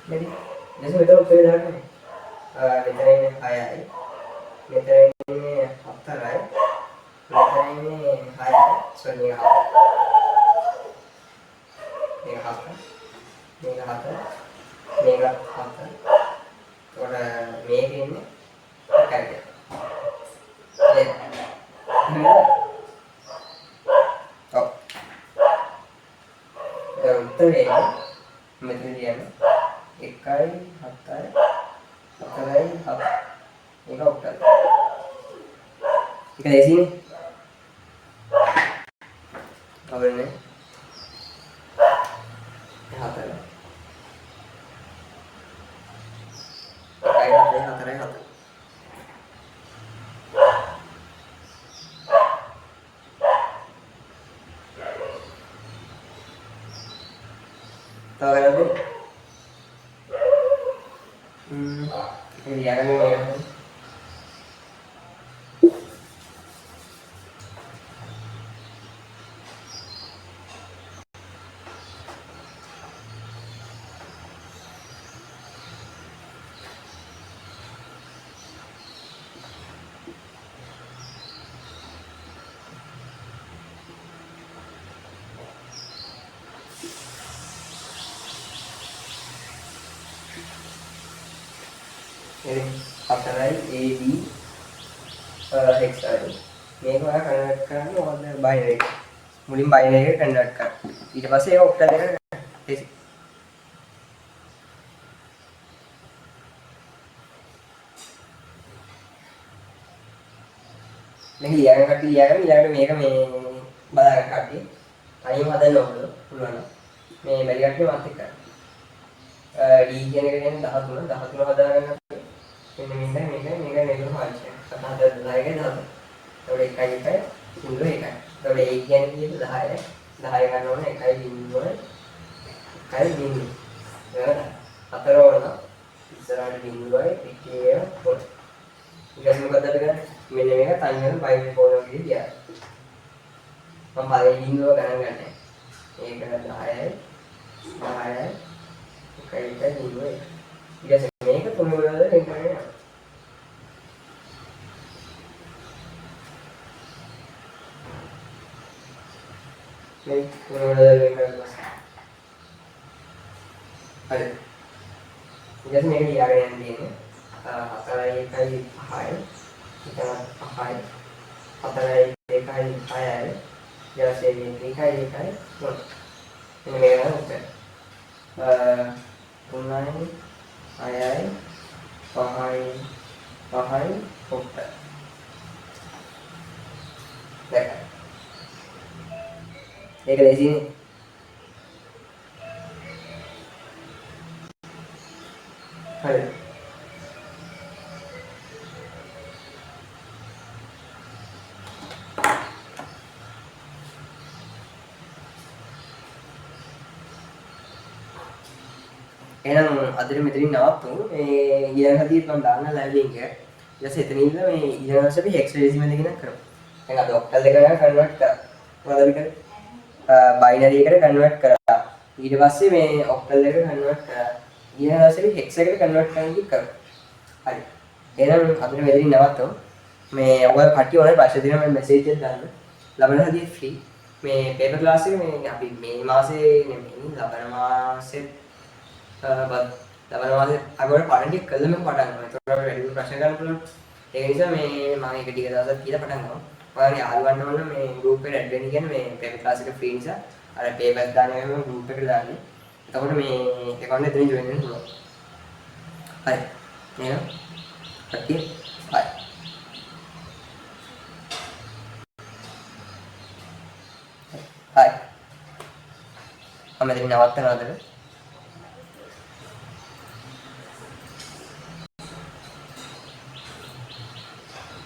මෙතන මෙතන ඔක්ටල් දාන්නේ. මෙතන ඉන්නේ 6යි. මෙතන ඉන්නේ 4යි. මෙතන ඉන්නේ 6යි. සෝරි මේක 7. මේක 7. මේක 7. මේක 7. එතකොට මේක ඉන්නේ 1යි. උත්තරේ මෙතන කියන්නේ 1යි 7යි 4යි 7 මේක ඔක්ටල් ඒක ලේසිනේ අවරනේ 4යි 4යි 7 තව කරන්නේ ini yang ini හතරයි AB x හරි මේක ඔයා කන්වර්ට් කරන්න ඕනේ බයිනරි එක. මුලින් බයිනරි එක කන්වර්ට් කරන්න. ඊට පස්සේ ඒක ඔක්ටල් එකට ලේසි. මේක ලියගන්න කට්ටිය ලියගන්න ඊළඟට මේක මේ බලාගන්න කට්ටිය. තනියම හදන්න ඕනද පුළුවන්. මේ බැරි කට්ටිය මාත් එක්ක. D කියන එක කියන්නේ 13 13 හදාගන්න මෙන්න මේක නේද පාවිච්චි කරනවා. 7 10 10. ඒකට 1 1 0 1. ඒකට A කියන්නේ 10 10 ගන්න ඕනේ 1 0 1 0. නේද? හතර වරන ඉස්සරහට බිඳුවයි පිටියේ පොත්. ඊට මොකද කරන්නේ? මෙන්න මේක තනියම බයිනරි කෝඩ් එකේ තියන්න. මම පළවෙනි බිඳුව ගණන් ගන්නෑ. ඒක 10යි 10යි 1 0 1. ඊට මේක තුන වල වෙන් කරගෙන යනවා. මේ තුන වල වෙන් කරලා හරි. ඊට මේක ලියාගෙන යන්න තියෙන්නේ 4යි 1යි 5යි. ඉතින් 5යි 4යි 2යි 6යි. ඊට පස්සේ 2යි 1යි 3. එන්න මේක නම් උත්තර. 3යි 6යි 5යි 5යි ඔක්ටල්. දැක්ක. ඒක ලේසිනේ. හරි. එහෙනම් අදට මෙතනින් නවත්තුමු. මේ ඊළඟ සතියේත් මම දාන්න ලයිව් ලින්ක් එක. ඊට පස්සේ එතන ඉඳලා මේ ඊළඟ දවසේ අපි hexadecimal එකකින් කරමු. දැන් අද ඔක්ටල් එක ගාන කන්වර්ට් කරා. මොකද අපි කරේ? බයිනරි එකට කන්වර්ට් කරා. ඊට පස්සේ මේ ඔක්ටල් එක කන්වර්ට් කරා. ඊළඟ දවසේ අපි hex එකට කන්වර්ට් කරන්න කරමු. හරි. එහෙනම් අදට මෙතනින් නවත්තුමු. මේ ඔයගොල්ලෝ කට්ටිය ඕනේ ප්‍රශ්න තියෙනවා මම මැසේජ් එකක් දාන්න. ලබන සතියේ ෆ්‍රී. මේ පේපර් ක්ලාස් එක මේ අපි මේ මාසේ නෙමෙයි ලබන මාසේ ලබන මාසේ අගොඩ පාඩම් ටික කළම පටන් ගන්නවා. ඒතකොට අපිට වැඩිපුර ප්‍රශ්න ගන්න පුළුවන්. ඒක නිසා මේ මම එක ටික දවසක් කියලා පටන් ගන්නවා. ඔයාලගේ යාළුවන්ට ඕන මේ ගෲප් එකට ඇඩ් වෙන්න කියන්නේ මේ පේපර් ක්ලාස් එක ෆ්‍රී නිසා අර පේපර්ස් දාන එකම ගෲප් එකට දාන්නේ. එතකොට මේ account එතනින් join වෙන්න පුළුවන්. හරි. එහෙනම් කට්ටිය bye. Hi. I'm Adrian Avatar.